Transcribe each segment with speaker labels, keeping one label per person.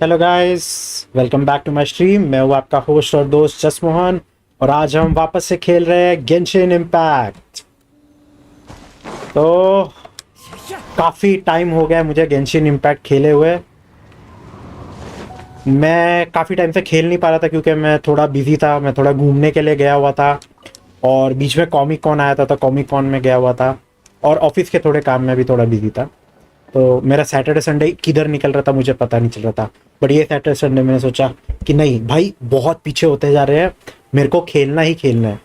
Speaker 1: Hello guys, welcome back to my stream. मैं हूँ आपका होस्ट और दोस्त जसमोहन और आज हम वापस से खेल रहे हैं गेंशिन इम्पैक्ट। तो काफ़ी टाइम हो गया है मुझे गेंशिन इम्पैक्ट खेले हुए। मैं काफ़ी टाइम से खेल नहीं पा रहा था क्योंकि मैं थोड़ा बिजी था। मैं थोड़ा घूमने के लिए गया हुआ था और बीच में कॉमिक कॉन आया था तो कॉमिक कॉन में गया हुआ था और ऑफिस के थोड़े काम में भी थोड़ा बिजी था। तो मेरा सैटरडे संडे किधर निकल रहा था मुझे पता नहीं चल रहा था। बट ये सैटरडे संडे मैंने सोचा कि नहीं भाई, बहुत पीछे होते जा रहे हैं, मेरे को खेलना ही खेलना है।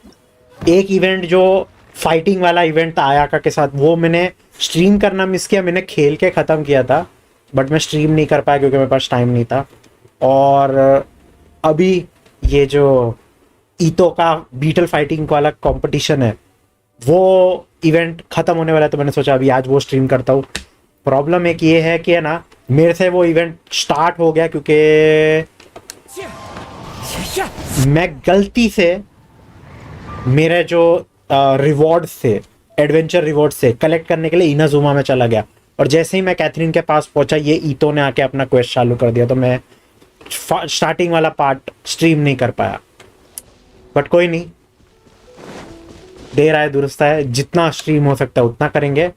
Speaker 1: एक इवेंट जो फाइटिंग वाला इवेंट था आयाका के साथ, वो मैंने स्ट्रीम करना मिस किया। मैंने खेल के ख़त्म किया था बट मैं स्ट्रीम नहीं कर पाया क्योंकि मेरे पास टाइम नहीं था। और अभी ये जो ईतो का बीटल फाइटिंग वाला कंपटीशन है, वो इवेंट ख़त्म होने वाला है तो मैंने सोचा अभी आज वो स्ट्रीम करता हूँ। प्रॉब्लम एक ये है कि है ना, मेरे से वो इवेंट स्टार्ट हो गया क्योंकि मैं गलती से मेरे जो रिवॉर्ड्स थे, एडवेंचर रिवॉर्ड्स से कलेक्ट करने के लिए इनाजुमा में चला गया और जैसे ही मैं कैथरीन के पास पहुंचा ये ईतो ने आके अपना क्वेस्ट चालू कर दिया तो मैं स्टार्टिंग वाला पार्ट स्ट्रीम नहीं कर पाया। बट कोई नहीं, देर आए दुरुस्त है, जितना स्ट्रीम हो सकता है उतना करेंगे।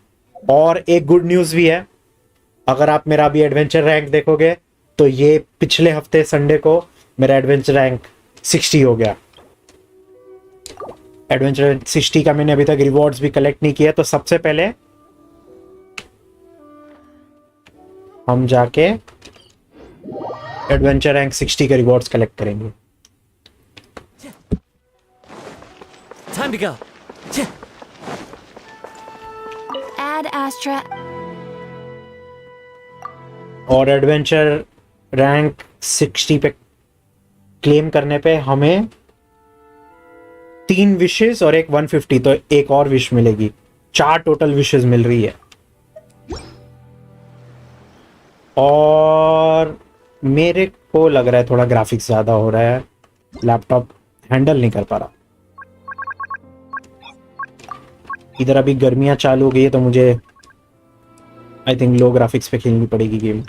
Speaker 1: और एक गुड न्यूज़ भी है, अगर आप मेरा अभी एडवेंचर रैंक देखोगे तो ये पिछले हफ्ते संडे को मेरा एडवेंचर रैंक 60 हो गया। एडवेंचर 60 का मैंने अभी तक रिवॉर्ड्स भी कलेक्ट नहीं किया, तो सबसे पहले हम जाके एडवेंचर रैंक 60 के रिवॉर्ड्स कलेक्ट करेंगे।
Speaker 2: Time to go.
Speaker 3: Add Astra.
Speaker 1: और एडवेंचर रैंक 60 पे क्लेम करने पे हमें 3 विशेस और एक 150, तो एक और विश मिलेगी। 4 टोटल विशेस मिल रही है। और मेरे को लग रहा है थोड़ा ग्राफिक्स ज़्यादा हो रहा है, लैपटॉप हैंडल नहीं कर पा रहा। इधर अभी गर्मियां चालू हो गई है तो मुझे आई थिंक लो ग्राफिक्स पे खेलनी पड़ेगी गेम।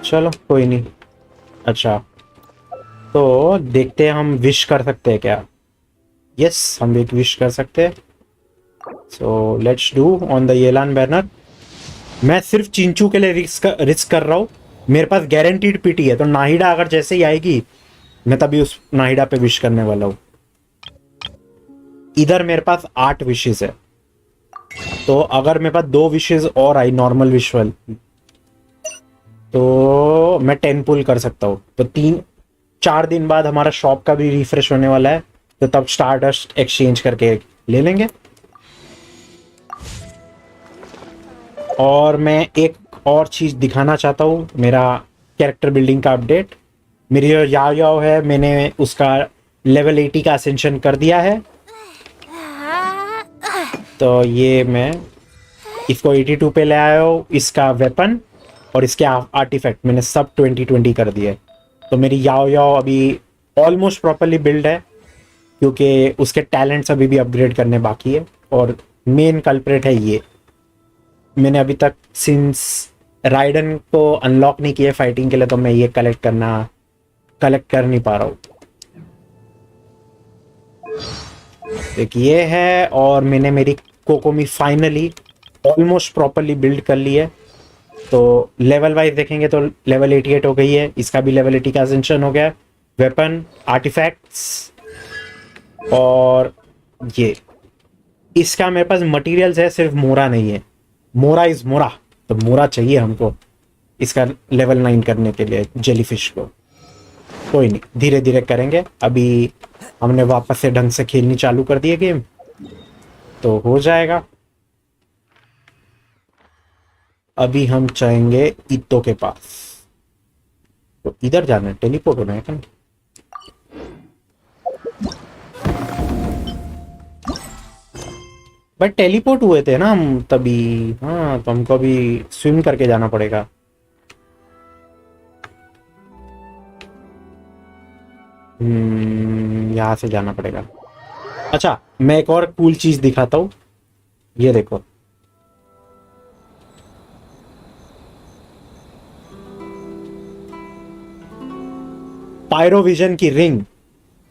Speaker 1: चलो कोई नहीं। अच्छा, तो देखते हैं हम विश कर सकते हैं क्या। यस, हम एक विश कर सकते हैं। So let's do on the Yelan banner. मैं सिर्फ चिंचू के लिए रिस्क कर रहा हूँ। मेरे पास गारंटीड पीटी है, तो नाहिडा अगर जैसे ही आएगी मैं तभी उस नाहिडा पे विश करने वाला हूँ। इधर मेरे पास 8 विशेस है, तो अगर मेरे पास 2 विशेस और आई नॉर्मल विश वाली तो मैं 10 पुल कर सकता हूँ। तो 3-4 दिन बाद हमारा शॉप का भी रिफ्रेश होने वाला है, तो तब स्टारडस्ट एक्सचेंज करके ले लेंगे। और मैं एक और चीज़ दिखाना चाहता हूँ, मेरा कैरेक्टर बिल्डिंग का अपडेट। मेरी जो याओ याओ है, मैंने उसका लेवल 80 का असेंशन कर दिया है। तो ये मैं इसको 82 पे ले आया हूँ। इसका वेपन और इसके आर्टिफैक्ट मैंने सब 20-20 कर दिए। तो मेरी याओ याओ अभी ऑलमोस्ट प्रॉपरली बिल्ड है क्योंकि उसके टैलेंट्स अभी भी अपग्रेड करने बाकी है। और मेन कल्प्रेट है ये, मैंने अभी तक सिंस राइडन को अनलॉक नहीं किया फाइटिंग के लिए, तो मैं ये कलेक्ट कर नहीं पा रहा हूँ। एक ये है और मैंने मेरी कोकोमी फाइनली ऑलमोस्ट प्रॉपरली बिल्ड कर ली है। तो लेवल वाइज देखेंगे तो लेवल 88 हो गई है, इसका भी लेवल 80 का असेंशन हो गया। वेपन, आर्टिफैक्ट्स और ये इसका मेरे पास मटेरियल्स है, सिर्फ मोरा नहीं है। मोरा इज मोरा, तो मोरा चाहिए हमको इसका लेवल 9 करने के लिए जेलीफिश को। कोई नहीं, धीरे धीरे करेंगे। अभी हमने वापस से ढंग से खेलनी चालू कर दी है गेम, तो हो जाएगा। अभी हम चाहेंगे ईतो के पास, तो इधर जाना है, टेलीपोर्ट होना है क्या? बट टेलीपोर्ट हुए थे ना हम तभी। हाँ, तो हमको अभी स्विम करके जाना पड़ेगा। यहाँ से जाना पड़ेगा। अच्छा, मैं एक और कूल चीज दिखाता हूँ। ये देखो, पायरोविजन की रिंग।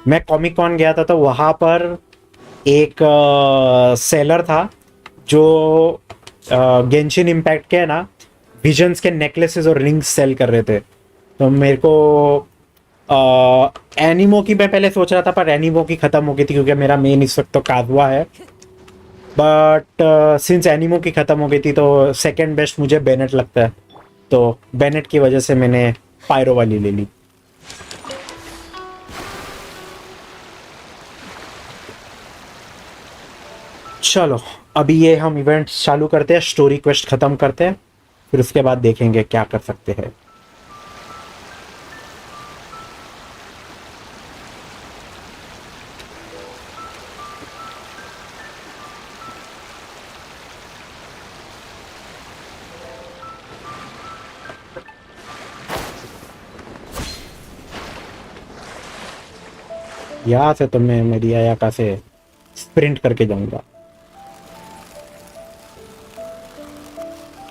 Speaker 1: मैं कॉमिक कॉन गया था तो वहां पर एक सेलर था जो गेंशिन इम्पैक्ट के है ना, विजन्स के नेकलेसेस और रिंग्स सेल कर रहे थे। तो मेरे को एनिमो की मैं पहले सोच रहा था, पर एनिमो की खत्म हो गई थी क्योंकि मेरा मेन इस वक्त तो काजुआ है। बट सिंस एनिमो की खत्म हो गई थी तो सेकंड बेस्ट मुझे बेनेट लगता है, तो बेनेट की वजह से मैंने पायरो वाली ले ली। चलो अभी ये हम इवेंट चालू करते हैं, स्टोरी क्वेस्ट खत्म करते हैं, फिर उसके बाद देखेंगे क्या कर सकते हैं। यहाँ से तो मैं मेरी आया से स्प्रिंट करके जाऊंगा।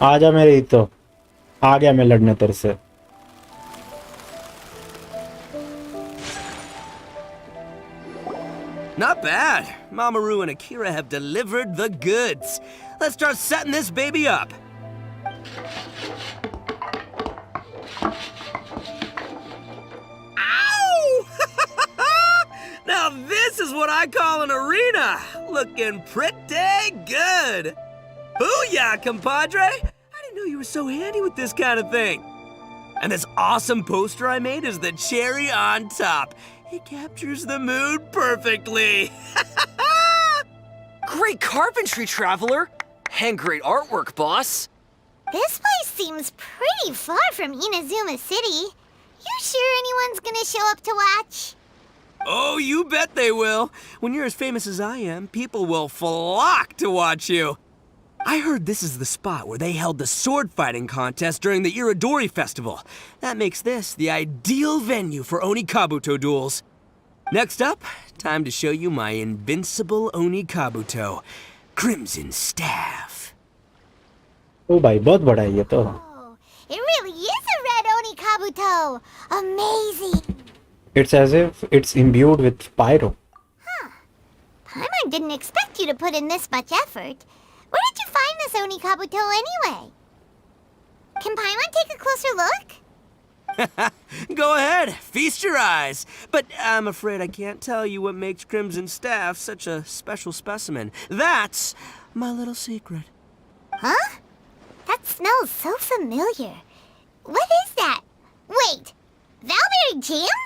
Speaker 1: आजा मेरे, तो आ गया मैं लड़ने तेरे से।
Speaker 2: Not bad. Mamoru and Akira have delivered the goods. Let's start setting this baby up. Ow! Now this is what I call an arena. Looking pretty good. Booyah, compadre! I didn't know you were so handy with this kind of thing. And this awesome poster I made is the cherry on top. It captures the mood perfectly.
Speaker 4: Great carpentry, Traveler! And great artwork, boss!
Speaker 5: This place seems pretty far from Inazuma City. You sure anyone's gonna show up to watch?
Speaker 2: Oh, you bet they will. When you're as famous as I am, people will flock to watch you. I heard this is the spot where they held the sword fighting contest during the Iridori Festival. That makes this the ideal venue for Oni Kabuto duels. Next up, time to show you my invincible Oni Kabuto, Crimson Staff.
Speaker 1: ओ भाई बहुत बड़ा है ये तो।
Speaker 5: Oh, it really is a red Oni Kabuto! Amazing!
Speaker 1: It's as if it's imbued with pyro.
Speaker 5: Paimon didn't expect you to put in this much effort. Where did you find this Oni Kabuto anyway? Can Paimon take a closer look?
Speaker 2: Go ahead, feast your eyes. But I'm afraid I can't tell you what makes Crimson Staff such a special specimen. That's my little secret.
Speaker 5: Huh? That smells so familiar. What is that? Wait, Valberry Jam?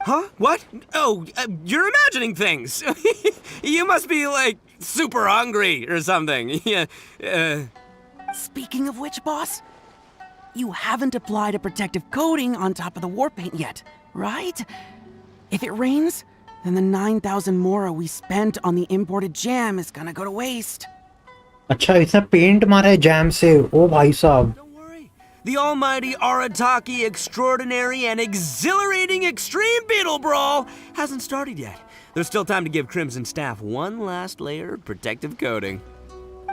Speaker 2: Huh? What? Oh, you're imagining things. You must be, like, super hungry or something. Yeah,
Speaker 6: Speaking of which, boss, you haven't applied a protective coating on top of the war paint yet, right? If it rains, then the 9,000 mora we spent on the imported jam is gonna go to waste.
Speaker 1: अच्छा इसने paint मारा है jam से, ओ भाई साहब।
Speaker 2: don't worry. The almighty Arataki extraordinary and exhilarating extreme beetle brawl hasn't started yet. There's still time to give Crimson Staff one last layer of protective coating.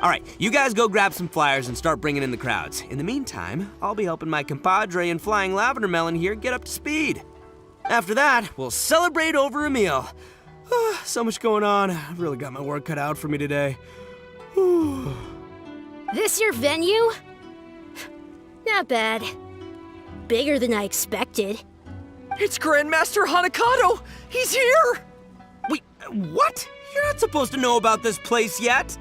Speaker 2: All right, you guys go grab some flyers and start bringing in the crowds. In the meantime, I'll be helping my compadre and Flying Lavender Melon here get up to speed. After that, we'll celebrate over a meal. So much going on. I've really got my work cut out for me today.
Speaker 3: This your venue? Not bad. Bigger than I expected.
Speaker 4: It's Grandmaster Hanakato! He's here!
Speaker 2: Wait, what? You're not supposed to know about this place yet.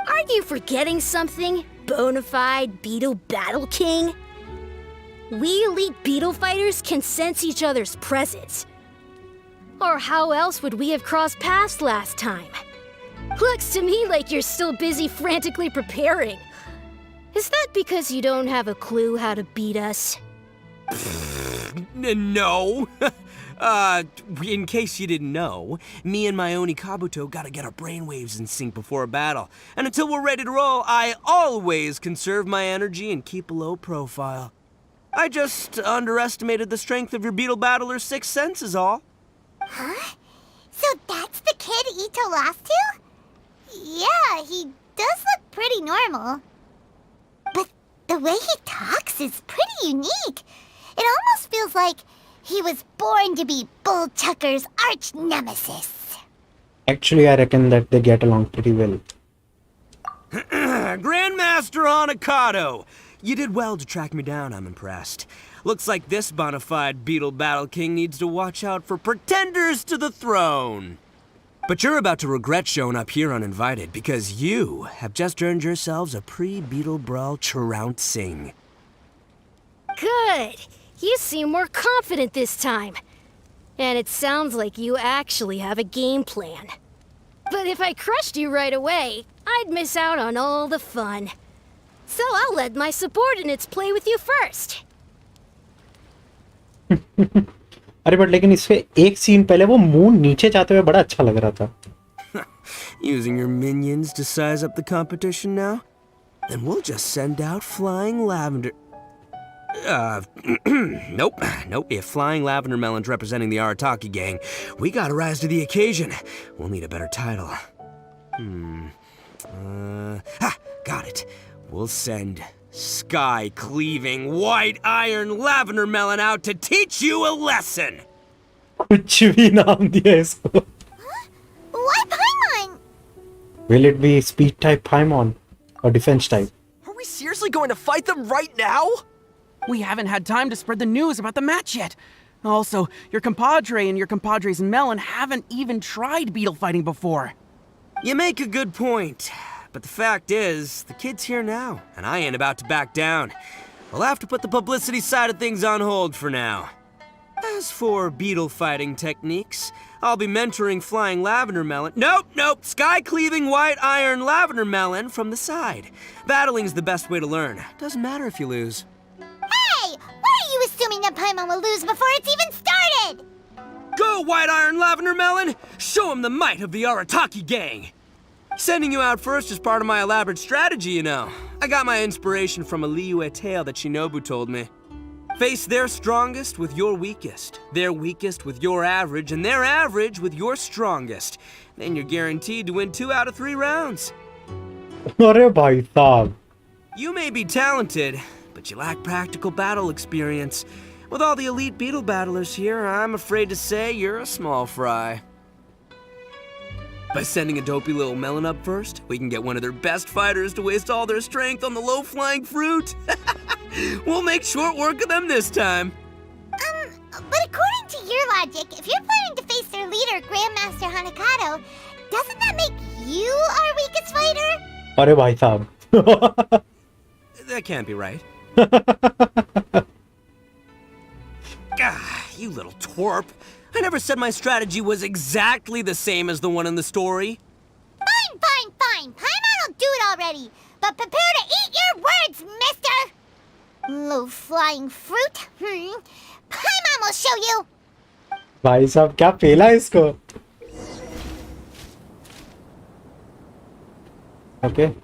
Speaker 3: Aren't you forgetting something? Bonafide Beetle Battle King? We elite beetle fighters can sense each other's presence. Or how else would we have crossed paths last time? Looks to me like you're still busy frantically preparing. Is that because you don't have a clue how to beat us?
Speaker 2: No. In case you didn't know, me and my Oni Kabuto gotta get our brainwaves in sync before a battle. And until we're ready to roll, I always conserve my energy and keep a low profile. I just underestimated the strength of your beetle battler's sixth sense is all.
Speaker 5: Huh? So that's the kid Ito lost to? Yeah, he does look pretty normal. But the way he talks is pretty unique. It almost feels like he was born to be Bull Chucker's arch nemesis.
Speaker 1: Actually, I reckon that they get along pretty well.
Speaker 2: Grandmaster Onikado! You did well to track me down, I'm impressed. Looks like this bona fide Beetle Battle King needs to watch out for pretenders to the throne. But you're about to regret showing up here uninvited because you have just earned yourselves a pre-Beetle Brawl trouncing.
Speaker 3: Good. You seem more confident this time. And it sounds like you actually have a game plan. But if I crushed you right away, I'd miss out on all the fun. So I'll let my subordinates play with you first.
Speaker 1: अरे but लेकिन इससे एक scene पहले वो moon नीचे जाते हुए बड़ा अच्छा लग रहा था.
Speaker 2: Using your minions to size up the competition now? Then we'll just send out Flying Lavender... nope. If Flying Lavender Melon's representing the Arataki gang, we gotta rise to the occasion. We'll need a better title. Got it. We'll send Sky-Cleaving White Iron Lavender Melon out to teach you a lesson!
Speaker 1: कुछ भी नाम दिया इसको.
Speaker 5: Why Paimon?
Speaker 1: Will it be speed type Paimon or defense type?
Speaker 4: Are we seriously going to fight them right now?
Speaker 6: We haven't had time to spread the news about the match yet. Also, your compadre and your compadre's Melon haven't even tried beetle fighting before.
Speaker 2: You make a good point. But the fact is, the kid's here now, and I ain't about to back down. We'll have to put the publicity side of things on hold for now. As for beetle fighting techniques, I'll be mentoring Flying Lavender Melon. Nope, Sky-Cleaving White Iron Lavender Melon from the side. Battling's the best way to learn. Doesn't matter if you lose.
Speaker 5: Hey! Why are you assuming that Paimon will lose before it's even started?
Speaker 2: Go, White Iron Lavender Melon! Show him the might of the Arataki gang! Sending you out first is part of my elaborate strategy, you know. I got my inspiration from a Liyue tale that Shinobu told me. Face their strongest with your weakest, their weakest with your average, and their average with your strongest. Then you're guaranteed to win 2 out of 3 rounds.
Speaker 1: अरे भाई साहब.
Speaker 2: You may be talented, but you lack practical battle experience. With all the elite beetle battlers here, I'm afraid to say you're a small fry. By sending a dopey little melon up first, we can get one of their best fighters to waste all their strength on the low-flying fruit. We'll make short work of them this time.
Speaker 5: But according to your logic, if you're planning to face their leader, Grandmaster Hanakado, doesn't that make you our weakest fighter?
Speaker 1: अरे भाई साहब.
Speaker 2: That can't be right. You little twerp. I never said my strategy was exactly the same as the one in the story.
Speaker 5: Fine. Paimon will do it already. But prepare to eat your words, mister! Low-flying fruit? Paimon will show you!
Speaker 1: भाई साहब क्या पेला इसको. Okay.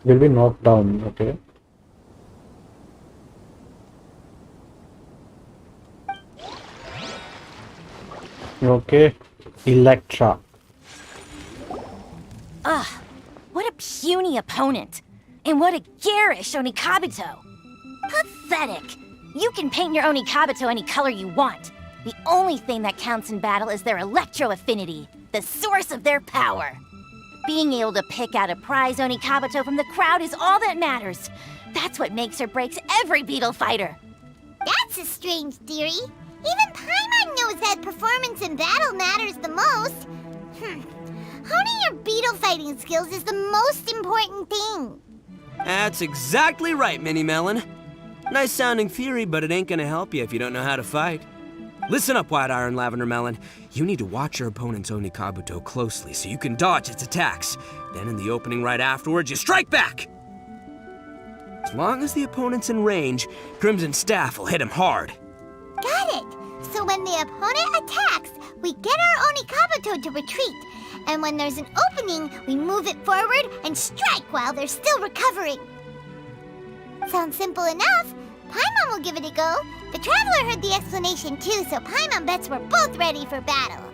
Speaker 1: Will be knocked down. Okay. Okay. Electra.
Speaker 7: Ugh, what a puny opponent. And what a garish Onikabuto. Pathetic. You can paint your Onikabuto any color you want. The only thing that counts in battle is their electro affinity, the source of their power. Being able to pick out a prize Onikabuto from the crowd is all that matters. That's what makes or breaks every beetle fighter.
Speaker 5: That's a strange theory. Even Paimon knows that performance in battle matters the most. Honing your beetle beetle fighting skills is the most important thing.
Speaker 2: That's exactly right, Mini Melon. Nice sounding theory, but it ain't gonna help you if you don't know how to fight. Listen up, White Iron Lavender Melon. You need to watch your opponent's Onikabuto closely so you can dodge its attacks. Then in the opening right afterwards, you strike back! As long as the opponent's in range, Crimson Staff will hit him hard.
Speaker 5: Got it. So when the opponent attacks, we get our Onikabuto to retreat. And when there's an opening, we move it forward and strike while they're still recovering. Sounds simple enough. Paimon will give it a go. The Traveler heard the explanation too, so Paimon bets we're both ready for battle.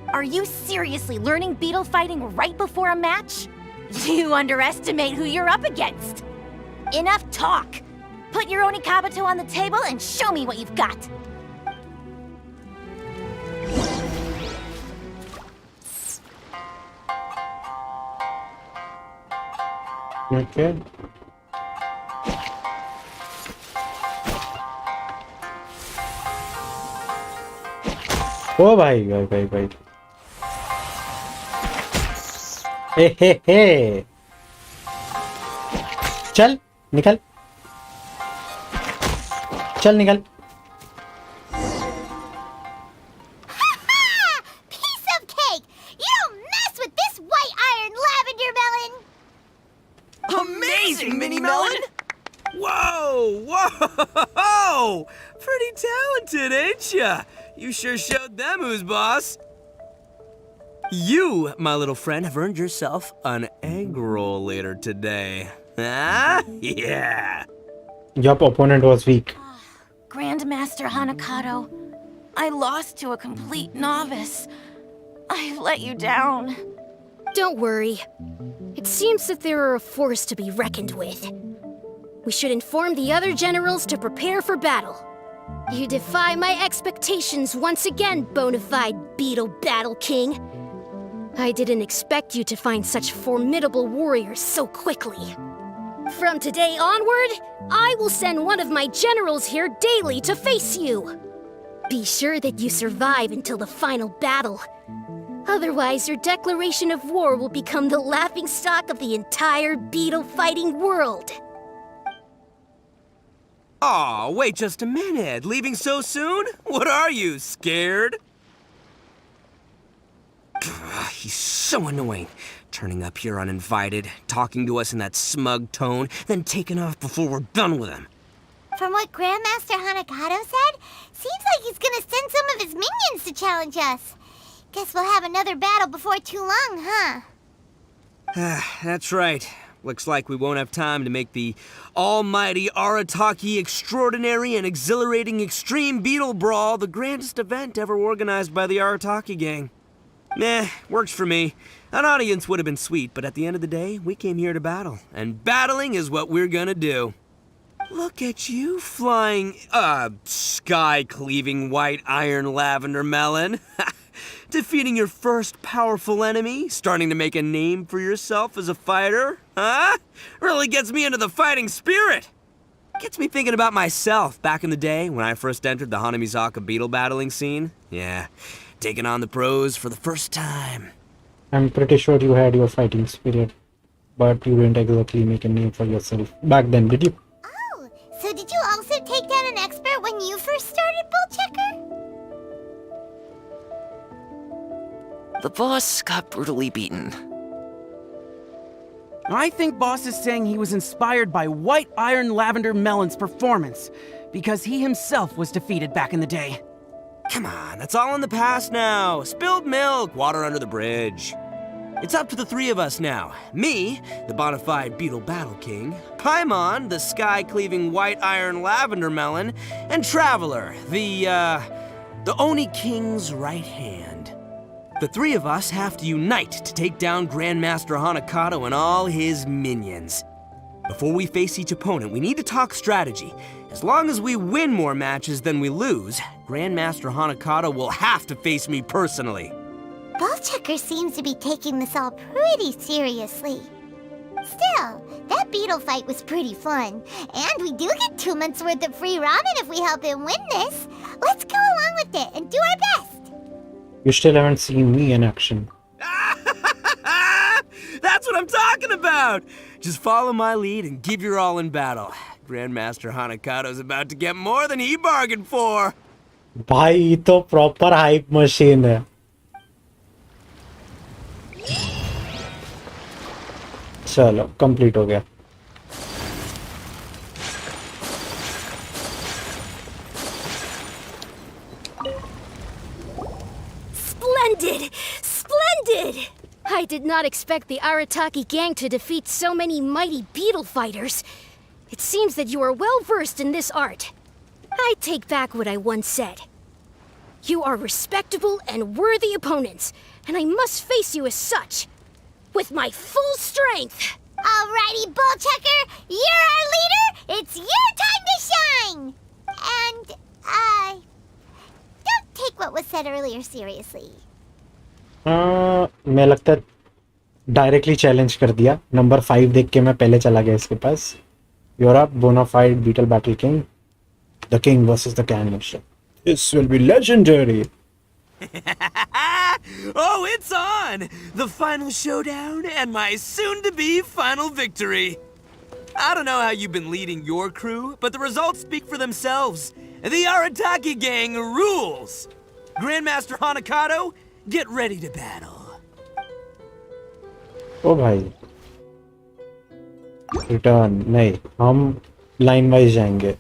Speaker 7: Are you seriously learning beetle fighting right before a match? You underestimate who you're up against. Enough talk. Put your Onikabuto on the table and show me what you've got.
Speaker 1: Okay. ओ भाई भाई भाई भाई हे चल निकल चल निकल
Speaker 5: Piece of cake! You don't mess with this white iron lavender melon!
Speaker 2: Amazing, Mini Melon! Whoa, whoa! Pretty talented, ain't ya? You sure showed them who's boss. You, my little friend, have earned yourself an egg roll later today. Huh? Yeah.
Speaker 1: Your opponent was weak.
Speaker 7: Grandmaster Hanakato, I lost to a complete novice. I let you down.
Speaker 3: Don't worry. It seems that there are a force to be reckoned with. We should inform the other generals to prepare for battle. You defy my expectations once again, bona fide Beetle Battle King. I didn't expect you to find such formidable warriors so quickly. From today onward, I will send one of my generals here daily to face you. Be sure that you survive until the final battle. Otherwise, your declaration of war will become the laughingstock of the entire beetle fighting world.
Speaker 2: Aw, wait just a minute. Leaving so soon? What are you, scared? He's so annoying. Turning up here uninvited, talking to us in that smug tone, then taking off before we're done with him.
Speaker 5: From what Grandmaster Hanakato said, seems like he's gonna send some of his minions to challenge us. Guess we'll have another battle before too long, huh?
Speaker 2: That's right. Looks like we won't have time to make the almighty Arataki extraordinary and exhilarating extreme beetle brawl the grandest event ever organized by the Arataki gang. Nah, works for me. An audience would have been sweet, but at the end of the day, we came here to battle. And battling is what we're gonna do. Look at you flying, sky-cleaving white iron lavender melon. Defeating your first powerful enemy, starting to make a name for yourself as a fighter, huh? Really gets me into the fighting spirit. Gets me thinking about myself back in the day when I first entered the Hanamizaka beetle battling scene. Yeah, taking on the pros for the first time.
Speaker 1: I'm pretty sure you had your fighting spirit, but you didn't exactly make a name for yourself back then, did you?
Speaker 5: Oh, so did you also take down an expert when you first started, Bullchecker?
Speaker 4: The boss got brutally beaten.
Speaker 6: I think Boss is saying he was inspired by White Iron Lavender Melon's performance, because he himself was defeated back in the day.
Speaker 2: Come on, that's all in the past now. Spilled milk, water under the bridge. It's up to the three of us now. Me, the bona fide Beetle Battle King, Paimon, the sky-cleaving white iron lavender melon, and Traveler, the Oni King's right hand. The three of us have to unite to take down Grandmaster Hanakato and all his minions. Before we face each opponent, we need to talk strategy. As long as we win more matches than we lose, Grandmaster Hanakato will have to face me personally.
Speaker 5: Bullchecker seems to be taking this all pretty seriously. Still, that beetle fight was pretty fun. And we do get 2 months worth of free ramen if we help him win this. Let's go along with it and do our best.
Speaker 1: You still haven't seen me in action.
Speaker 2: That's what I'm talking about! Just follow my lead and give your all in battle. Grandmaster Hanakado's about to get more than he bargained for!
Speaker 1: भाई ये तो proper hype machine है. चलो complete हो गया.
Speaker 3: Splendid! Splendid! I did not expect the Arataki gang to defeat so many mighty beetle fighters. It seems that you are well versed in this art. I take back what I once said. You are respectable and worthy opponents, and I must face you as such. With my full strength!
Speaker 5: Alrighty, Bullchucker, you're our leader. It's your time to shine. And, don't take what was said earlier seriously.
Speaker 1: मैं लगता है directly challenge कर दिया. Number 5 देख के मैं पहले चला गया इसके पास. You're up, Bonafide Beetle Battle King. The King versus the Cannibal. This will be legendary.
Speaker 2: Oh, it's on! The final showdown and my soon-to-be final victory. I don't know how you've been leading your crew, but the results speak for themselves. The Arataki gang rules! Grandmaster Hanakado, get ready to battle.
Speaker 1: ओ भाई return नहीं, हम line wise जाएंगे.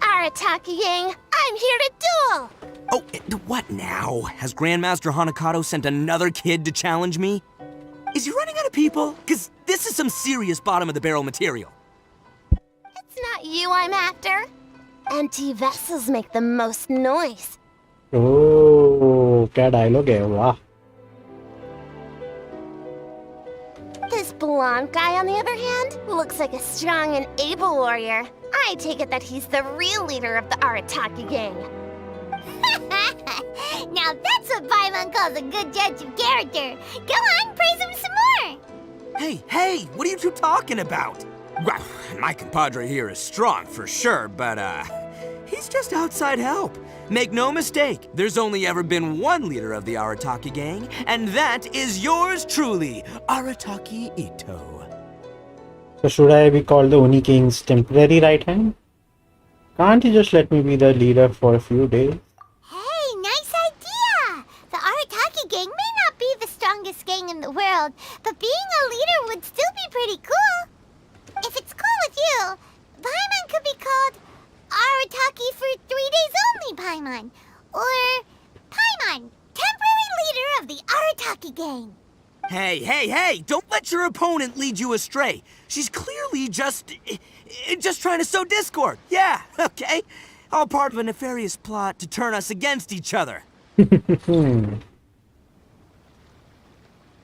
Speaker 7: Arataki gang, I'm here to duel!
Speaker 2: Oh, what now? Has Grandmaster Hanakado sent another kid to challenge me? Is he running out of people? Because this is some serious bottom-of-the-barrel material.
Speaker 7: It's not you I'm after. Empty vessels make the most noise.
Speaker 1: ओह क्या dialogue है. वाह.
Speaker 7: This blonde guy, on the other hand, looks like a strong and able warrior. I take it that he's the real leader of the Arataki gang.
Speaker 5: Now that's what Paimon calls a good judge of character. Go on, praise him some more.
Speaker 2: Hey, what are you two talking about? Well, my compadre here is strong for sure, but, he's just outside help. Make no mistake, there's only ever been one leader of the Arataki gang, and that is yours truly, Arataki Ito.
Speaker 1: So should I be called the Oni King's temporary right hand? Can't you just let me be the leader for a few days?
Speaker 5: Hey, nice idea. The Arataki gang may not be the strongest gang in the world, but being a leader would still be pretty cool. If it's cool with you, Paimon could be called Arataki for 3 days only, Paimon. Or Paimon, temporary leader of the Arataki gang.
Speaker 2: Hey, don't let your opponent lead you astray. She's clearly just trying to sow discord. Yeah, okay. All part of a nefarious plot to turn us against each other.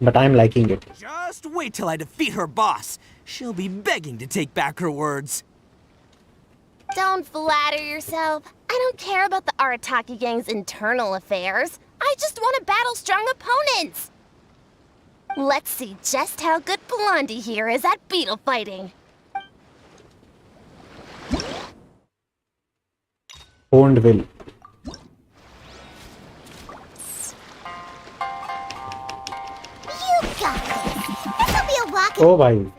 Speaker 1: But I'm liking it.
Speaker 2: Just wait till I defeat her boss. She'll be begging to take back her words.
Speaker 7: Don't flatter yourself. I don't care about the Arataki gang's internal affairs. I just want to battle strong opponents. Let's see just how good Blondie here is at beetle fighting.
Speaker 1: Owned will.
Speaker 5: You got this. This'll be a walking
Speaker 1: Oh bhai.
Speaker 5: for you.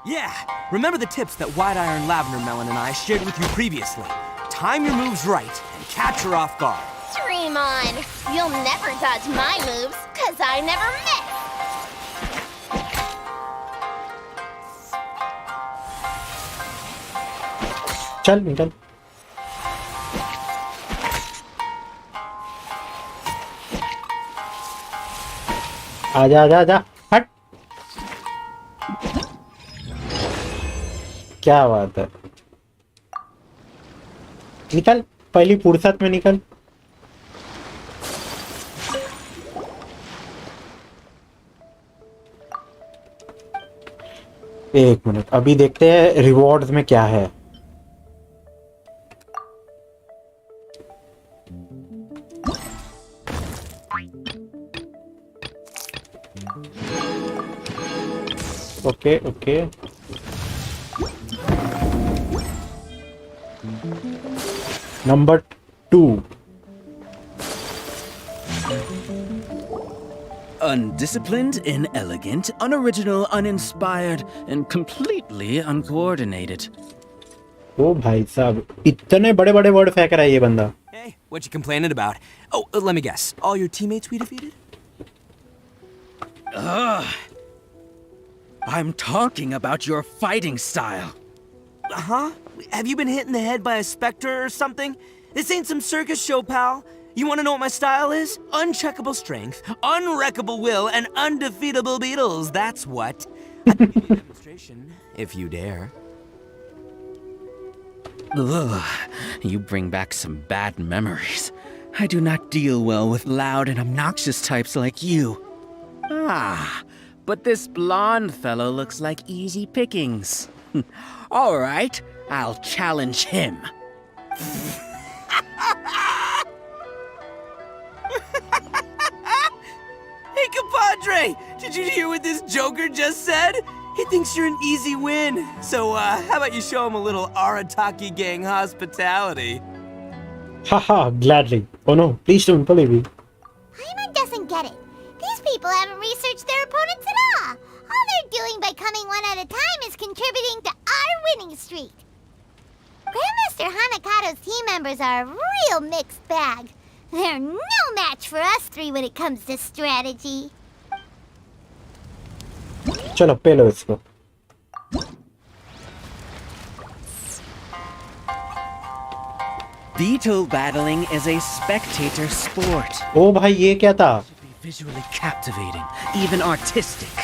Speaker 2: Yeah, remember the tips that White Iron Lavender Melon and I shared with you previously. Time your moves right and catch her off guard.
Speaker 7: Dream on. You'll never dodge my moves, 'cause I never miss.
Speaker 1: चल निकल. आजा हट. क्या बात है. निकल पहली फुर्सत में निकल. एक मिनट अभी देखते हैं रिवॉर्ड्स में क्या है. Okay number 2.
Speaker 6: undisciplined, inelegant, unoriginal, uninspired, and completely uncoordinated.
Speaker 1: ओ भाई साहब इतने बड़े बड़े वर्ड फेंक रहा है ये बंदा.
Speaker 2: Hey, what you complaining about? Oh, let me guess. All your teammates we defeated?
Speaker 6: I'm talking about your fighting style.
Speaker 2: Huh? Have you been hit in the head by a specter or something? This ain't some circus show, pal. You want to know what my style is? Uncheckable strength, unwreckable will, and undefeatable beetles. That's what. I'll give you a demonstration, if you dare.
Speaker 6: Ugh, you bring back some bad memories. I do not deal well with loud and obnoxious types like you. Ah, but this blonde fellow looks like easy pickings. All right, I'll challenge him.
Speaker 2: Hey, compadre! Did you hear what this joker just said? He thinks you're an easy win. So, how about you show him a little Arataki gang hospitality?
Speaker 1: Haha, gladly. Oh no, please don't believe me.
Speaker 5: Paimon doesn't get it. These people haven't researched their opponents at all. All they're doing by coming one at a time is contributing to our winning streak. Grandmaster Hanakato's team members are a real mixed bag. They're no match for us three when it comes to strategy.
Speaker 1: चलो पे लो इसको.
Speaker 6: Beetle battling is a spectator sport.
Speaker 1: ओ भाई ये क्या था?
Speaker 6: Visually captivating, even artistic.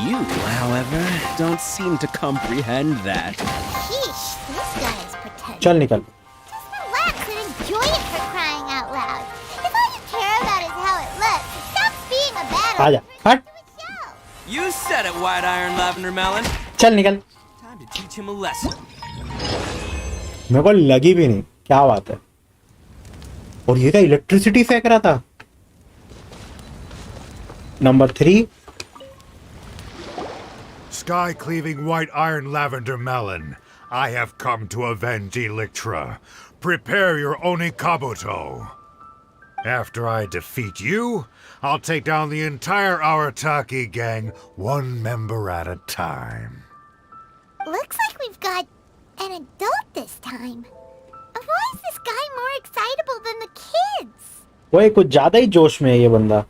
Speaker 6: You, however, don't seem to comprehend that.
Speaker 5: Sheesh, this guy is pretentious.
Speaker 1: चल निकल.
Speaker 5: Just relax and enjoy it for crying out loud. If all you care about is how it looks, it stops being a battle.
Speaker 1: आजा. हट.
Speaker 5: It's a show.
Speaker 2: You said it, White Iron Lavender Melon.
Speaker 1: चल निकल.
Speaker 2: Time to teach him a lesson.
Speaker 1: मेरे को लगी भी नहीं. क्या बात है? और ये क्या इलेक्ट्रिसिटी फेंक रहा था? Number 3.
Speaker 8: Sky cleaving white iron lavender melon. I have come to avenge Electra. Prepare your Onikabuto. After I defeat you, I'll take down the entire Arataki gang, one member at a time.
Speaker 5: Looks like we've got an adult this time. Why is this guy more excitable than the kids?
Speaker 1: वो कुछ ज्यादा ही जोश में है ये बंदा.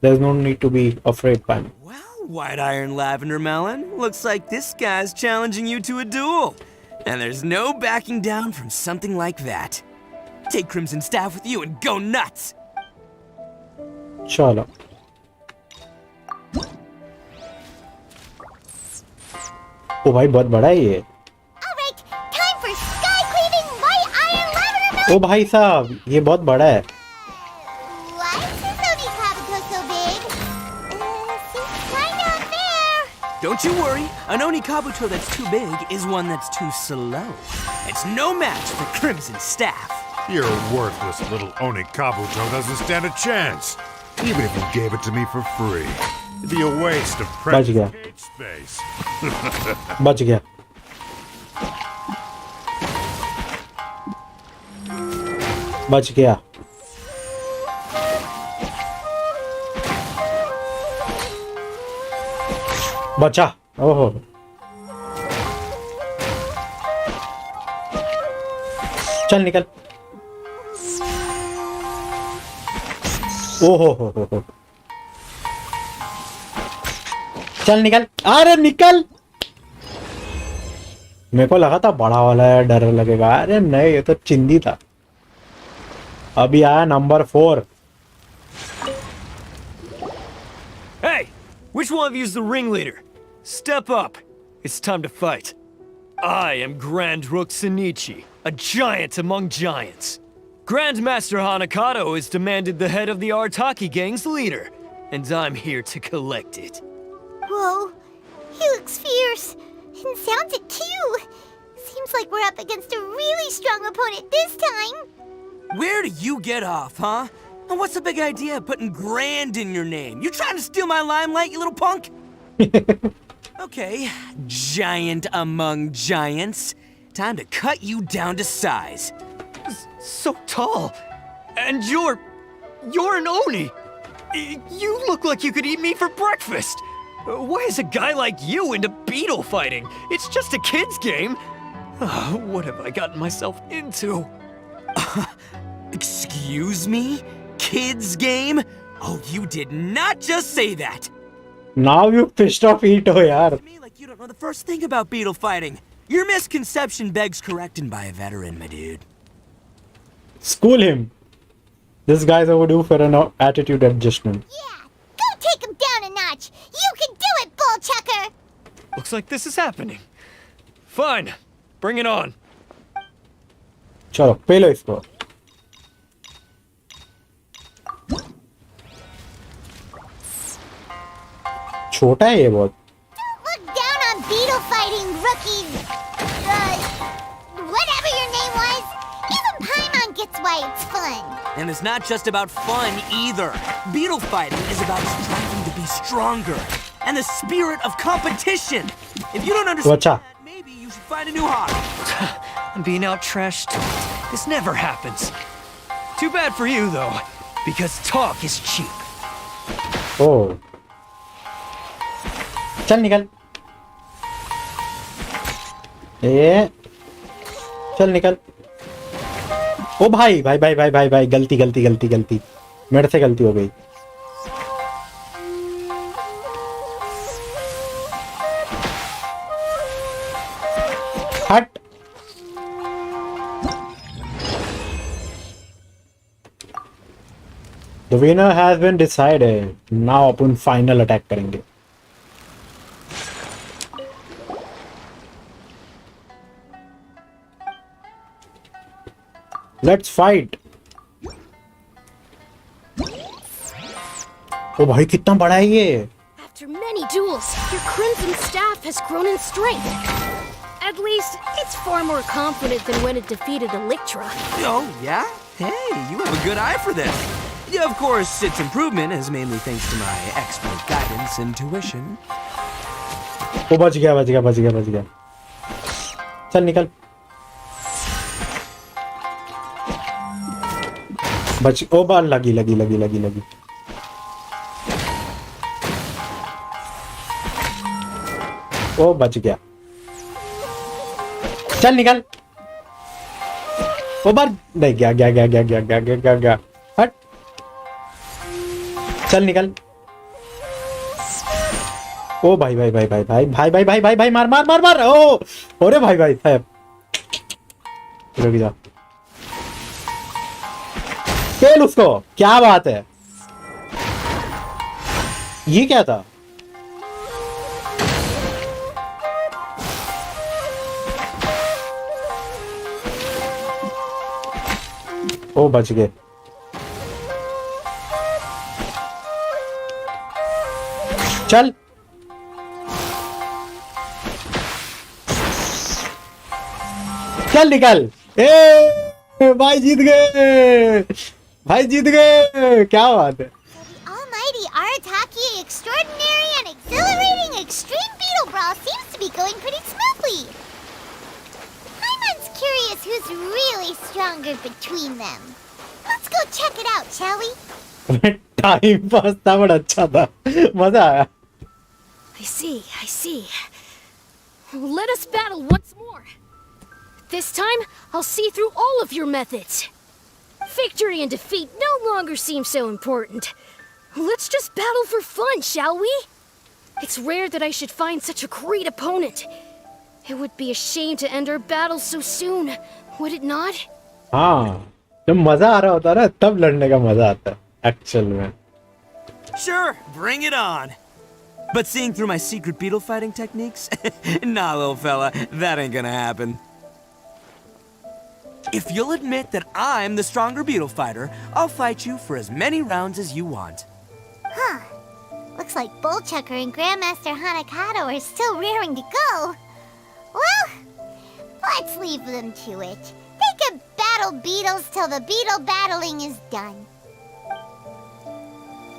Speaker 1: There's no need to be afraid, Pam.
Speaker 2: Well, White Iron Lavender Melon, looks like this guy's challenging you to a duel. And there's no backing down from something like that. Take Crimson Staff with you and go nuts!
Speaker 1: चलो. ओ भाई बहुत बड़ा है ये.
Speaker 5: Alright, time for sky cleaving white iron lavender melon.
Speaker 1: ओ भाई साहब ये बहुत बड़ा है.
Speaker 5: Why is this Onikabuto so big? Seems kinda unfair.
Speaker 2: Don't you worry, an Onikabuto that's too big is one that's too slow. It's no match for Crimson Staff.
Speaker 8: Your worthless little Onikabuto doesn't stand a chance. Even if you gave it to me for free. It'd be a waste of precious
Speaker 1: गया.
Speaker 8: cage space.
Speaker 1: बच गया. बच गया. बचा. ओहो. चल निकल. ओहो हो. चल निकल. अरे निकल. मेरे को लगा था बड़ा वाला है डर लगेगा. अरे नहीं ये तो चिंदी था. अभी आया number 4.
Speaker 9: Hey! Which one of you is the ringleader? Step up. It's time to fight. I am Grand Rook Senichi, a giant among giants. Grandmaster Hanakato has demanded the head of the Arataki gang's leader, and I'm here to collect it.
Speaker 5: Whoa, he looks fierce and sounds it too. Seems like we're up against a really strong opponent this time.
Speaker 2: Where do you get off, huh? And what's the big idea of putting grand in your name? You trying to steal my limelight, you little punk? Okay, giant among giants. Time to cut you down to size.
Speaker 9: So tall! And you're an Oni! You look like you could eat me for breakfast. Why is a guy like you into beetle fighting? It's just a kid's game. What have I gotten myself into?
Speaker 2: Excuse me? Kids game? Oh, you did not just say that!
Speaker 1: Now you pissed off Ito, yaar.
Speaker 2: To me, like you don't know the first thing about beetle fighting. Your misconception begs correcting by a veteran, my dude.
Speaker 1: School him. This guy's overdue for an attitude adjustment.
Speaker 5: Yeah, go take him down a notch. You can do it, Bull Chucker.
Speaker 9: Looks like this is happening. Fine, bring it on.
Speaker 1: चलो पे लो इसको. छोटा है ये बहुत.
Speaker 5: Look down on beetle fighting, rookie. Whatever your name was. Even Paimon gets why it's fun.
Speaker 2: And it's not just about fun either. Beetle fighting is about striving to be stronger and the spirit of competition. If you don't understand
Speaker 1: Wacha.
Speaker 2: that, maybe you should find a new hobby.
Speaker 9: I'm being out trashed. This never happens. Too bad for you, though, because talk is cheap.
Speaker 1: Oh. चल निकल. ए. चल निकल. ओ भाई भाई भाई भाई भाई भाई गलती गलती गलती गलती मेरे से गलती हो गई. हट. The winner has been decided. Now upon final attack करेंगे. Let's fight. ओ भाई कितना बड़ा है ये.
Speaker 3: After many duels, your crimson staff has grown in strength. At least, it's far more confident than when it defeated Electra.
Speaker 2: Oh, yeah? Hey, you have a good eye for this. Yeah, of course, its improvement is mainly thanks to my expert guidance and tuition.
Speaker 1: ओ बच गया बच गया बच गया बच गया. चल निकल. बच. ओ बाल लगी लगी लगी लगी लगी. ओ बच गया. चल निकल. ओ बार नहीं गया गया गया गया गया गया गया गया गया. हट. चल निकल. ओ भाई भाई भाई भाई भाई भाई भाई भाई भाई भाई मार मार मार मार. ओ अरे भाई भाई भाई. रुक जा. खेल उसको. क्या बात है. ये क्या था. ओ बच गए. चल. चल निकल. ए भाई जीत गए. भाई जीत गए. क्या बात है.
Speaker 5: The almighty Arataki extraordinary and exhilarating extreme beetle brawl seems to be going pretty smoothly. Paimon's curious who's really stronger between them. Let's go check it out, shall we?
Speaker 1: Time pass था बड़ा अच्छा था. मजा आया.
Speaker 3: I see. Let us battle once more. This time, I'll see through all of your methods. Victory and defeat no longer seem so important. Let's just battle for fun, shall we? It's rare that I should find such a great opponent. It would be a shame to end our battle so soon, would it not?
Speaker 1: हाँ. जब मजा आ रहा होता ना तब लड़ने का मजा आता है. एक्चुअल में.
Speaker 2: Sure, bring it on. But seeing through my secret beetle fighting techniques? Nah, little fella, that ain't gonna happen. If you'll admit that I'm the stronger beetle fighter, I'll fight you for as many rounds as you want.
Speaker 5: Huh. Looks like Bullchucker and Grandmaster Hanakato are still raring to go. Well, let's leave them to it. They can battle beetles till the beetle battling is done.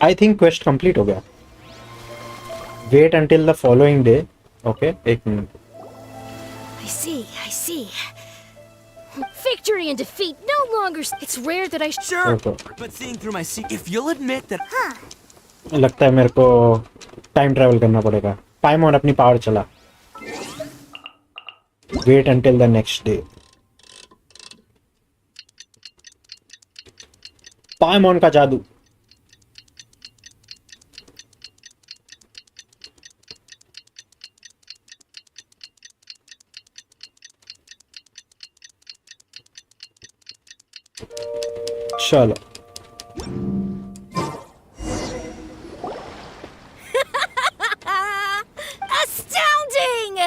Speaker 1: I think quest complete हो गया. Wait until the following day. Okay, एक minute.
Speaker 3: I see. Victory and defeat no longer. It's rare that I.
Speaker 2: Sure,
Speaker 1: Okay.
Speaker 2: but seeing through my secret. If you'll admit that.
Speaker 5: Huh.
Speaker 1: लगता है मेरे को time travel करना पड़ेगा. पाइमोन अपनी power चला. Wait until the next day. Paimon का जादू. चलो.
Speaker 3: Astounding!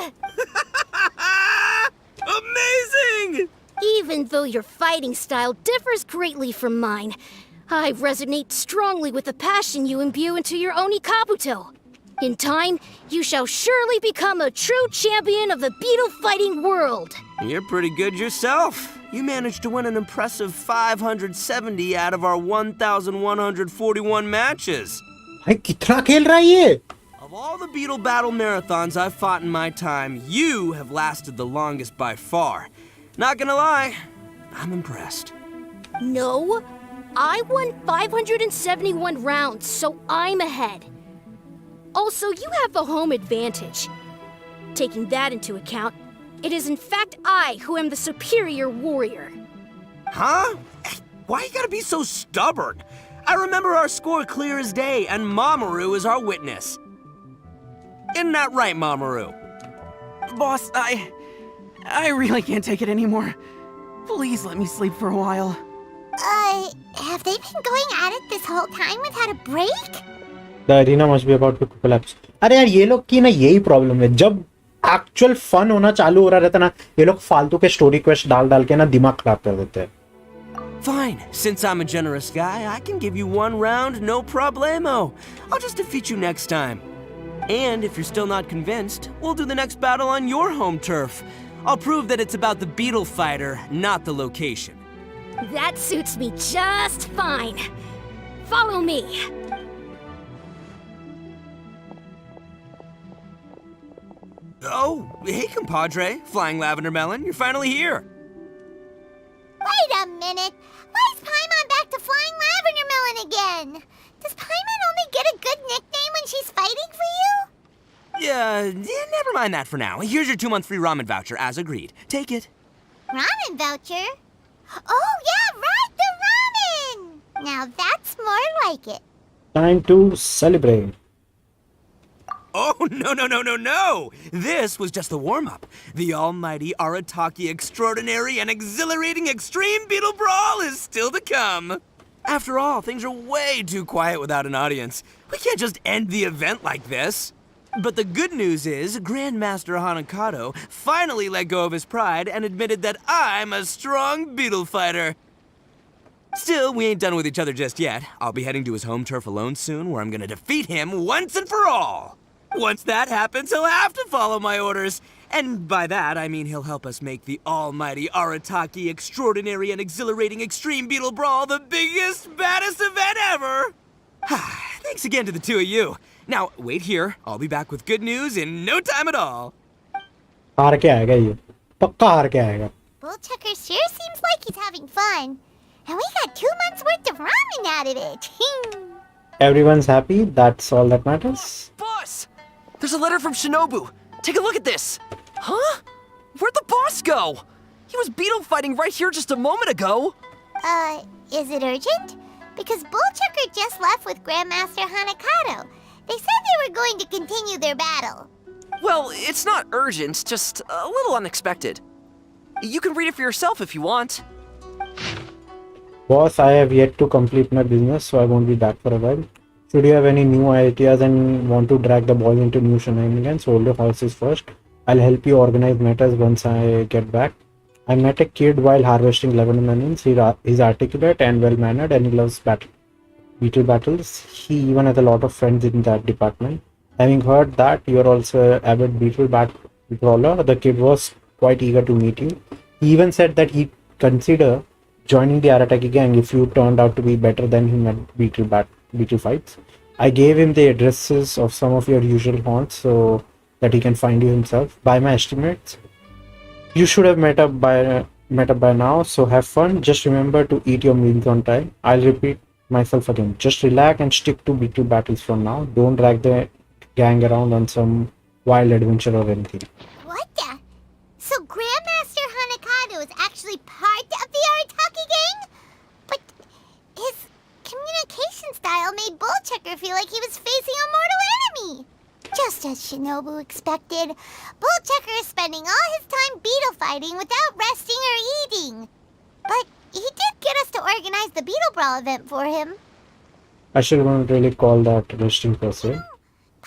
Speaker 2: Amazing!
Speaker 3: Even though your fighting style differs greatly from mine, I resonate strongly with the passion you imbue into your Oni Kabuto. In time, you shall surely become a true champion of the beetle fighting world.
Speaker 2: You're pretty good yourself. You managed to win an impressive 570 out of our 1,141 matches.
Speaker 1: भाई कितना खेल रहा है ये?
Speaker 2: Of all the beetle battle marathons I've fought in my time, you have lasted the longest by far. Not gonna lie, I'm impressed.
Speaker 3: No, I won 571 rounds, so I'm ahead. Also, you have the home advantage. Taking that into account, it is in fact I who am the superior warrior.
Speaker 2: Huh? Why you gotta be so stubborn? I remember our score clear as day, and Mamoru is our witness. Isn't that right, Mamoru?
Speaker 6: Boss, I really can't take it anymore. Please let me sleep for a while.
Speaker 5: Have they been going at it this whole time without a break?
Speaker 1: The arena must be about to collapse. अरे यार ये लोग की ना यही problem है. जब actual fun होना चालू हो रहा रहता ना, ये लोग फालतू के स्टोरी क्वेस्ट डाल डाल के ना दिमाग खराब कर देते हैं.
Speaker 2: Fine. Since I'm a generous guy, I can give you one round, no problemo. I'll just defeat you next time. And if you're still not convinced, we'll do the next battle on your home turf. I'll prove that it's about the beetle fighter, not the location.
Speaker 3: That suits me just fine. Follow me.
Speaker 2: Oh, hey, compadre. Flying Lavender Melon, you're finally here.
Speaker 5: Wait a minute. Why is Paimon back to Flying Lavender Melon again? Does Paimon only get a good nickname when she's fighting for you?
Speaker 2: Yeah, never mind that for now. Here's your 2-month free ramen voucher, as agreed. Take it.
Speaker 5: Ramen voucher? Oh, yeah, right, the ramen! Now that's more like it.
Speaker 1: Time to celebrate.
Speaker 2: Oh, no. This was just the warm-up. The almighty Arataki extraordinary and exhilarating extreme beetle brawl is still to come. After all, things are way too quiet without an audience. We can't just end the event like this. But the good news is, Grandmaster Hanakato finally let go of his pride and admitted that I'm a strong beetle fighter. Still, we ain't done with each other just yet. I'll be heading to his home turf alone soon, where I'm gonna defeat him once and for all. Once that happens, he'll have to follow my orders. And by that, I mean he'll help us make the almighty Arataki extraordinary and exhilarating extreme beetle brawl the biggest, baddest event ever. Thanks again to the two of you. Now, wait here. I'll be back with good news in no time at all.
Speaker 1: हार के आएगा ये. पक्का हार के आएगा.
Speaker 5: Bullchucker sure seems like he's having fun. And we got 2 months worth of ramen out of it.
Speaker 1: Everyone's happy. That's all that matters.
Speaker 4: Boss! There's a letter from Shinobu. Take a look at this. Huh? Where'd the boss go? He was beetle fighting right here just a moment ago.
Speaker 5: Is it urgent? Because Bullchucker just left with Grandmaster Hanakato. They said they were going to continue their battle.
Speaker 4: Well, it's not urgent, just a little unexpected. You can read it for yourself if you want.
Speaker 1: Boss, I have yet to complete my business, so I won't be back for a while. Should you have any new ideas and want to drag the boys into new shenanigans, hold your horses first. I'll help you organize matters once I get back. I met a kid while harvesting lavender melons. He's articulate and well-mannered, and he loves beetle battles. He even has a lot of friends in that department. Having heard that you're also an avid beetle brawler, the kid was quite eager to meet you. He even said that he'd consider joining the Arataki gang if you turned out to be better than him at beetle fights. I gave him the addresses of some of your usual haunts so that he can find you himself. By my estimates, you should have met up by now, so have fun. Just remember to eat your meals on time. I'll repeat myself again. Just relax and stick to beetle battles for now. Don't drag the gang around on some wild adventure or anything.
Speaker 5: What the? So Grandmaster Hanakado is actually part of the Arataki gang? But his communication style made Bullchucker feel like he was facing a mortal enemy. Just as Shinobu expected, Bullchucker is spending all his time beetle fighting without resting or eating. But he did get us to organize the Beetle Brawl event for him.
Speaker 1: I should not really call that resting per se.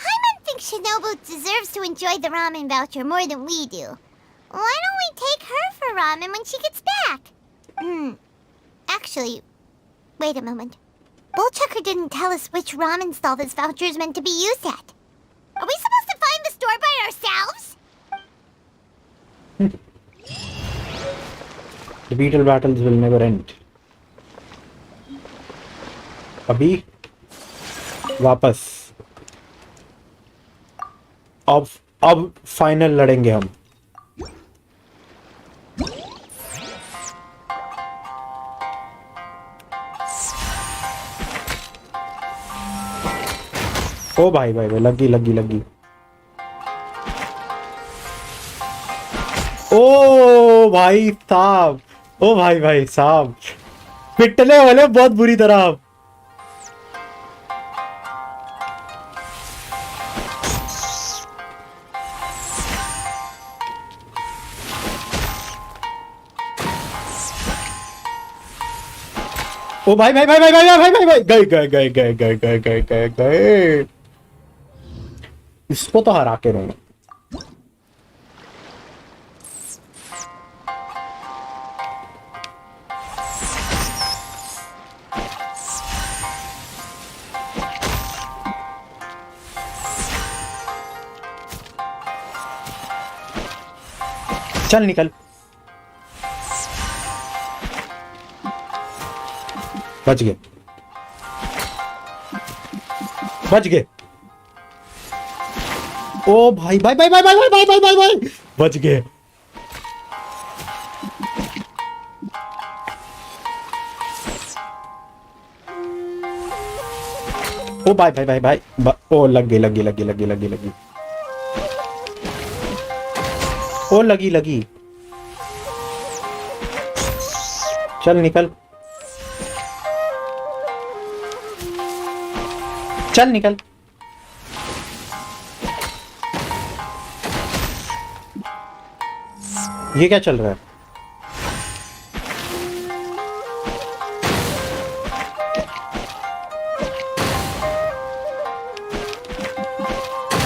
Speaker 5: Paimon thinks Shinobu deserves to enjoy the ramen voucher more than we do. Why don't we take her for ramen when she gets back? Actually, wait a moment. Bullchucker didn't tell us which ramen stall this voucher is meant to be used at. Are we supposed to find the store by ourselves?
Speaker 1: The beetle battles will never end. अभी वापस अब final लड़ेंगे हम. ओ भाई भाई भाई लगी. ओ भाई साहब, ओ भाई साहब, पिटने वाले बहुत बुरी तरह. ओ भाई गए. इसको तो हरा के रहूंगा. चल निकल. बच गए. ओ भाई बच गए. ओ भाई ओ लग गई. ओ लगी. चल निकल. ये क्या चल रहा है?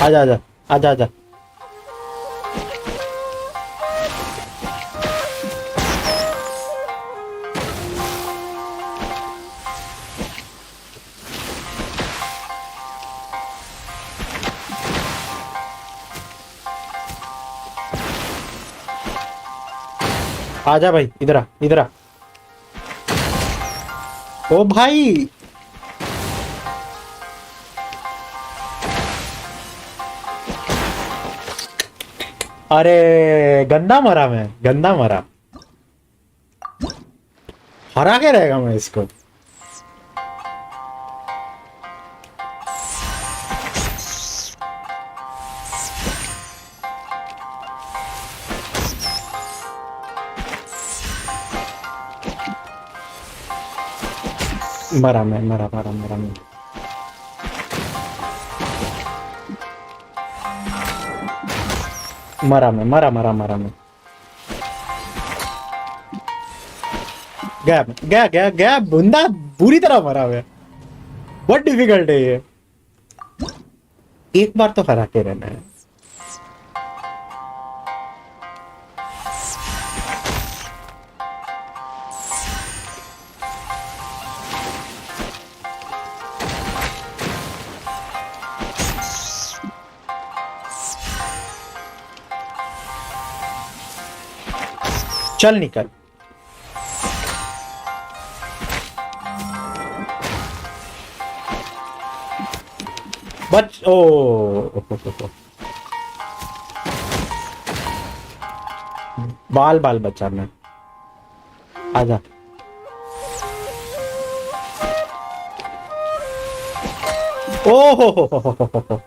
Speaker 1: आजा. आजा भाई, इधर आ. ओ भाई अरे गंदा मरा. हरा के रहेगा मैं इसको. मरा मैं. गया बंदा बुरी तरह मरा है. बहुत डिफिकल्ट है ये. एक बार तो हरा के रहना है. चल निकल. बच. ओ बाल बचा मैं. आजा. हो।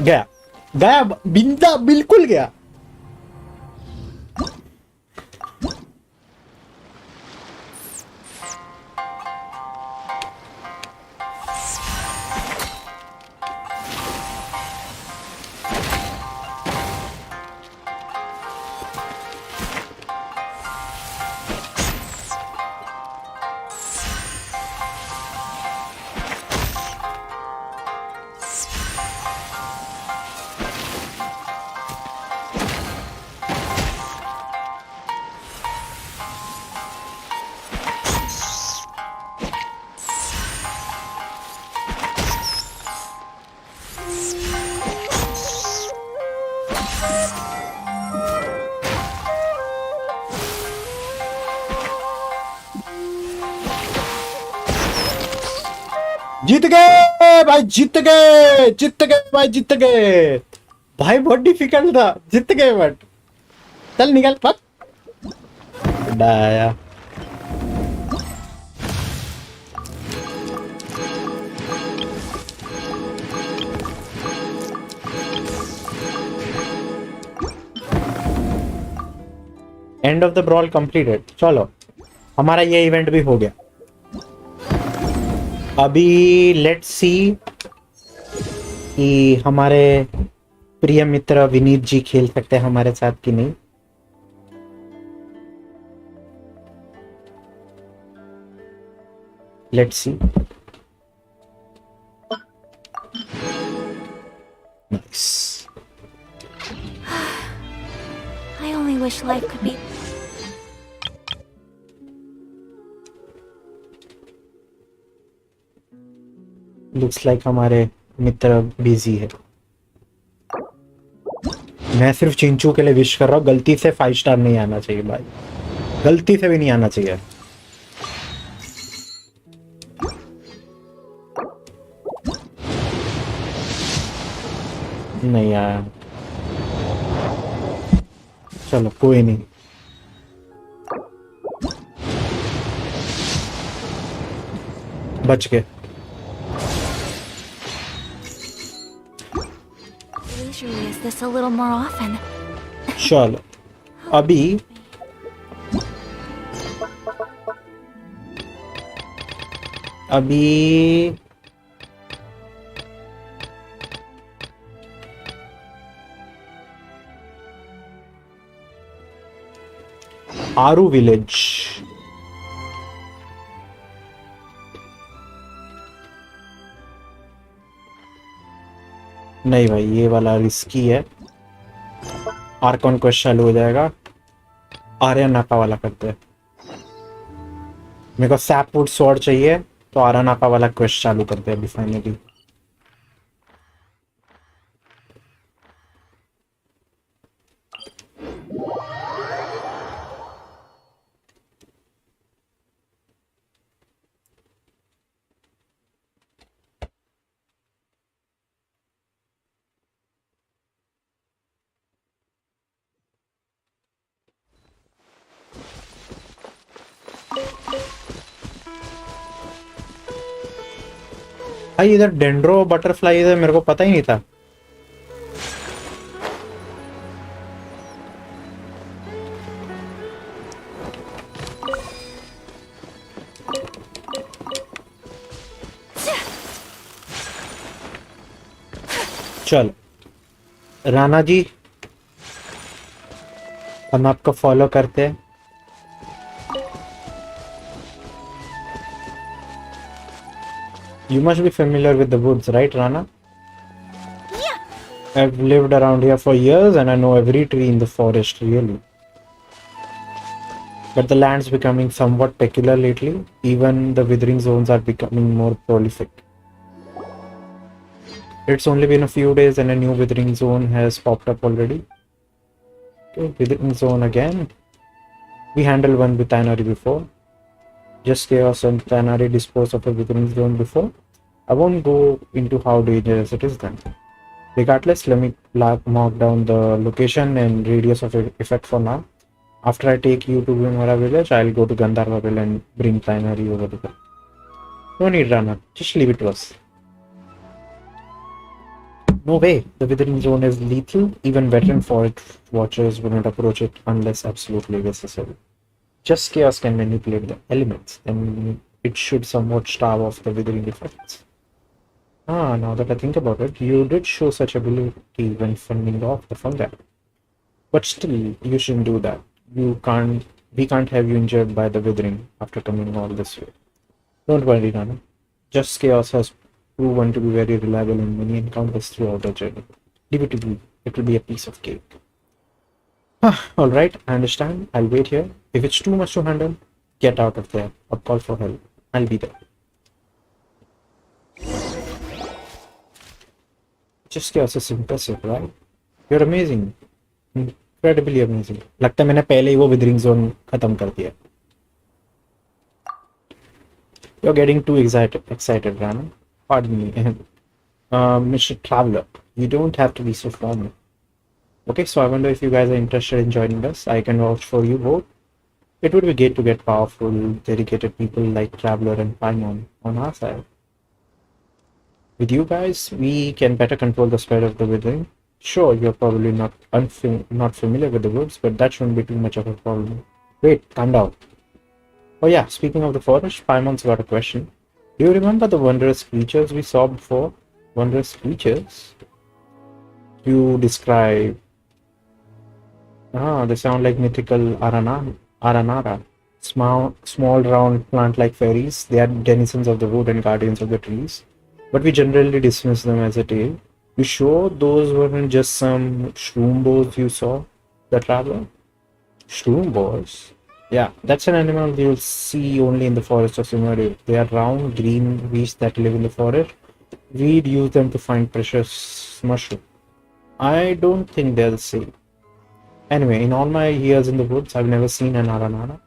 Speaker 1: गया गया, बिंदा बिल्कुल गया। जीत गए भाई, जीत गए, जीत गए भाई, जीत गए भाई। बहुत डिफिकल्ट था, जीत गए बट। चल निकल पक डाया। End of the brawl completed. चलो हमारा ये इवेंट भी हो गया। अभी लेट्स सी कि हमारे प्रिय मित्र विनीत जी खेल सकते हैं हमारे साथ कि नहीं। Let's see. Nice.
Speaker 7: I only wish life could be.
Speaker 1: Looks like हमारे मित्र बिजी है। मैं सिर्फ चिंचू के लिए विश कर रहा हूँ। गलती से 5 स्टार नहीं आना चाहिए भाई, गलती से भी नहीं आना चाहिए। नहीं आया, चलो कोई नहीं। बच गए।
Speaker 7: Usually is this a little more often?
Speaker 1: चलो अभी अभी आरू विलेज। नहीं भाई, ये वाला रिस्की है। आर्कॉन क्वेस्ट चालू हो जाएगा। आर्यन नाका वाला करते हैं। मेरे को सैपवुड स्वॉर्ड चाहिए, तो आर्यन नाका वाला क्वेस्ट चालू करते हैं अभी फाइनली। भाई इधर डेंड्रो बटरफ्लाई है, मेरे को पता ही नहीं था। चल राणा जी, हम आपको फॉलो करते हैं। You must be familiar with the woods, right, Rana?
Speaker 3: Yeah.
Speaker 1: I've lived around here for years and I know every tree in the forest, really. But the land's becoming somewhat peculiar lately. Even the withering zones are becoming more prolific. It's only been a few days and a new withering zone has popped up already. Okay, withering zone again. We handled one with Tanari before. Just Chaos and Tanari disposed of a withering zone before. I won't go into how dangerous it is then. Regardless, let me mark down the location and radius of effect for now. After I take you to Vimara village, I'll go to Gandharva village and bring primary over there. No need, Rana. Just leave it to us. No way. The withering zone is lethal. Even veteran forest watchers will not approach it unless absolutely necessary. Just chaos can manipulate the elements, and it should somewhat starve off the withering effects. Now that I think about it, you did show such ability when fending off the fungi. But still, you shouldn't do that. We can't have you injured by the withering after coming all this way. Don't worry, Nana. Just Chaos has proven to be very reliable in many encounters throughout the journey. Leave it to me. It will be a piece of cake. Alright, I understand. I'll wait here. If it's too much to handle, get out of there or call for help. I'll be there. Just Chaos is impressive, right? You're amazing. Incredibly amazing. लगता है मैंने पहले ही वो withering zone खत्म कर दिया. You're getting too excited, Rana. Pardon me. Mr. Traveler, you don't have to be so formal. Okay, so I wonder if you guys are interested in joining us. I can vouch for you both. It would be great to get powerful, dedicated people like Traveler and Paimon on our side. With you guys, we can better control the spread of the withering. Sure, you're probably not familiar with the woods, but that shouldn't be too much of a problem. Wait, calm down. Oh yeah, speaking of the forest, Paimon's got a question. Do you remember the wondrous creatures we saw before? Wondrous creatures? You describe... they sound like mythical Aranara. Small round plant-like fairies. They are denizens of the wood and guardians of the trees. But we generally dismiss them as a tale. You sure those weren't just some shroombos you saw, the Traveler? Shroombos? Yeah, that's an animal you'll see only in the forest of Sumeru. They are round, green beasts that live in the forest. We'd use them to find precious mushroom. I don't think they're the same. Anyway, in all my years in the woods, I've never seen an Aranara.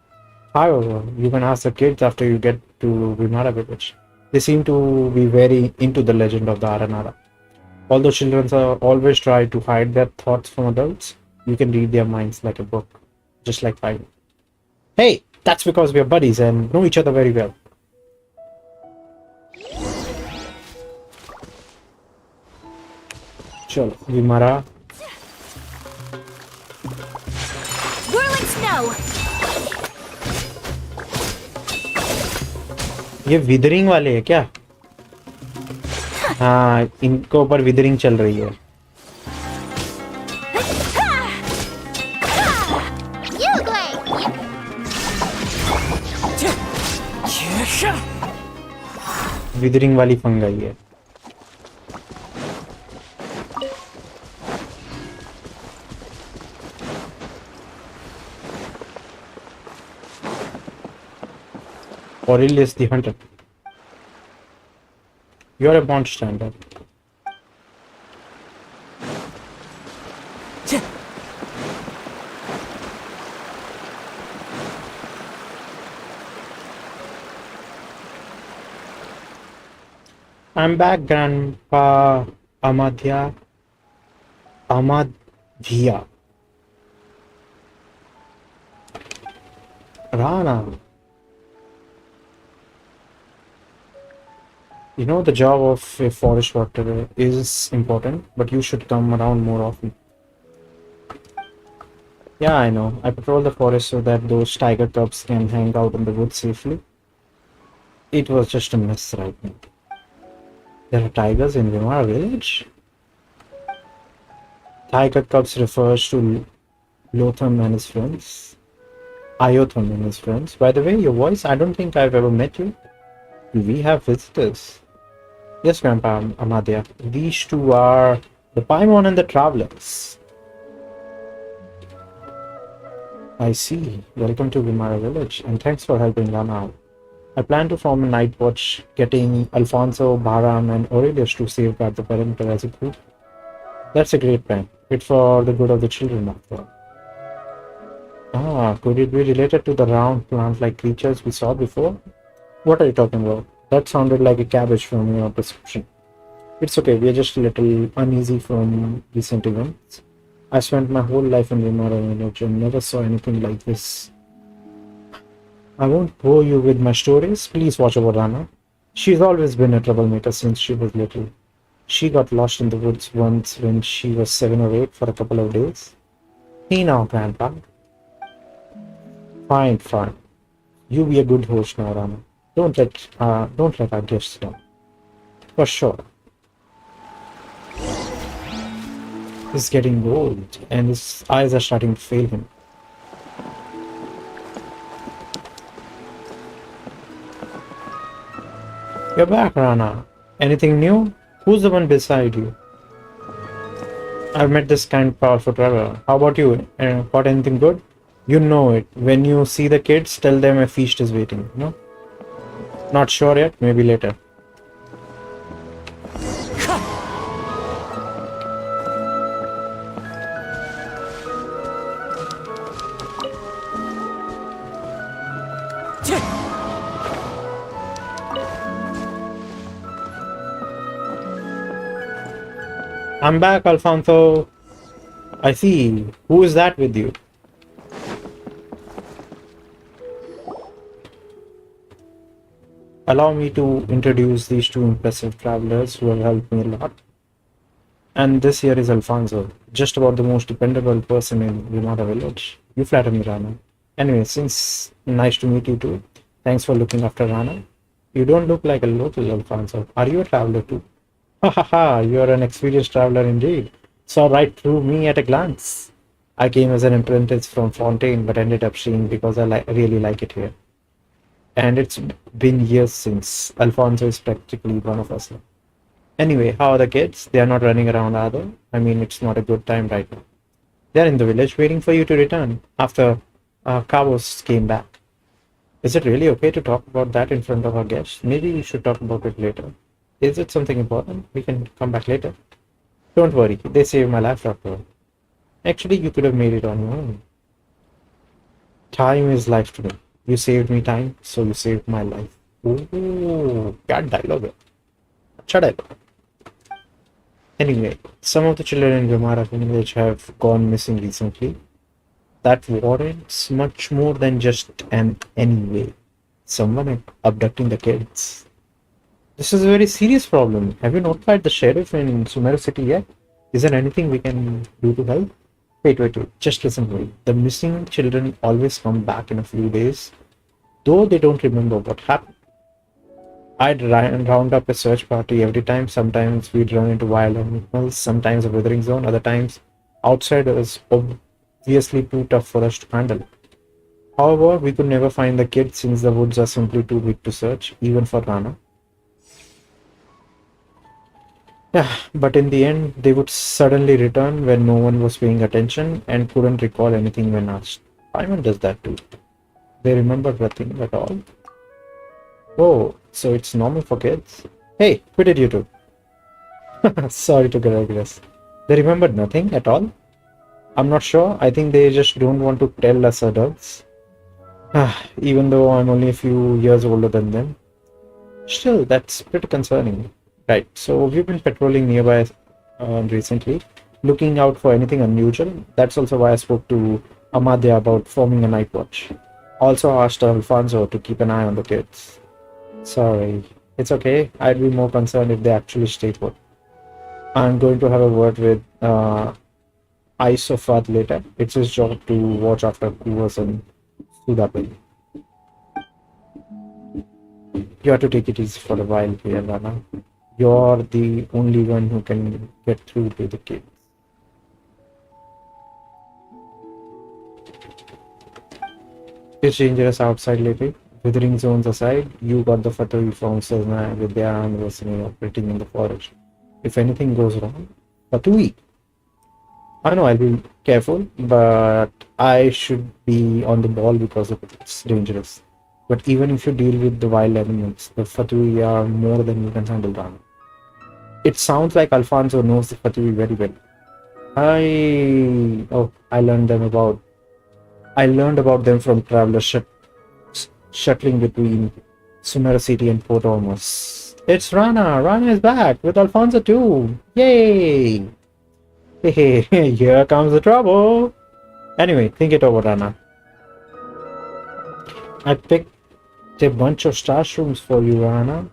Speaker 1: However, you can ask the kids after you get to Vimara village. They seem to be very into the legend of the Aranara. Although children are always try to hide their thoughts from adults, you can read their minds like a book, just like I do. Hey, that's because we are buddies and know each other very well. Chalo, Vimara.
Speaker 3: Whirling snow!
Speaker 1: ये withering वाले हैं क्या? हाँ, इनको ऊपर withering चल रही है. विदरिंग वाली फंगाई है. Aurelius the Hunter. You're a bond standard. I'm back, Grandpa Amadhya. Rana. You know, the job of a forest watcher is important, but you should come around more often. Yeah, I know. I patrol the forest so that those tiger cubs can hang out in the woods safely. It was just a mess right now. There are tigers in Vimara village? Tiger cubs refers to Lotham and his friends. Iotham and his friends. By the way, your voice, I don't think I've ever met you. Do we have visitors? Yes, Grandpa Amadhya. These two are the Paimon and the Travelers. I see. Welcome to Vimara village, and thanks for helping Rana out. I plan to form a night watch, getting Alfonso, Bahram, and Aurelius to safeguard the perimeter as a group. That's a great plan. It's for the good of the children, after all. Could it be related to the round plant-like creatures we saw before? What are you talking about? That sounded like a cabbage from your description. It's okay, we are just a little uneasy from recent events. I spent my whole life in Vimara village and never saw anything like this. I won't bore you with my stories. Please watch over Rana. She's always been a troublemaker since she was little. She got lost in the woods once when she was 7 or 8 for a couple of days. Hey now, Grandpa. Fine, fine. You be a good host now, Rana. Don't let our guests down. For sure. He's getting old, and his eyes are starting to fail him. You're back, Rana. Anything new? Who's the one beside you? I've met this kind, powerful traveler. How about you? Got anything good? You know it. When you see the kids, tell them a feast is waiting. No? Not sure yet. Maybe later. I'm back, Alfonso. I see. Who is that with you? Allow me to introduce these two impressive travelers who have helped me a lot. And this here is Alfonso, just about the most dependable person in Vimara village. You flatter me, Rana. Anyway, since nice to meet you too. Thanks for looking after Rana. You don't look like a local, Alfonso. Are you a traveler too? Ha ha ha, you're an experienced traveler indeed. Saw right through me at a glance. I came as an apprentice from Fontaine, but ended up staying because I really like it here. And it's been years since. Alfonso is practically one of us now. Anyway, how are the kids? They are not running around, are they? I mean, it's not a good time right now. They're in the village waiting for you to return after Cabos came back. Is it really okay to talk about that in front of our guests? Maybe we should talk about it later. Is it something important? We can come back later. Don't worry, they saved my life after all. Actually, you could have made it on your own. Time is life to me. You saved me time, so you saved my life. Oh, क्या dialogue है. अच्छा dialogue. Anyway, some of the children in Vimara village have gone missing recently. That warrants much more than just an anyway. Someone abducting the kids. This is a very serious problem. Have you notified the sheriff in Sumeru City yet? Is there anything we can do to help? Wait. Just listen to me. The missing children always come back in a few days, though they don't remember what happened. I'd round up a search party every time. Sometimes we'd run into wild animals, sometimes a withering zone, other times outsiders obviously too tough for us to handle. However, we could never find the kids since the woods are simply too big to search, even for Rana. Yeah, but in the end, they would suddenly return when no one was paying attention and couldn't recall anything when asked. Paimon does that too. They remember nothing at all. Oh, so it's normal for kids? Hey, quit it you two. Sorry to digress. They remembered nothing at all? I'm not sure. I think they just don't want to tell us adults. Even though I'm only a few years older than them. Still, that's pretty concerning. Right, so we've been patrolling nearby recently, looking out for anything unusual. That's also why I spoke to Amadea about forming a night watch. Also asked Alfonso to keep an eye on the kids. Sorry, it's okay. I'd be more concerned if they actually stay put. I'm going to have a word with Isofat later. It's his job to watch after Kuvas and Sudapil. You have to take it easy for a while here, Rana. You're the only one who can get through to the kids. It's dangerous outside lately. Withering zones aside, you got the Fatui from Sazna with their anniversary operating in the forest. If anything goes wrong, Fatui. I know I'll be careful, but I should be on the ball because it's dangerous. But even if you deal with the wild elements, the Fatui are more than you can handle, Rana. It sounds like Alfonso knows the Fatui very well. I learned about them from travelers shuttling between Sumeru City and Port Ormus. It's Rana. Rana is back with Alfonso too. Yay! Hey, here comes the trouble. Anyway, think it over, Rana. I picked a bunch of starshrooms for you, Rana.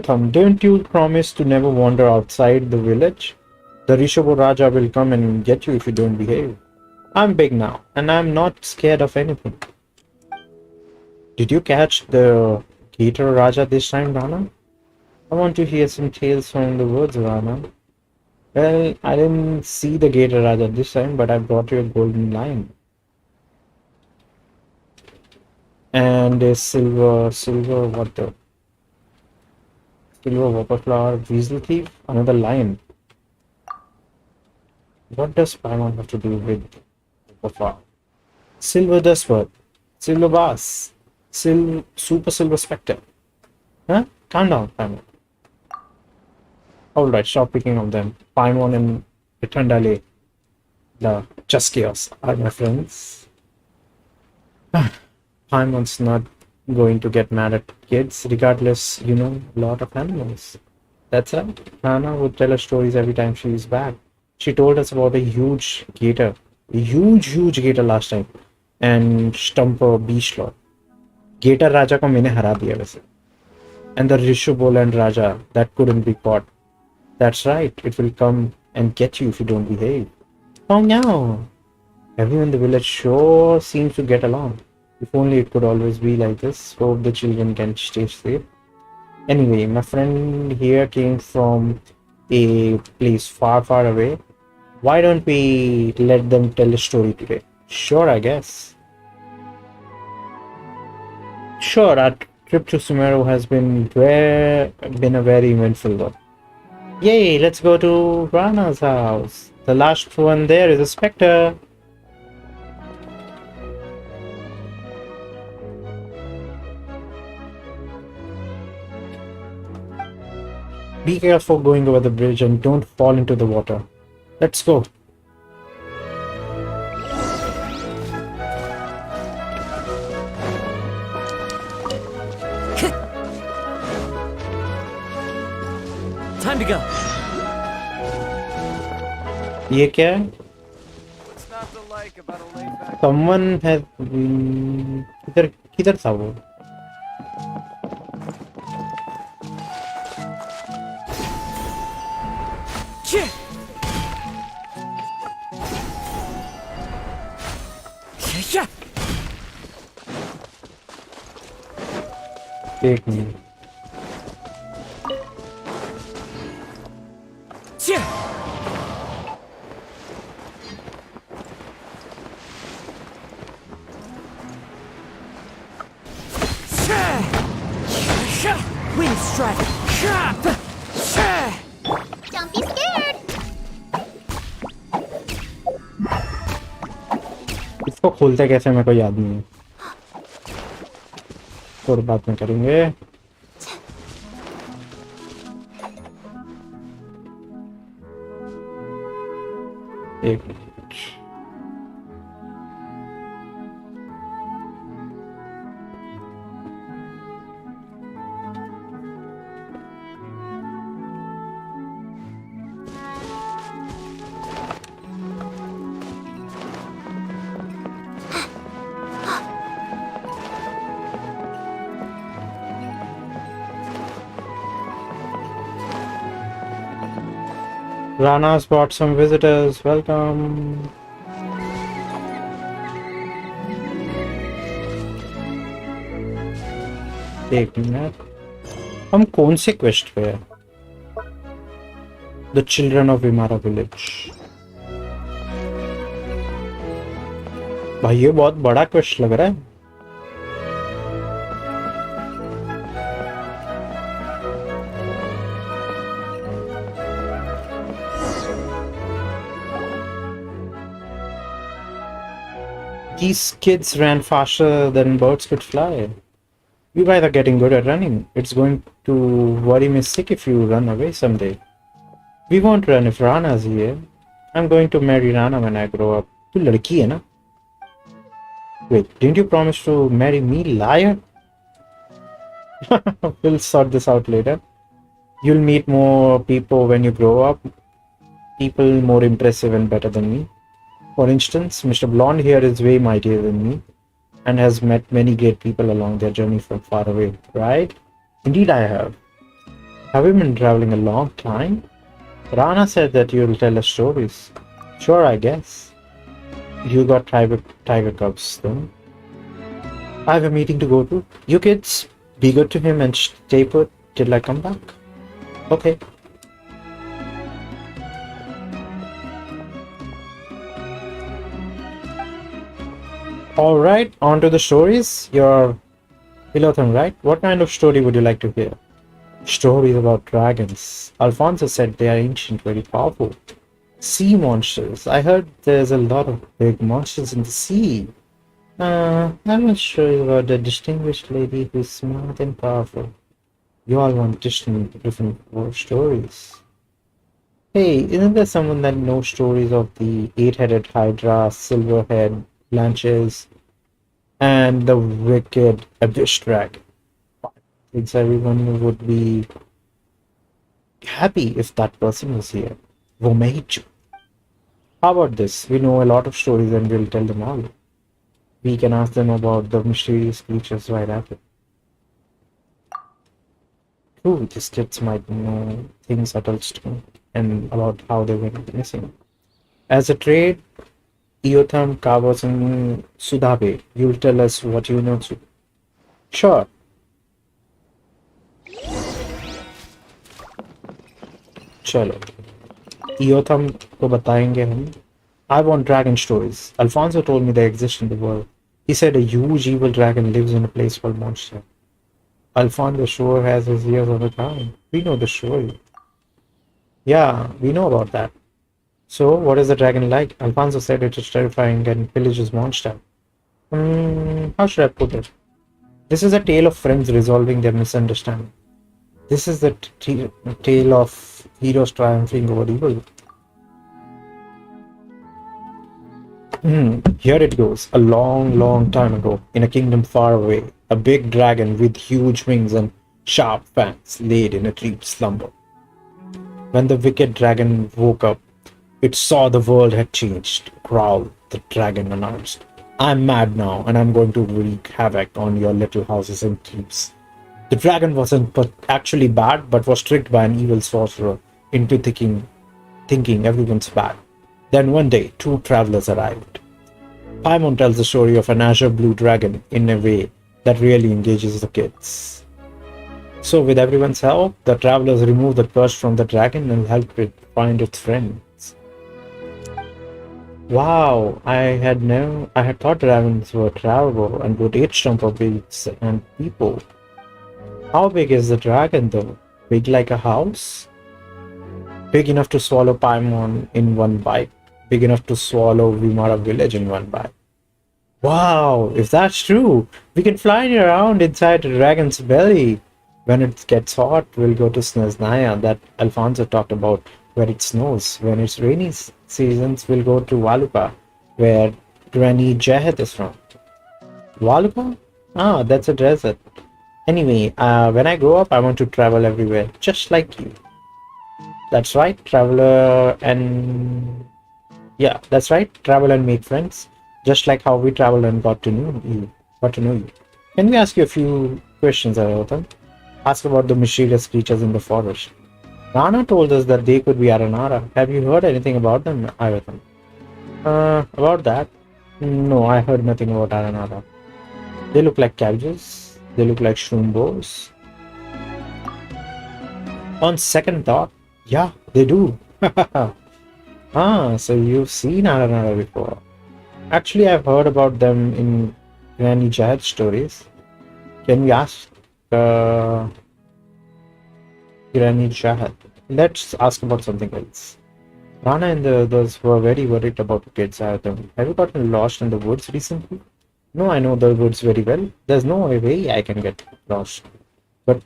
Speaker 1: Thumb, didn't you promise to never wander outside the village? The Rishabh Raja will come and get you if you don't behave. I'm big now, and I'm not scared of anything. Did you catch the Gator Raja this time, Rana? I want to hear some tales from the woods, Rana. Well, I didn't see the Gator Raja this time, but I brought you a golden lion. And a silver, what the? Silver Whopperflower, Weasel Thief, another lion. What does Paimon have to do with Whopperflower? Silver Dustworth, Silver Bass, Super Silver Spectre. Huh? Calm down, Paimon. Alright, stop picking on them. Paimon and Retundale, the Just Chaos, are my friends. Paimon's not going to get mad at kids, regardless, a lot of animals. That's right. Nana would tell us stories every time she is back. She told us about a huge gator last time, and Stumper Beach Lord. Gator Raja ko मैंने हरा दिया वैसे. And the Rishabh Raja that couldn't be caught. That's right, it will come and get you if you don't behave. Oh no! Everyone in the village sure seems to get along. If only it could always be like this. Hope the children can stay safe. Anyway, my friend here came from a place far away. Why don't we let them tell a story today? Sure, I guess. Sure, our trip to Sumeru has been a very eventful though. Yay, let's go to Rana's house. The last one there is a spectre. Be careful going over the bridge and don't fall into the water. Let's go.
Speaker 4: Time to go.
Speaker 1: ये क्या है?
Speaker 9: What's not to like about a laid back?
Speaker 1: Someone has किधर था वो? एक minute.
Speaker 4: Wind strike.
Speaker 5: Don't be scared.
Speaker 1: इसको खोलते कैसे मेरे को याद नहीं है. और बात में करेंगे. एक minute. Rana's brought some visitors. Welcome. एक मिनट. हम कौन से क्वेस्ट पे है? The Children of Vimara Village. भाई ये बहुत बड़ा क्वेस्ट लग रहा है. These kids ran faster than birds could fly. You guys are getting good at running. It's going to worry me sick if you run away someday. We won't run if Rana's here. I'm going to marry Rana when I grow up. तू लड़की है ना? Wait, didn't you promise to marry me, liar? We'll sort this out later. You'll meet more people when you grow up. people more impressive and better than me. For instance, Mr. Blonde here is way mightier than me and has met many great people along their journey from far away, right? Indeed, I have. Have you been traveling a long time? Rana said that you'll tell us stories. Sure, I guess. You got tiger cubs, then. I have a meeting to go to. You kids, be good to him and stay put till I come back. Okay. Alright, on to the stories. You're Pilotham, right? What kind of story would you like to hear? Stories about dragons. Alfonso said they are ancient, very powerful. Sea monsters. I heard there's a lot of big monsters in the sea. I'm not sure about the distinguished lady who's smart and powerful. You all want different stories. Hey, isn't there someone that knows stories of the eight-headed Hydra, Silverhead, Blanches, and the wicked Abyss Dragon? Thinks everyone would be happy if that person was here. Vomeichu. How about this? We know a lot of stories and we'll tell them all. We can ask them about the mysterious creatures right after. True, these kids might know things adults don't and about how they went missing. As a trade, Iotham, Kavos, and Sudabe, you'll tell us what you know too. Sure. चलो Iotham को बताएंगे हम. I want dragon stories. Alfonso told me they exist in the world. He said a huge evil dragon lives in a place called Monster. Alfonso sure has his ears on the ground. We know the story. Yeah, we know about that. So, what is the dragon like? Alfonso said it is terrifying and pillages Monster. How should I put it? This is a tale of friends resolving their misunderstanding. This is the tale of heroes triumphing over evil. Here it goes. A long, long time ago, in a kingdom far away, a big dragon with huge wings and sharp fangs laid in a deep slumber. When the wicked dragon woke up, it saw the world had changed. Growl, the dragon announced. I'm mad now, and I'm going to wreak havoc on your little houses and keeps. The dragon wasn't actually bad, but was tricked by an evil sorcerer into thinking everyone's bad. Then one day, two travelers arrived. Paimon tells the story of an azure blue dragon in a way that really engages the kids. So with everyone's help, the travelers remove the curse from the dragon and help it find its friends. Wow, I had thought dragons were travelable and would eat stomp of beasts and people. How big is the dragon though? Big like a house? Big enough to swallow Paimon in one bite. Big enough to swallow Vimara village in one bite. Wow, if that's true, we can fly around inside the dragon's belly. When it gets hot, we'll go to Snezhnaya that Alfonso talked about, where it snows. When it's rainy seasons, we'll go to Waluka, where Granny Jahat is from. Waluka? Ah, that's a desert. Anyway, when I grow up, I want to travel everywhere, just like you. That's right, traveler and... Yeah, that's right, travel and make friends, just like how we traveled and got to know you. Can we ask you a few questions, Arotan? Ask about the mysterious creatures in the forest. Rana told us that they could be Aranara. Have you heard anything about them, Arotan? About that? No, I heard nothing about Aranara. They look like cabbages. They look like shroom. On second thought, yeah, they do. Ah, so you've seen Aranara before. Actually, I've heard about them in Granny Jahat's stories. Can we ask Granny Jahat? Let's ask about something else. Rana and the others were very worried about the kids. Have you gotten lost in the woods recently? No, I know the woods very well. There's no way I can get lost. But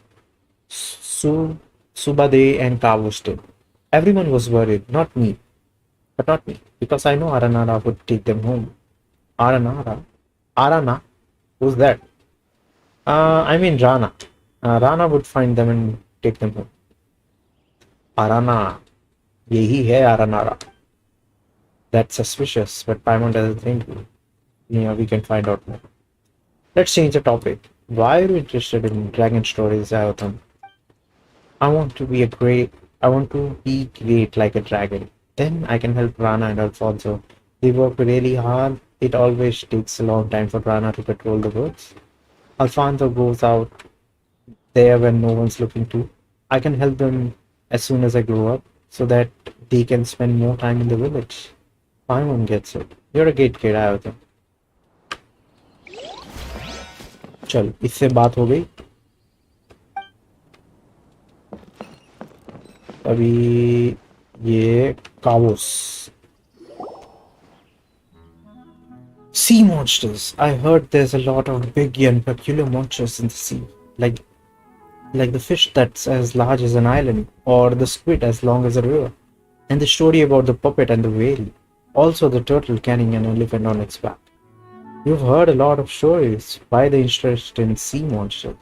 Speaker 1: Subade and Kavus did. Everyone was worried, not me. But not me, because I know Aranara would take them home. Aranara? Arana? Who's that? I mean Rana. Rana would find them and take them home. Arana. यही है Aranara. That's suspicious, but Paimon doesn't think. Yeah, we can find out more. Let's change the topic. Why are you interested in dragon stories, Ayothan? I want to be great like a dragon. Then I can help Rana and Alfonso. They work really hard. It always takes a long time for Rana to control the woods. Alfonso goes out there when no one's looking to. I can help them as soon as I grow up so that they can spend more time in the village. Paimon gets it. You're a great kid, Ayothan. चल इससे बात हो गई अभी ये कावोस sea monsters. I heard there's a lot of big and peculiar monsters in the sea, like the fish that's as large as an island, or the squid as long as a river, and the story about the puppet and the whale. Also, the turtle carrying an elephant on its back. You've heard a lot of stories. Why the interest in sea monsters?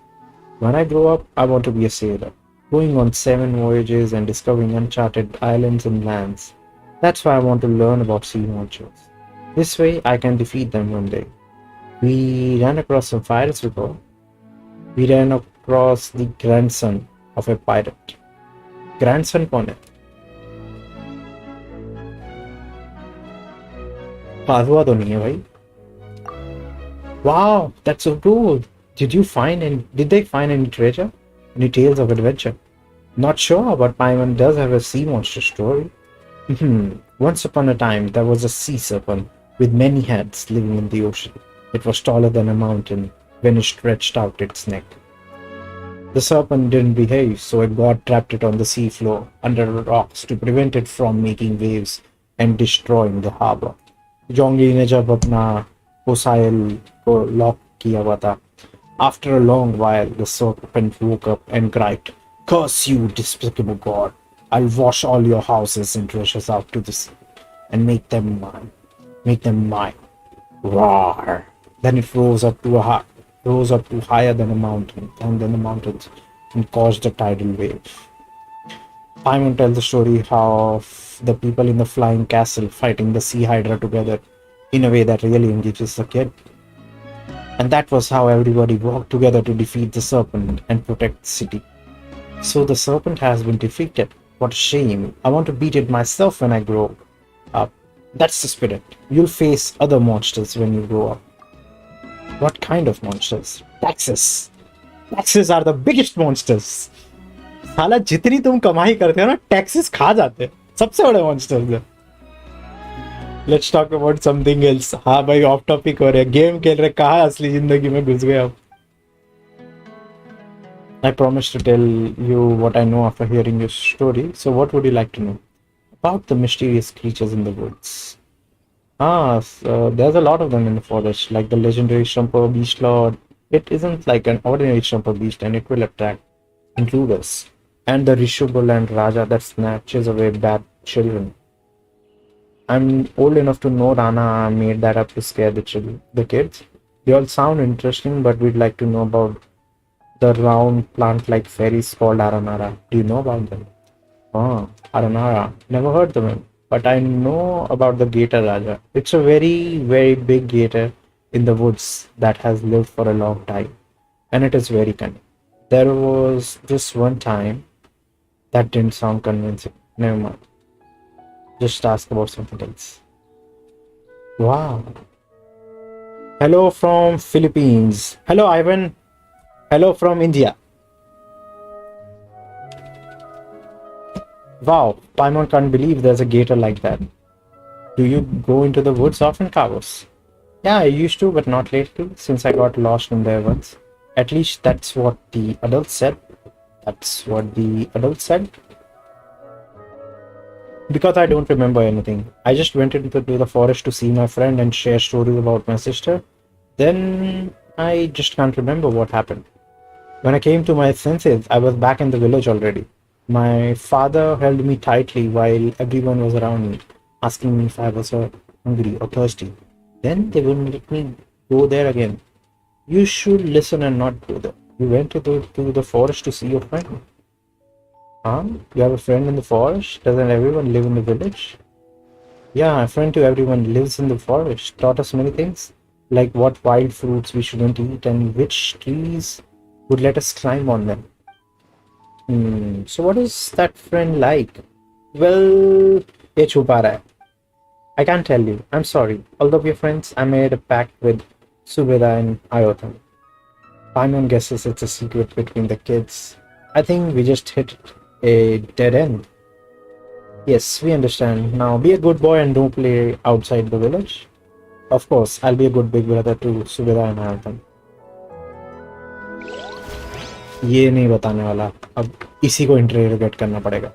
Speaker 1: When I grow up, I want to be a sailor, going on 7 voyages and discovering uncharted islands and lands. That's why I want to learn about sea monsters. This way, I can defeat them one day. We ran across some pirates before. We ran across the grandson of a pirate. Grandson कौन है? Padua तो नहीं है भाई. Wow, that's so cool. Did they find any treasure? Any tales of adventure? Not sure, but Paimon does have a sea monster story. Once upon a time, there was a sea serpent with many heads living in the ocean. It was taller than a mountain when it stretched out its neck. The serpent didn't behave, so a god trapped it on the seafloor under rocks to prevent it from making waves and destroying the harbor. Jongi ने जब अपना Posail को lock किया हुआ था. After a long while, the serpent woke up and cried, "Curse you, despicable god! I'll wash all your houses and treasures out to the sea and make them mine. Make them mine." Roar! Then it rose up to higher than a mountain, and then the mountains, and caused a tidal wave. Paimon tells the story of the people in the flying castle fighting the sea hydra together in a way that really engages the kid. And that was how everybody worked together to defeat the serpent and protect the city. So the serpent has been defeated. What a shame. I want to beat it myself when I grow up. That's the spirit. You'll face other monsters when you grow up. What kind of monsters? Taxes. Taxes are the biggest monsters. साला जितनी तुम कमाई करते हो ना taxes खा जाते हैं सबसे बड़े मॉन्स्टर्स हैं. Let's talk about something else. हाँ भाई ऑफ टॉपिक हो रहे हैं गेम खेल रहे कहाँ असली जिंदगी में घुस गए अब. I promised to tell you what I know after hearing your story. So what would you like to know about the mysterious creatures in the woods? There's a lot of them in the forest, like the legendary Shumper Beast Lord. It isn't like an ordinary Shumper Beast, and it will attract intruders. And the Rishubuland Raja that snatches away bad children. I'm old enough to know Rana made that up to scare the kids. They all sound interesting, but we'd like to know about the round plant-like fairies called Aranara. Do you know about them? Oh, Aranara. Never heard of them. But I know about the Gator Raja. It's a very, very big gator in the woods that has lived for a long time. And it is very cunning. There was this one time that didn't sound convincing. Never mind. Just ask about something else. Wow. Hello from Philippines. Hello Ivan. Hello from India. Wow, Paimon can't believe there's a gator like that. Do you go into the woods often, Carlos? Yeah, I used to, but not lately, since I got lost in there once. At least that's what the adults said. Because I don't remember anything. I just went into the forest to see my friend and share stories about my sister. Then I just can't remember what happened. When I came to my senses, I was back in the village already. My father held me tightly while everyone was around me, asking me if I was hungry or thirsty. Then they wouldn't let me go there again. You should listen and not go there. You went to the forest to see your friend. You have a friend in the forest? Doesn't everyone live in the village? Yeah, a friend to everyone lives in the forest. Taught us many things, like what wild fruits we shouldn't eat and which trees would let us climb on them. So what is that friend like? Well, ye chupa raha hai. I can't tell you. I'm sorry. Although we're friends, I made a pact with Subeda and Ayothan. Paimon guesses it's a secret between the kids. I think we just hit a dead end. Yes, we understand. Now be a good boy and don't play outside the village. Of course, I'll be a good big brother to Subeda and Ayothan. ये नहीं बताने वाला. अब इसी को interrogate करना पड़ेगा.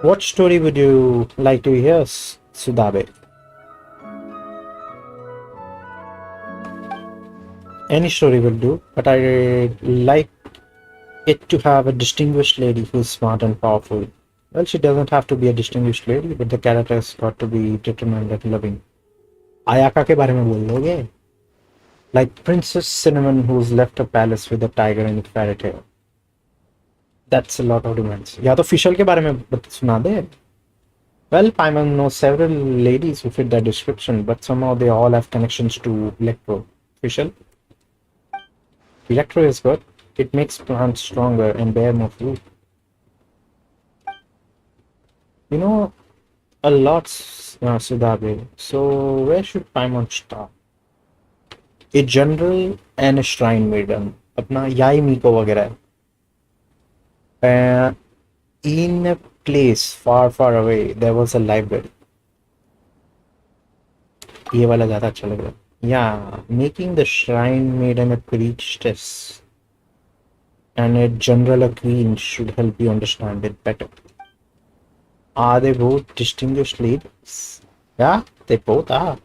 Speaker 1: What story would you like to hear, Sudabe? Any story will do, but I like it to have a distinguished lady who's smart and powerful. Well, she doesn't have to be a distinguished lady, but the character's got to be determined and loving. Ayaka के बारे में बोल दोगे? Like Princess Cinnamon who's left her palace with a tiger and a fairy tale. That's a lot of demands. या तो फिशल के बारे में सुना दे. Well, Paimon knows several ladies who fit that description, but somehow they all have connections to Electro. Fischl? Electro is good. It makes plants stronger and bear more fruit. You know a lot, Sudabe. So where should Paimon start? A general and a shrine maiden. अपना याई मीको वगैरह. In a place far, far away, there was a library. ये वाला ज़्यादा अच्छा लग रहा है. Yeah, making the shrine maiden a priestess and a general a queen should help you understand it better. Are they both distinguished ladies? Yeah, they both are.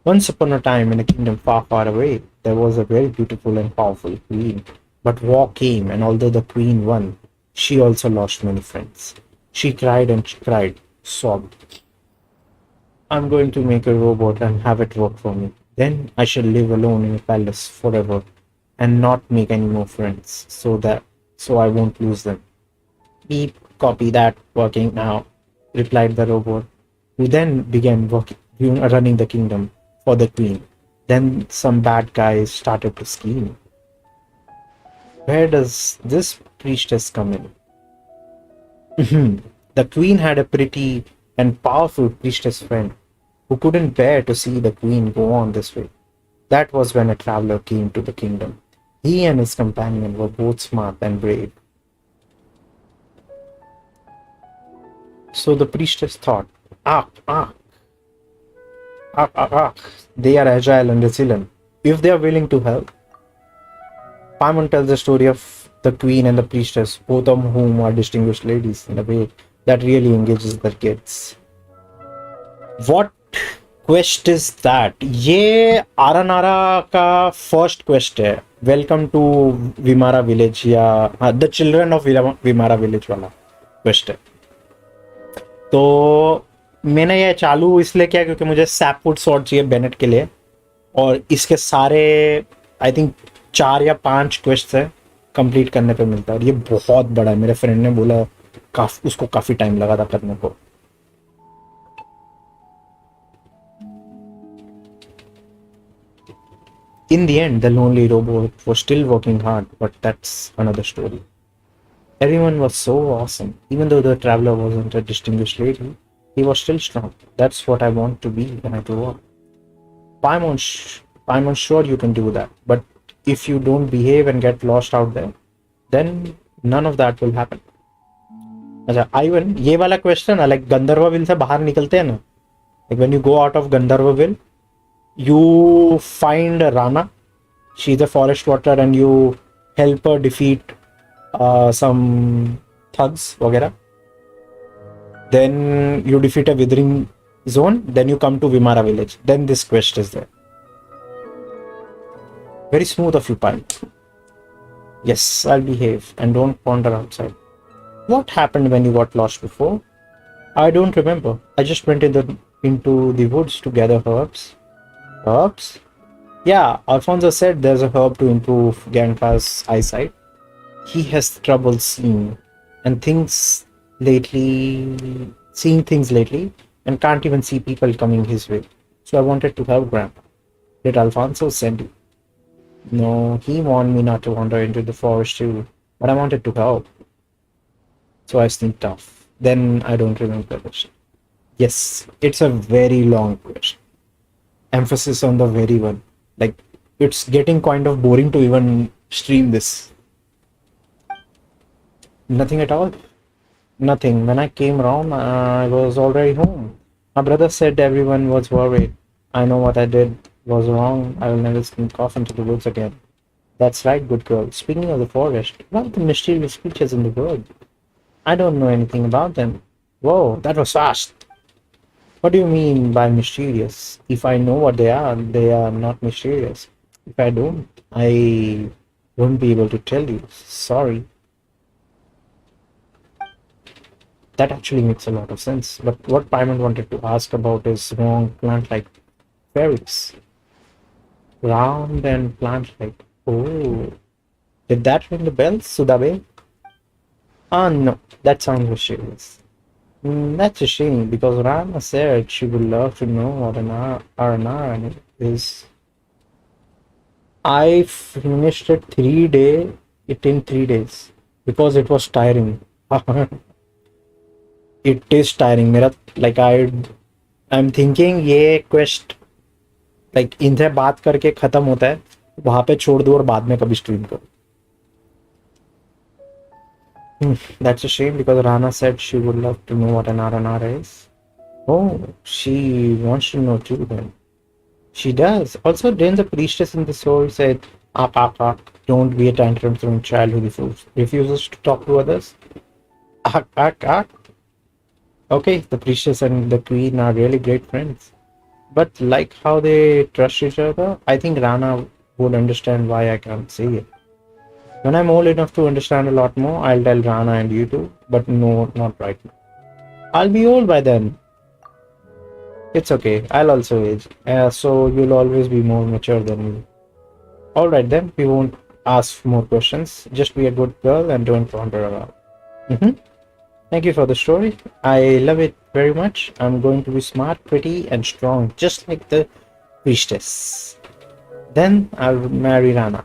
Speaker 1: Once upon a time in a kingdom far, far away, there was a very beautiful and powerful queen. But war came, and although the queen won, she also lost many friends. She cried and cried, sobbed. I'm going to make a robot and have it work for me. Then I shall live alone in a palace forever and not make any more friends, so I won't lose them. Beep, copy that, working now, replied the robot, who then began running the kingdom for the queen. Then some bad guys started to scheme. Where does this priestess come in? The queen had a pretty and powerful priestess friend who couldn't bear to see the queen go on this way. That was when a traveler came to the kingdom. He and his companion were both smart and brave. So the priestess thought, they are agile and resilient. If they are willing to help. Paimon tells the story of the queen and the priestess, both of whom are distinguished ladies, in a way that really engages the kids. What quest is that? ये Aranara का first quest है. Welcome to Vimara village या the children of Vimara village वाला quest है. तो मैंने ये चालू इसलिए किया क्योंकि मुझे सैपवुड स्वॉर्ड चाहिए बेनेट के लिए और इसके सारे आई थिंक 4 या 5 क्वेस्ट है कंप्लीट करने पे मिलता है और ये बहुत बड़ा है. मेरे फ्रेंड ने बोला उसको काफी टाइम लगा था करने को. In the end, the lonely robot was still working hard, but that's another story. Everyone was so awesome. Even though the traveler wasn't a distinguished lady, he was still strong. That's what I want to be when I grow up. Paimon, sure you can do that, but if you don't behave and get lost out there, then none of that will happen. अच्छा Ivan ये वाला question है like गंधर्वविल से बाहर निकलते हैं ना, like when you go out of Gandharvaville, you find Rana. She's a forest watcher and you help her defeat some thugs वगैरह. Then you defeat a withering zone. Then you come to Vimara village. Then this quest is there. Very smooth of you, Pai. Yes, I'll behave and don't wander outside. What happened when you got lost before? I don't remember. I just went into the woods to gather herbs. Herbs? Yeah, Alfonso said there's a herb to improve Ganpa's eyesight. He has trouble seeing and seeing things lately, and can't even see people coming his way. So I wanted to help Grandpa. Did Alfonso send you? No, he warned me not to wander into the forest too, but I wanted to help. So I sneaked off. Then I don't remember the question. Yes, it's a very long question. Emphasis on the very one. Like, it's getting kind of boring to even stream this. Nothing at all. Nothing. When I came around, I was already home. My brother said everyone was worried. I know what I did was wrong. I will never sneak off into the woods again. That's right, good girl. Speaking of the forest, what are the mysterious creatures in the world? I don't know anything about them. Whoa, that was fast. What do you mean by mysterious? If I know what they are not mysterious. If I don't, I won't be able to tell you. Sorry. That actually makes a lot of sense. But what Paimon wanted to ask about is wrong plant-like fairies. Round and plant-like. Oh. Did that ring the bell, Sudabe? Ah, no. That sounds mysterious. That's a shame, because Rana said she would love to know what an RNR is. I finished it in 3 days because it was tiring. It is tiring. मेरा like I'm thinking ये quest like इनसे बात करके खत्म होता है, वहां पे छोड़ दो और बाद में कभी स्ट्रीम करो. That's a shame, because Rana said she would love to know what an RNR is. Oh, she wants to know too then. She does. Also, didn't the priestess in the soul said, don't be a tantrum throwing child who refuses to talk to others? Ah, ah, ah. Okay, the priestess and the queen are really great friends. But like how they trust each other, I think Rana would understand why I can't say it. When I'm old enough to understand a lot more, I'll tell Rana and you too, but no, not right now. I'll be old by then. It's okay, I'll also age, so you'll always be more mature than me. Alright then, we won't ask more questions. Just be a good girl and don't wander around. Thank you for the story. I love it very much. I'm going to be smart, pretty, and strong, just like the priestess. Then I'll marry Rana.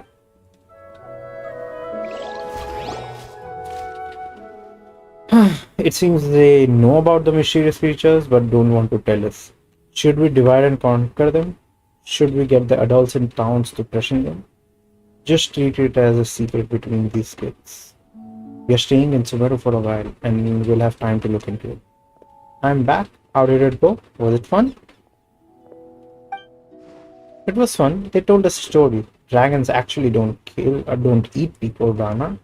Speaker 1: It seems they know about the mysterious creatures but don't want to tell us. Should we divide and conquer them? Should we get the adults in towns to question them? Just treat it as a secret between these kids. We are staying in Sumeru for a while and we'll have time to look into it. I'm back. How did it go? Was it fun? It was fun. They told us a story. Dragons actually don't kill or don't eat people, Rana.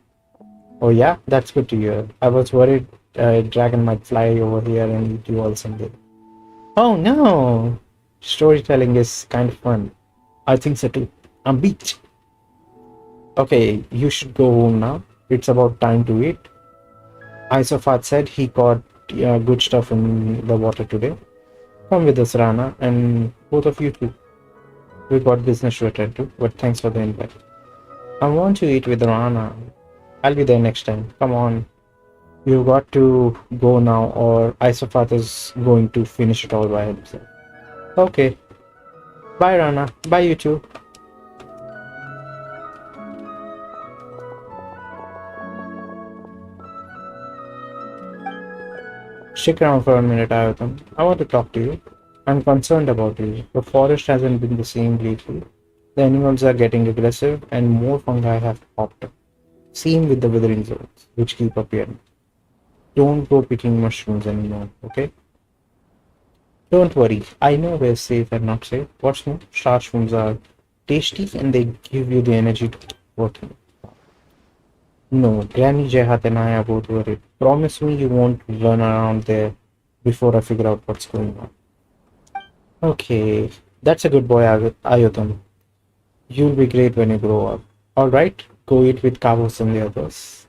Speaker 1: Oh yeah, that's good to hear. I was worried a dragon might fly over here and eat you all someday. Oh no! Storytelling is kind of fun. I think so too. I'm beach. Okay, you should go home now. It's about time to eat. Isofat said he caught good stuff in the water today. Come with us, Rana, and both of you too. We got business to attend to, but thanks for the invite. I want to eat with Rana. I'll be there next time. Come on. You got to go now, or Isofat is going to finish it all by himself. Okay. Bye, Rana. Bye, you two. Stick around for a minute, Ayutham. I want to talk to you. I'm concerned about you. The forest hasn't been the same lately. The animals are getting aggressive, and more fungi have popped up. Same with the withering zones, which keep appearing. Don't go picking mushrooms anymore, okay? Don't worry, I know we're safe and not safe. What's more, star shrooms are tasty and they give you the energy to keep working. No, Granny Jehat and I are both worried. Promise me you won't run around there before I figure out what's going on. Okay, that's a good boy, Ayodham. You'll be great when you grow up. Alright, go eat with Kavos and the others.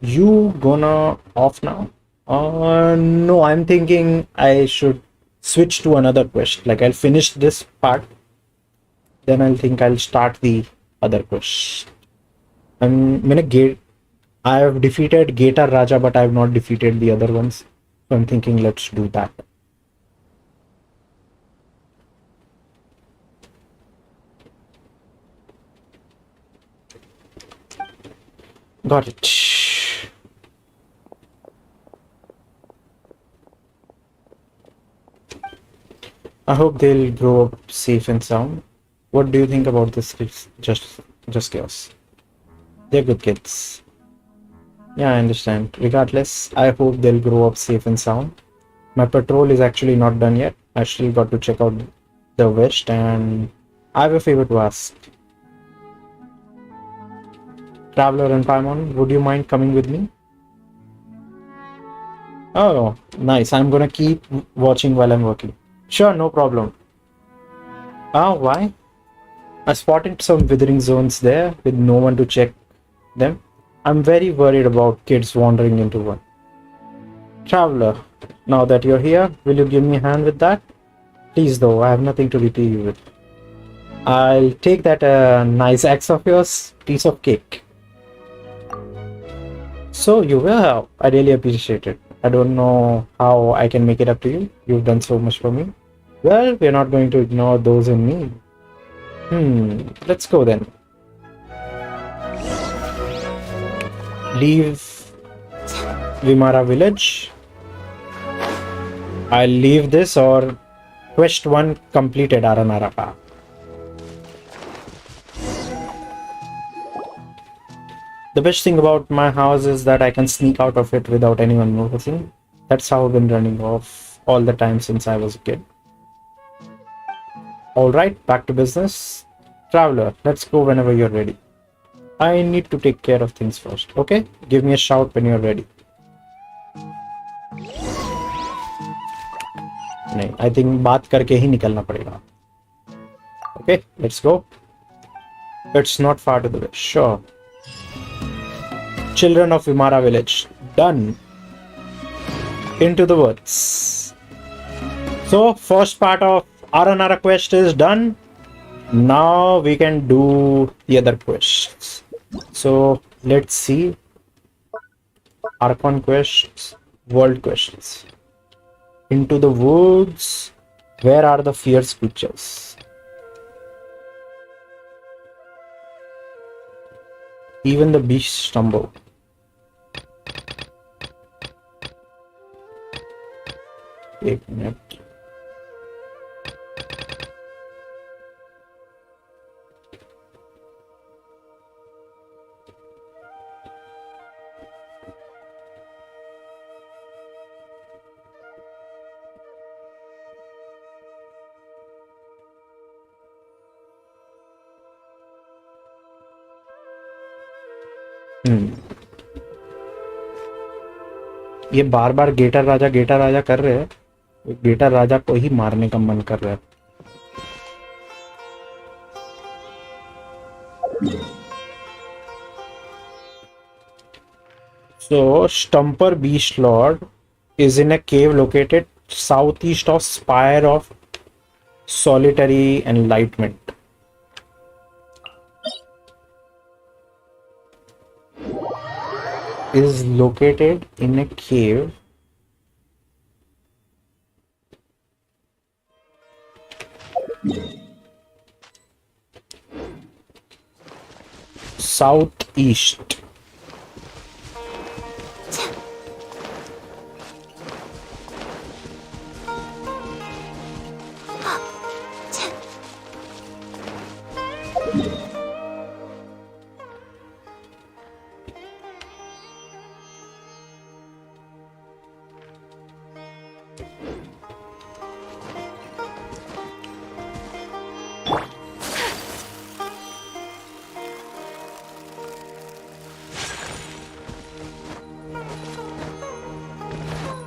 Speaker 1: You gonna off now? No, I'm thinking I should switch to another quest. Like I'll finish this part, then I'll think I'll start the other quest. I have defeated Gator Raja, but I have not defeated the other ones. So I'm thinking let's do that. Got it. I hope they'll grow up safe and sound. What do you think about this? Just chaos. They're good kids. Yeah, I understand. Regardless, I hope they'll grow up safe and sound. My patrol is actually not done yet. I still got to check out the west, and I have a favor to ask. Traveler and Paimon, would you mind coming with me? Oh, nice. I'm gonna keep watching while I'm working. Sure, no problem. Oh, why? I spotted some withering zones there with no one to check them. I'm very worried about kids wandering into one. Traveler, now that you're here, will you give me a hand with that? Please though, I have nothing to repay you with. I'll take that nice axe of yours, piece of cake. So you will. I really appreciate it. I don't know how I can make it up to you. You've done so much for me. Well, we're not going to ignore those in need. Let's go then. Leave Vimara village. I'll leave this or quest 1 completed Aranaraka. The best thing about my house is that I can sneak out of it without anyone noticing. That's how I've been running off all the time since I was a kid. Alright, back to business. Traveler, let's go whenever you're ready. I need to take care of things first, okay? Give me a shout when you're ready. नहीं, I think बात करके ही निकलना पड़ेगा. Okay, let's go. It's not far to the west, sure. Children of Vimara village, done. Into the woods. So, first part of Aranara quest is done. Now we can do the other quests. So let's see. Archon quests, world quests. Into the woods. Where are the fierce creatures? Even the beasts stumble. एक minute. ये बार बार गेटर राजा कर रहे हैं. गेटर राजा को ही मारने का मन कर रहा है. So Stumper Beast Lord is in a cave located southeast of Spire of Solitary Enlightenment. Is located in a cave southeast.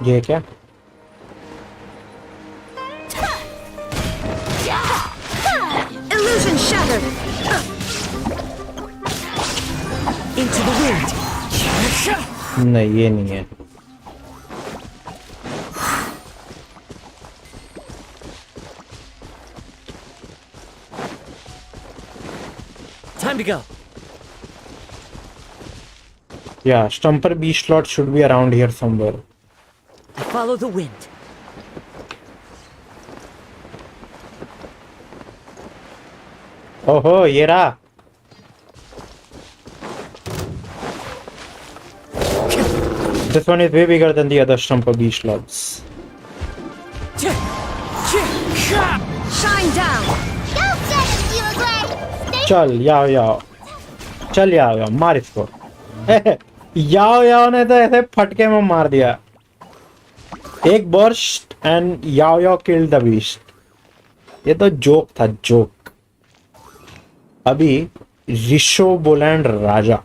Speaker 1: ये क्या?
Speaker 3: Illusion shattered. Into the wind.
Speaker 1: नहीं, ये नहीं है.
Speaker 9: Time to go.
Speaker 1: Yeah, Stumper B slot should be around here somewhere.
Speaker 2: I follow the wind.
Speaker 1: Oh, ये रहा. This one is way bigger than the other Stumper B slots.
Speaker 3: Shine down!
Speaker 5: Go get him, Yulagray!
Speaker 1: चल याओ याओ, चल याओ याओ, मार इसको. याओ याओ ने तो ऐसे फटके में मार दिया. एक बर्स्ट एंड याओ याओ किल्ड द बीस्ट. ये तो जोक था, जोक. अभी ऋषोबुलैंड राजा,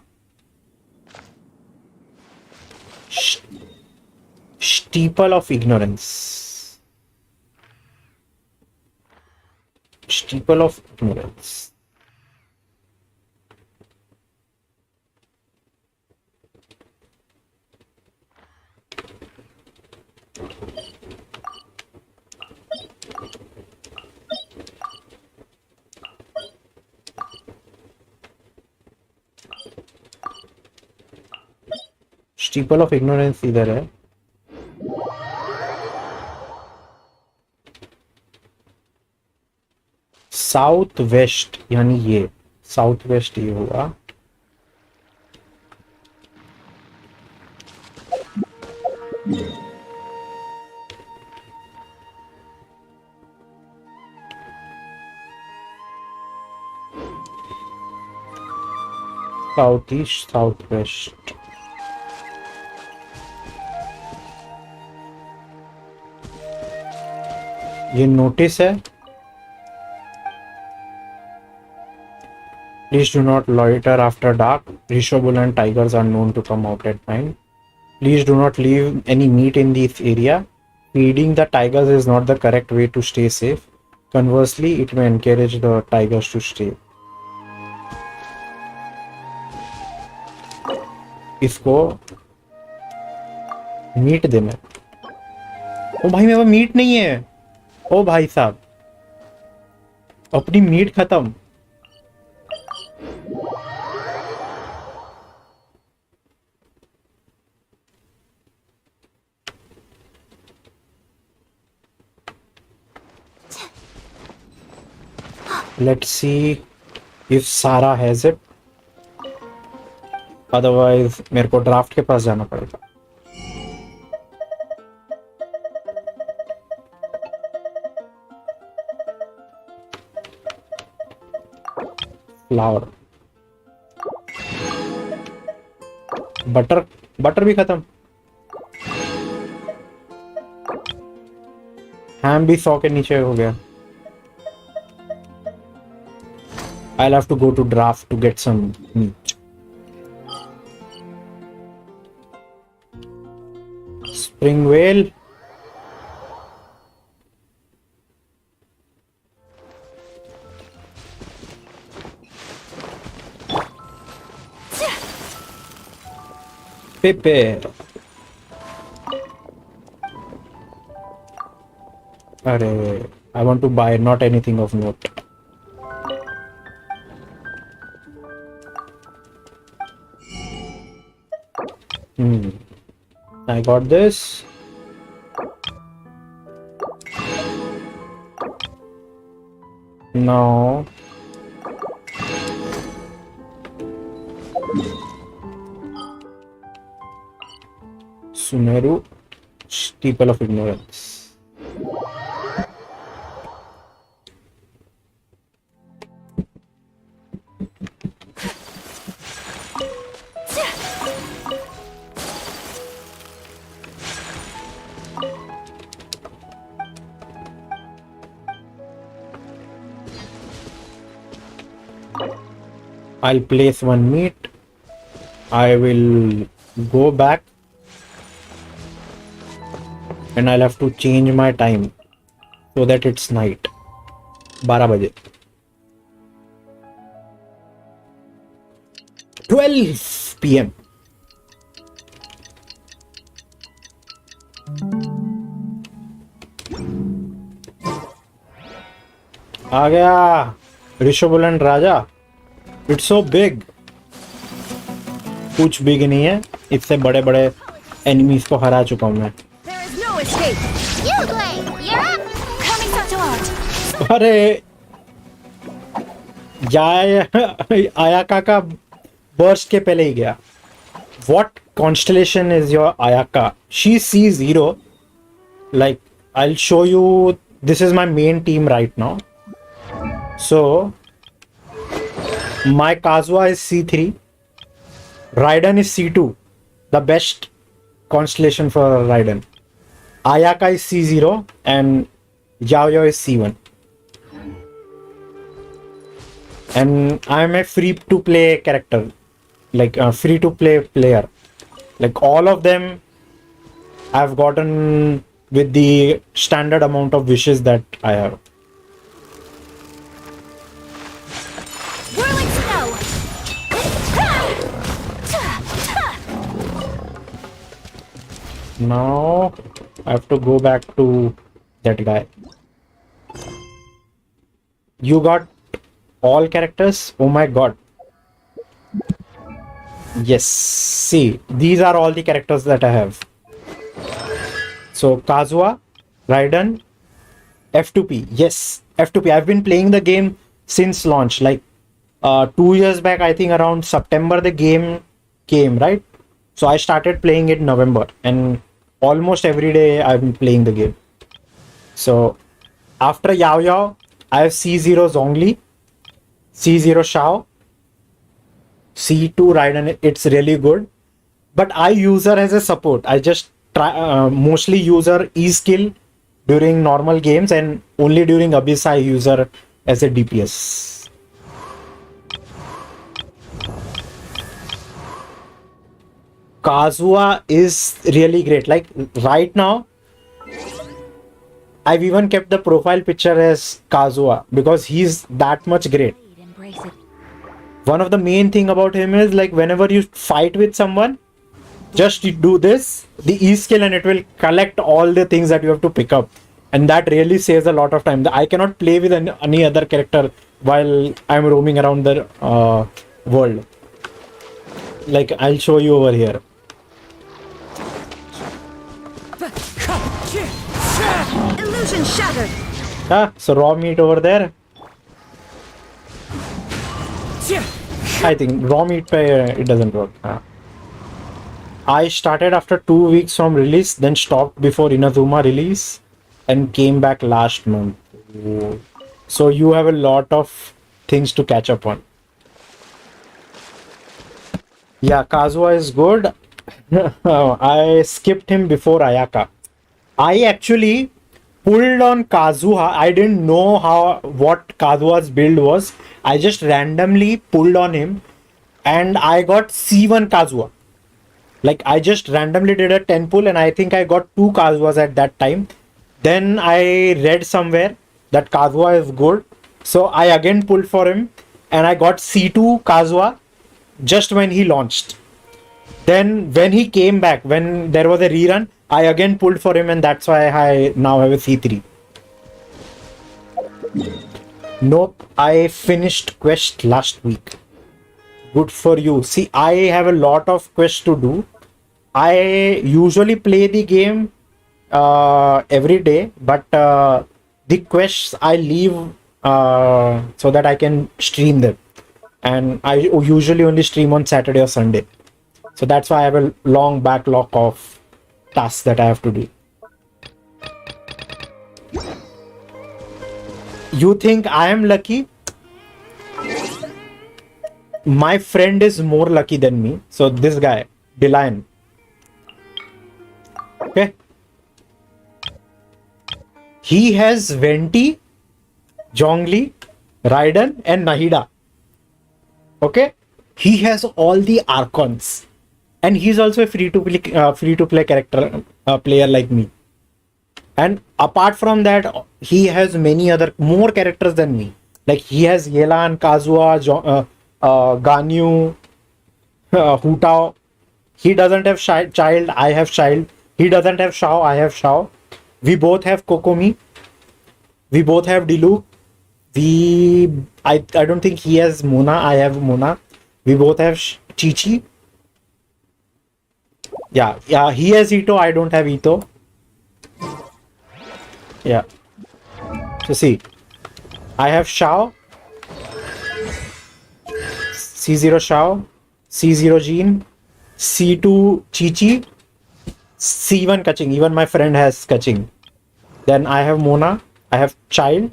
Speaker 1: steeple of ignorance, steeple of ignorance. Steeple of ignorance इधर है. साउथ वेस्ट, यानी ये साउथ वेस्ट ये हुआ. South east, south west. ये नोटिस है. Please do not loiter after dark. Rishobulan tigers are known to come out at night. Please do not leave any meat in this area. Feeding the tigers is not the correct way to stay safe. Conversely, it may encourage the tigers to stay. इसको meet देना. ओ भाई मेरे पास meet नहीं है. ओ भाई साहब, अपनी meet खत्म. Let's see if Sarah has it. Otherwise, मेरे को ड्राफ्ट के पास जाना पड़ेगा. फ्लावर, बटर भी खत्म. हैम भी 100 के नीचे हो गया. I'll have to go to draft to get some meat. Spring whale. Pepe. Arey, I want to buy not anything of note. I got this. Now Sumeru, Steeple of Ignorance. I'll place one meat. I will go back and I'll have to change my time so that it's night. 12 बजे. 12 PM. आ गया ऋषभुलन राजा. It's so big. कुछ big नहीं है. इससे बड़े बड़े enemies को हरा चुका हूँ मैं.
Speaker 3: There is no escape.
Speaker 5: You play. You're up.
Speaker 7: Coming such art.
Speaker 1: अरे आयाका का burst के पहले ही गया. What constellation is your Ayaka? She C0. Like, I'll show you. This is my main team right now. So, my Kazuha is C3. Raiden is C2. The best constellation for Raiden. Ayaka is C0 and Yaoyao is C1. And I'm a free-to-play character. Like a free-to-play player. Like all of them I've gotten with the standard amount of wishes that I have.
Speaker 3: Whirling snow.
Speaker 1: Now I have to go back to that guy. You got all characters? Oh my god. Yes, see, these are all the characters that I have. So Kazuha, Raiden, F2P. Yes, F2P. I've been playing the game since launch. Like 2 years back, I think around September the game came, right? So I started playing it in November, and almost every day I've been playing the game. So after Yao Yao, I have C0 Zhongli, C0 Shao, C2 Raiden. It's really good, but I use her as a support. I just try mostly use her E skill during normal games, and only during Abyss I use her as a DPS. Kazuha is really great. Like right now, I've even kept the profile picture as Kazuha because he's that much great.
Speaker 7: Embrace it.
Speaker 1: One of the main thing about him is like whenever you fight with someone, just you do this, the E skill, and it will collect all the things that you have to pick up, and that really saves a lot of time. I cannot play with any other character while I'm roaming around the world. Like I'll show you over here.
Speaker 3: Illusion shattered.
Speaker 1: So raw meat over there. I think raw meat it doesn't work. I started after 2 weeks from release, then stopped before Inazuma release, and came back last month. So you have a lot of things to catch up on. Yeah, Kazuha is good. I skipped him before Ayaka. I actually pulled on Kazuha. I didn't know what Kazuha's build was. I just randomly pulled on him and I got C1 Kazuha. Like I just randomly did a 10 pull and I think I got 2 Kazuhas at that time. Then I read somewhere that Kazuha is good. So I again pulled for him and I got C2 Kazuha just when he launched. Then when he came back, when there was a rerun, I again pulled for him and that's why I now have a C3. Nope, I finished quest last week. Good for you. See, I have a lot of quests to do. I usually play the game every day, but the quests I leave so that I can stream them. And I usually only stream on Saturday or Sunday. So that's why I have a long backlog of tasks that I have to do. You think I am lucky? My friend is more lucky than me. So this guy, Dylan. Okay. He has Venti, Zhongli, Raiden and Nahida. Okay. He has all the Archons. And he's also a free-to-play character player like me. And apart from that, he has many more characters than me. Like he has Yelan, Kazuha, Ganyu, Hu Tao. He doesn't have Child, I have Child. He doesn't have Shao, I have Shao. We both have Kokomi. We both have Diluc. I don't think he has Mona. I have Mona. We both have Chi-Chi. Yeah, he has Ito. I don't have Ito. Yeah. So see, I have Shao, C0 Shao, C0 Jean, C2 Chi-Chi, C1 Kaching. Even my friend has Kaching. Then I have Mona. I have Child.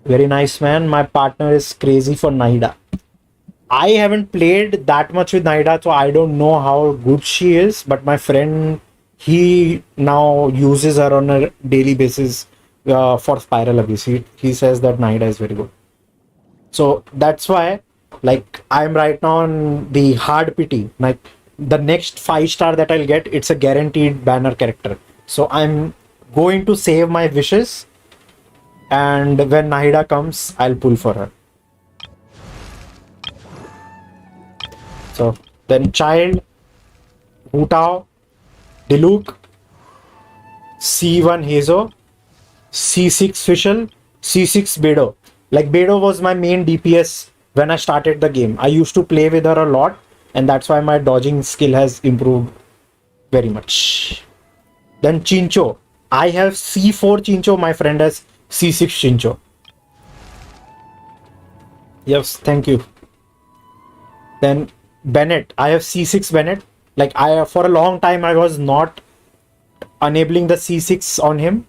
Speaker 1: Very nice, man. My partner is crazy for Naida. I haven't played that much with Naida, so I don't know how good she is. But my friend, he now uses her on a daily basis for Spiral Abyss. He says that Naida is very good. So that's why, like, I'm right now on the hard pity. Like, the next 5-star that I'll get, it's a guaranteed banner character. So I'm going to save my wishes, and when Nahida comes, I'll pull for her. So then Child, Hu Tao, Diluc, C1 Hazo, C6 Fischl, C6 Beidou. Like, Beidou was my main DPS when I started the game. I used to play with her a lot, and that's why my dodging skill has improved very much. Then Chincho. I have C4 Chincho, my friend has C6 Chincho. Yes, thank you. Then Bennett. I have C6 Bennett. Like, for a long time I was not enabling the C6 on him.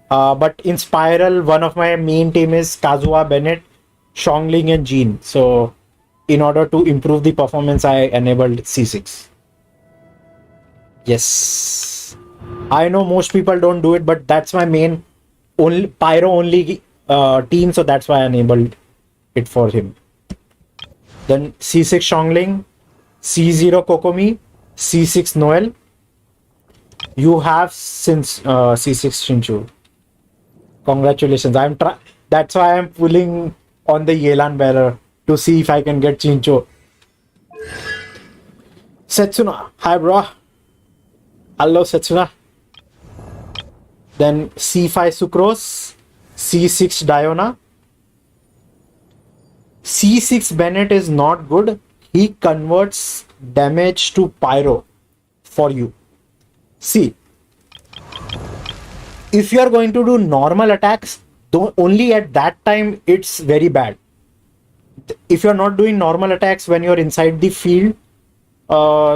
Speaker 1: But in Spiral, one of my main team is Kazuha, Bennett, Xiongling, and Jean. So in order to improve the performance, I enabled C6. Yes. I know most people don't do it, but that's my main Pyro only team, so that's why I enabled it for him. Then C6 Xiongling, C0 Kokomi, C6 Noel. You have since C6 Shinchu. Congratulations. That's why I'm pulling on the Yelan bearer to see if I can get Chincho. Setsuna. Hi, bro. Hello, Setsuna. Then C5 Sucrose, C6 Diona. C6 Bennett is not good. He converts damage to pyro for you. See, if you are going to do normal attacks, only at that time it's very bad. If you're not doing normal attacks when you're inside the field,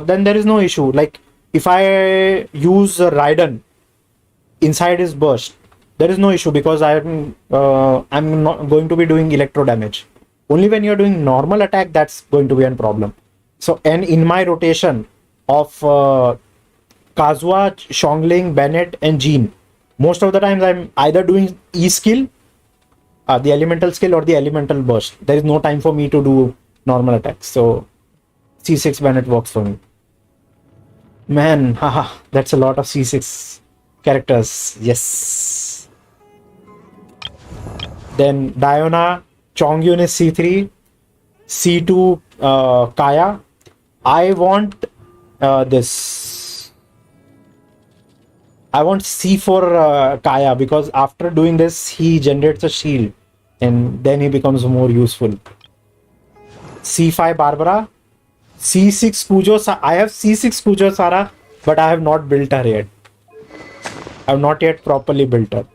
Speaker 1: then there is no issue. Like, if I use Raiden inside his burst, there is no issue because I'm not going to be doing electro damage. Only when you're doing normal attack, that's going to be a problem. So, and in my rotation of Kazuha, Xiongling, Bennett, and Jean, most of the times I'm either doing E skill, the elemental skill, or the elemental burst. There is no time for me to do normal attacks. So C6 Bennett works for me. Man, haha, that's a lot of C6 characters. Yes. Then Diona, Chongyun is C3, C2 Kaya. I want this. I want C4 Kaya because after doing this, he generates a shield and then he becomes more useful. C5 Barbara, C6 Kujo. I have C6 Kujo Sara, but I have not built her yet. I have not yet properly built her.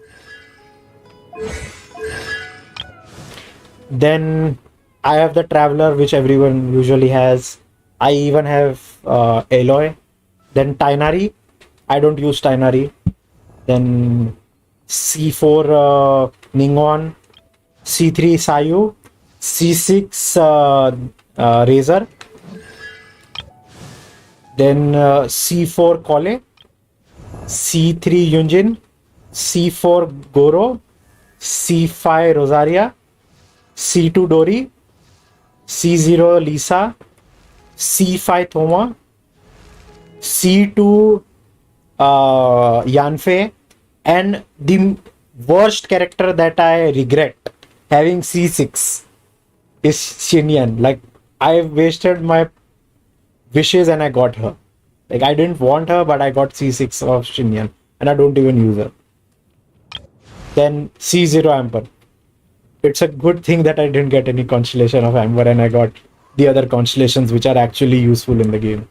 Speaker 1: Then I have the Traveler, which everyone usually has. I even have Aloy. Then Tainari. I don't use Tainari. Then C4 Ningguang, C3 Sayu, C6 Razor. Then C4 Kole, C3 Yunjin, C4 Goro, C5 Rosaria, C2 Dori, C0 Lisa, C5 Thoma, C2 Yanfei, and the worst character that I regret having C6 is Xinyan. Like, I wasted my wishes and I got her. Like, I didn't want her, but I got C6 of Xinyan and I don't even use her. then C0 Amber. It's a good thing that I didn't get any constellation of Amber and I got the other constellations which are actually useful in the game.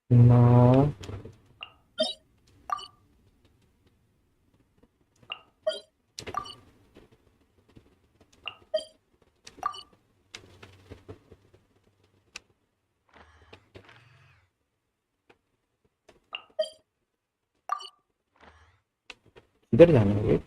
Speaker 1: No. इधर जाना है.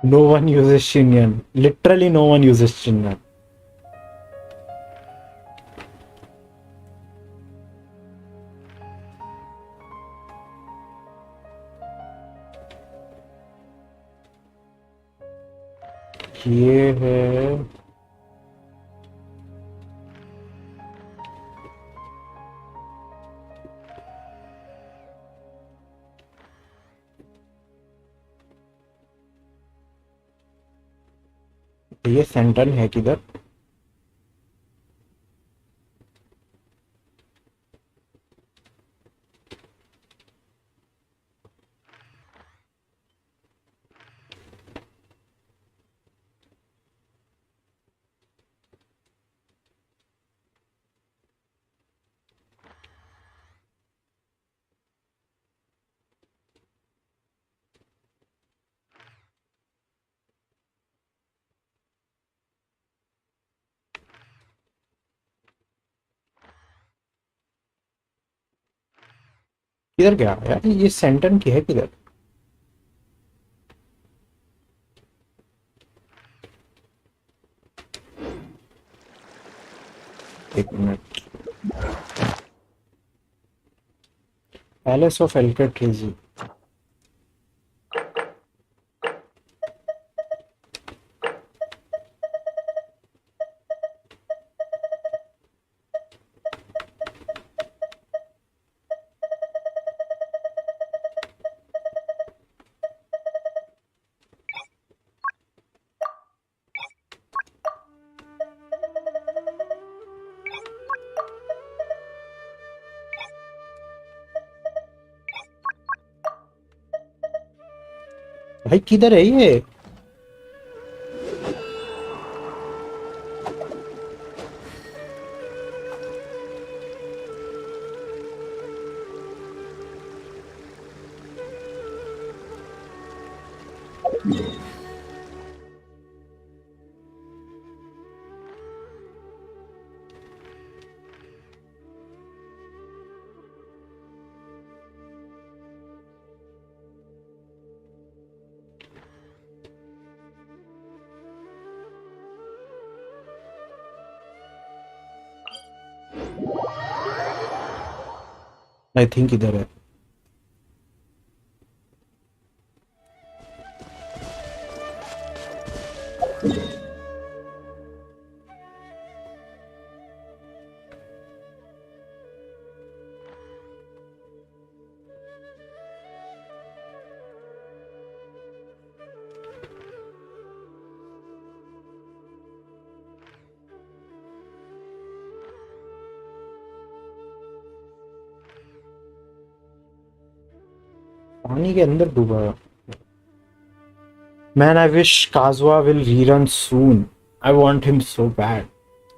Speaker 1: No one uses Shinyan. Literally no one uses Shinyan. ये है ये सेंटन है किधर? किधर गया यार? ये सेंटन की है किधर? एक मिनट. Palace of एल्केट्रीजी. भाई किधर है ये? आई थिंक इधर है. पानी के अंदर डूबा. Man, I wish Kazuha will rerun soon. I want him so bad.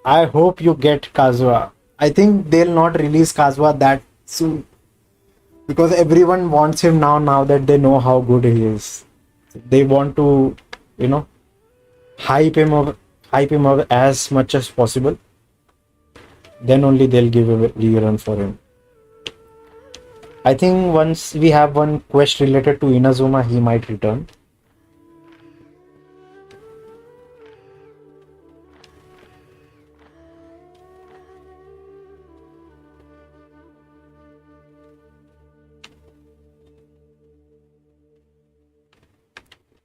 Speaker 1: I hope you get Kazuha. I think they'll not release Kazuha that soon because everyone wants him now that they know how good he is. They want to, you know, hype him up as much as possible. Then only they'll give a rerun for him. I think once we have one quest related to Inazuma, he might return.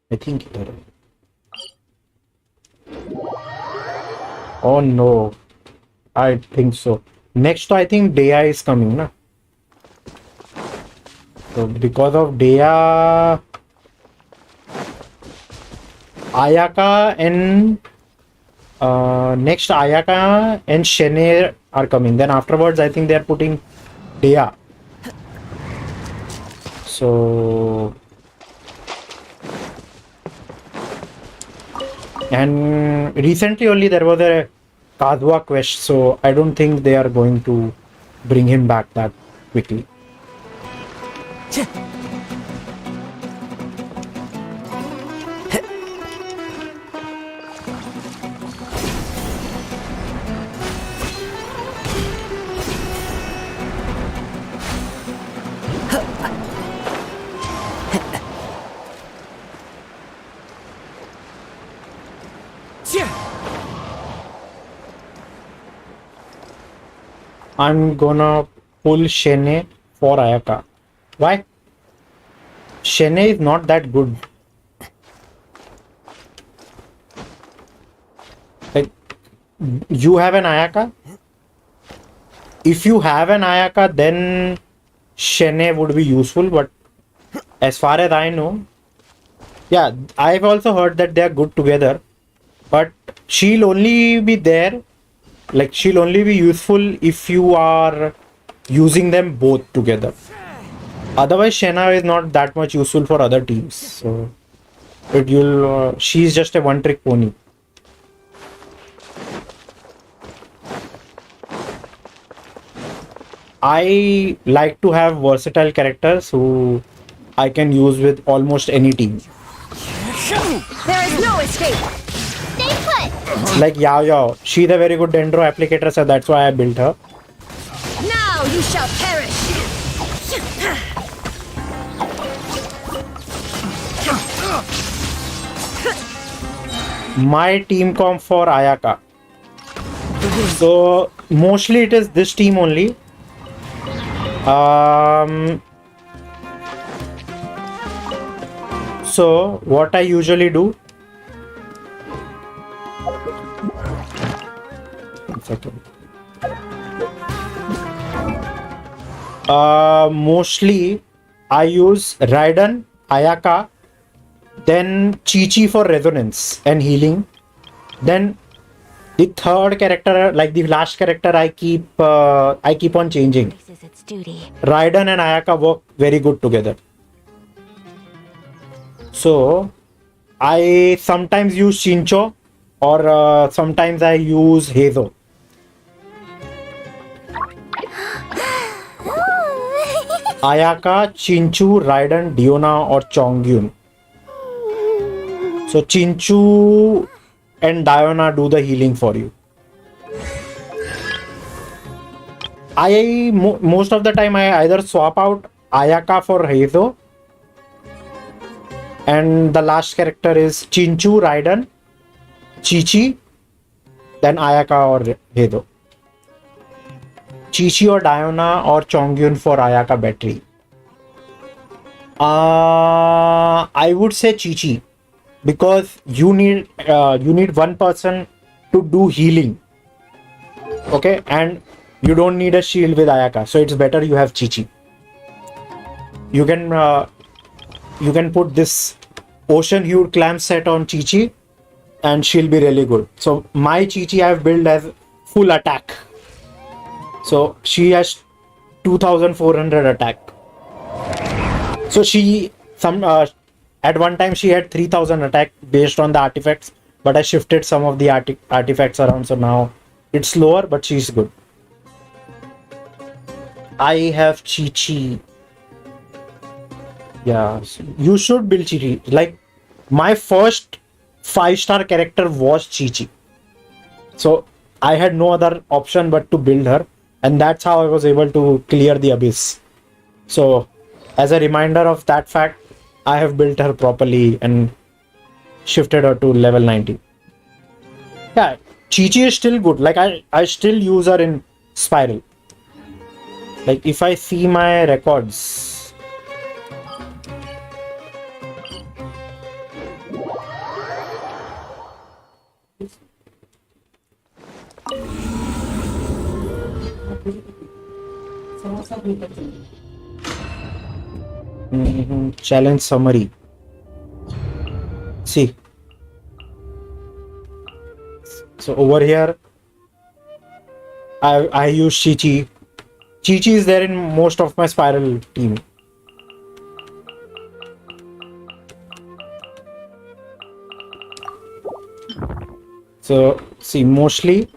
Speaker 1: I think it. Oh no, I think so. Next, I think Dea is coming, na? So because of Dea, Ayaka and next Ayaka and Shene are coming. Then afterwards, I think they are putting Dea. So. And recently only there was a Kazuha quest, so I don't think they are going to bring him back that quickly. I'm gonna pull Shene for Ayaka. Why? Shene is not that good. Like, you have an Ayaka? If you have an Ayaka, then Shene would be useful, but as far as I know, yeah, I've also heard that they are good together, but she'll only be there, like she'll only be useful if you are using them both together. Otherwise, Shena is not that much useful for other teams. So, she's just a one-trick pony. I like to have versatile characters who I can use with almost any team.
Speaker 7: There is no escape.
Speaker 5: Stay put!
Speaker 1: Like Yao Yao, she's a very good dendro applicator, so that's why I built her.
Speaker 7: Now you shall perish.
Speaker 1: My team comp for Ayaka. So mostly it is this team only. So what I usually do. One second. Mostly I use Raiden, Ayaka, then Chi-Chi for resonance and healing. Then the third character, like the last character, I keep on changing.
Speaker 7: This is its duty.
Speaker 1: Raiden and Ayaka work very good together. So I sometimes use Shincho or sometimes I use Heizo. Ayaka, Chinchu, Raiden, Diona or Chongyun. So Chinchu and Diona do the healing for you. Most of the time I either swap out Ayaka for Heizo, and the last character is Chinchu, Raiden, Chi-Chi, then Ayaka or Heizo. Chi-Chi or Diona or Chongyun for Ayaka battery. I would say Chi-Chi, because you need one person to do healing. Okay, and you don't need a shield with Ayaka, so it's better you have Chi-Chi. You can put this Ocean Hued Clam set on Chi-Chi and she'll be really good. So my Chi-Chi I've built as full attack. So she has 2400 attack. So at one time she had 3000 attack based on the artifacts, but I shifted some of the artifacts around, so now it's slower, but she's good. I have Chi-Chi. Yeah, so you should build Chi-Chi. Like, my first 5-star character was Chi-Chi. So I had no other option but to build her, and that's how I was able to clear the abyss. So as a reminder of that fact, I have built her properly and shifted her to level 90. Yeah, Chi-Chi is still good. Like I still use her in Spiral. Like if I see my records, challenge summary. See, so over here I use Chi-Chi. Chi-Chi is there in most of my Spiral team. So see, mostly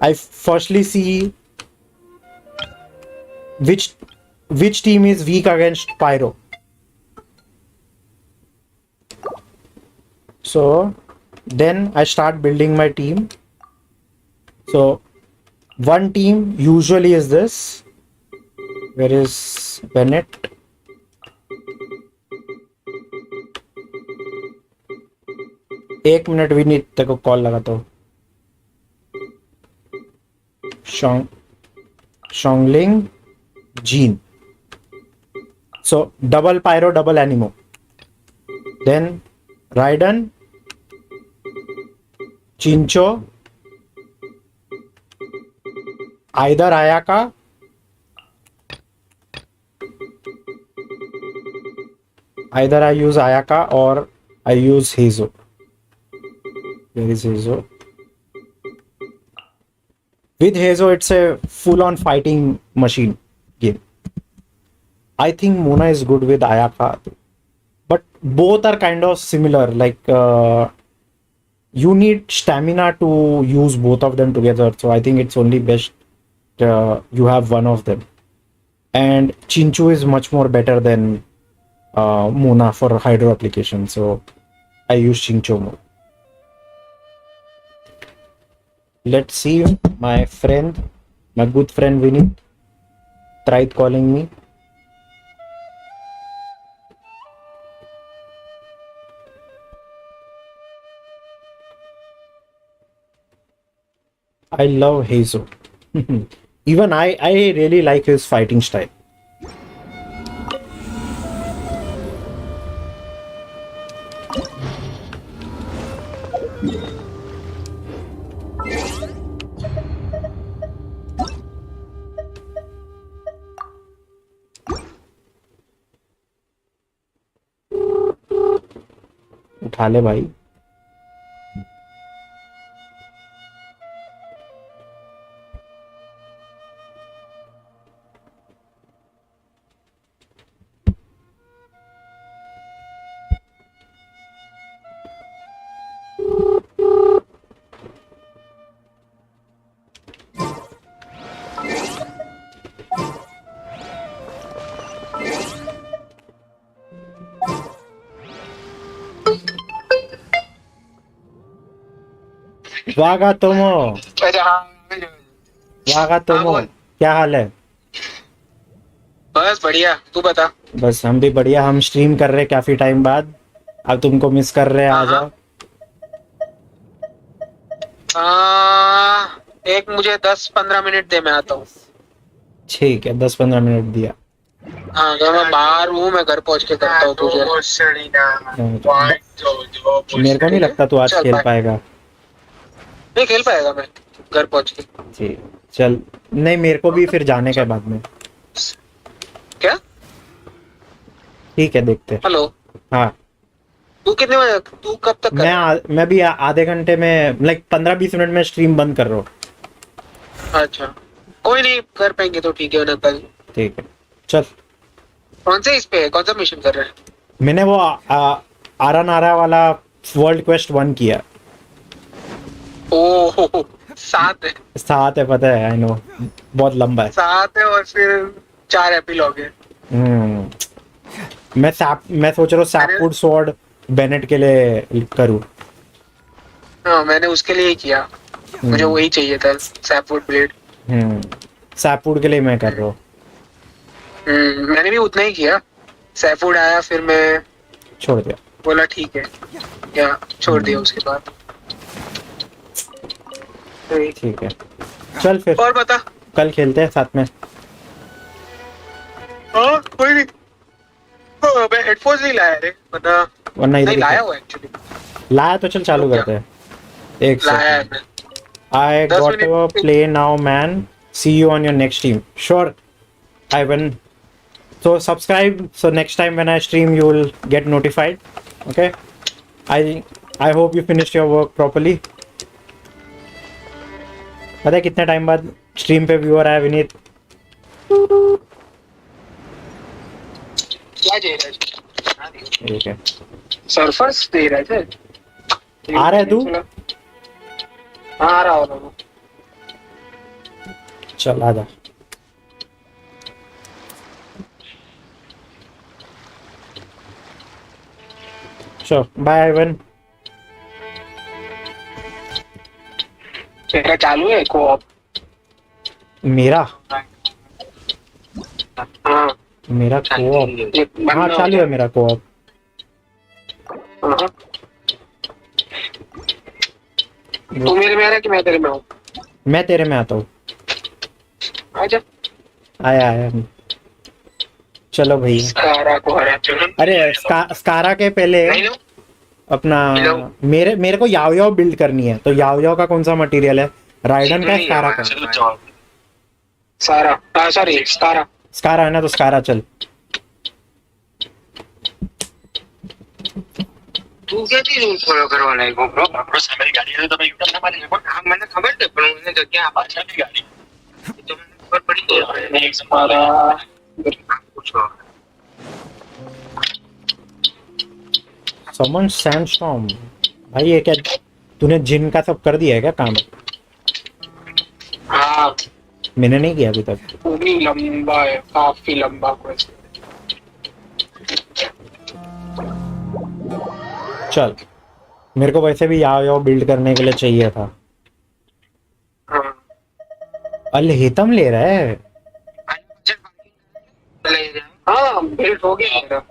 Speaker 1: I firstly see which team is weak against Pyro. So then I start building my team. So one team usually is this. Where is Bennett? एक minute भी नहीं तेरे को call लगाता हूँ. Shongling, Jean. So double Pyro, double Animo. Then Raiden, Chincho, either Ayaka, either I use Ayaka or I use Heizo. Where is Heizo? With Heizo, it's a full-on fighting machine game. I think Mona is good with Ayaka, but both are kind of similar. Like you need stamina to use both of them together. So I think it's only best you have one of them. And Chinchu is much more better than Mona for hydro application. So I use Chinchu more. Let's see, my friend, my good friend Vinny tried calling me. I love Heizo. Even I really like his fighting style. उठा ले भाई. वागा तुमो. वागा तुमो. क्या हाल है?
Speaker 10: बस बढ़िया, तू बता।
Speaker 1: बस हम भी बढ़िया. हम स्ट्रीम कर रहे काफी टाइम बाद. अब तुमको मिस कर रहे हैं. आ जाओ.
Speaker 10: एक मुझे 10-15 मिनट दे, मैं आता हूँ।
Speaker 1: ठीक है, 10-15 मिनट दिया.
Speaker 10: हाँ, तो मैं बाहर हूँ, मैं घर पहुँच के करता हूँ तुझे।
Speaker 1: मेरे को नहीं लगता तू आज खेल पाएगा.
Speaker 10: नहीं खेल पाएगा मैं घर पहुँच के.
Speaker 1: ठीक, चल. नहीं, मेरे को भी फिर जाने के बाद में.
Speaker 10: क्या?
Speaker 1: ठीक है, देखते.
Speaker 10: हेलो.
Speaker 1: हाँ,
Speaker 10: तू कितने बजे, तू कब तक कर?
Speaker 1: मैं भी आधे घंटे में, लाइक 15-20 मिनट में स्ट्रीम बंद कर रहा हूँ.
Speaker 10: अच्छा, कोई नहीं, कर पाएंगे तो ठीक है ना कल.
Speaker 1: ठीक है, चल.
Speaker 10: कौन से इस पे, कौन सा मिशन कर रहे हैं?
Speaker 1: मैंने वो आरा वाला वर्ल्ड क्वेस्ट 1 किया.
Speaker 10: ओह, 7 है.
Speaker 1: 7 है, पता है. आई नो, बहुत लंबा है.
Speaker 10: 7 है और फिर 4 एपिलॉग है.
Speaker 1: मैं सोच रहा हूँ सैपवुड स्वॉर्ड बेनेट के लिए करूँ?
Speaker 10: हाँ मैंने उसके लिए ही किया, मुझे वही चाहिए था, सैपवुड ब्लेड।
Speaker 1: सैपवुड के लिए मैं कर रहा हूँ।
Speaker 10: मैंने भी उतना ही किया, सैपवुड आया फिर मैं
Speaker 1: छोड़ दिया,
Speaker 10: बोला ठीक है, या छोड़ दिया उसके बाद।
Speaker 1: ठीक है चल फिर
Speaker 10: और बता।
Speaker 1: कल खेलते हैं साथ में।
Speaker 10: हाँ कोई नहीं। मैं हेडफोन्स नहीं लाया रे, वरना
Speaker 1: वरना
Speaker 10: नहीं
Speaker 1: इधर
Speaker 10: लाया हुआ एक्चुअली।
Speaker 1: लाया तो चल चालू करते हैं। एक
Speaker 10: लाया है
Speaker 1: सेकंड।
Speaker 10: मैं।
Speaker 1: I
Speaker 10: 10
Speaker 1: got to
Speaker 10: minute.
Speaker 1: play now, man. See you on your next stream. Sure, Ivan. So subscribe. So next time when I stream, you will get notified. Okay. I hope you finished your work properly. पता है कितने time बाद stream पे viewer आया विनीत?
Speaker 10: क्या दे रहा है?
Speaker 1: ठीक है।
Speaker 10: सरफेस दे रहा है।
Speaker 1: आ रहा है तू?
Speaker 10: हाँ आ रहा हूँ।
Speaker 1: चल आजा। Sure. Bye, Ivan.
Speaker 10: तेरा चालू है कोऑप?
Speaker 1: मेरा
Speaker 10: हाँ
Speaker 1: मेरा कोऑप हाँ चालू है मेरा कोऑप।
Speaker 10: तू मेरे में आ रहा है कि मैं तेरे में हूँ?
Speaker 1: मैं तेरे में आता हूँ।
Speaker 10: आजा।
Speaker 1: आया आया। चलो भाई।
Speaker 10: स्कारा को हरा चलो।
Speaker 1: अरे स्कारा के पहले
Speaker 10: नहीं लो।
Speaker 1: अपना मेरे को याओ याओ बिल्ड करनी है, तो याओ याओ का कौन सा मटेरियल है? राइडन का है, स्कारा का?
Speaker 10: सारा सॉरी स्कारा।
Speaker 1: स्कारा है ना, तो स्कारा चल।
Speaker 10: तू क्या चीज फॉलो करवाना है ब्रो? ब्रो मेरी गाड़ी है तो मैं यूट्यूब ना मारेंगे। हां मैंने खबर दे पर मैंने तो क्या बादशाह की गाड़ी तो मैंने खबर पड़ी है। नहीं स्कारा पूछो।
Speaker 1: समन सैंडस्टॉर्म भाई, ये क्या तूने जिन का सब कर दिया है क्या काम?
Speaker 10: हाँ
Speaker 1: मैंने नहीं किया अभी तक।
Speaker 10: पूरी लंबा है, काफी लंबा क्वेश्चन।
Speaker 1: चल मेरे को वैसे भी याओ याओ बिल्ड करने के लिए चाहिए था।
Speaker 10: हाँ
Speaker 1: अल हितम ले रहा है।
Speaker 10: हाँ बिल्ड हो गया मेरा।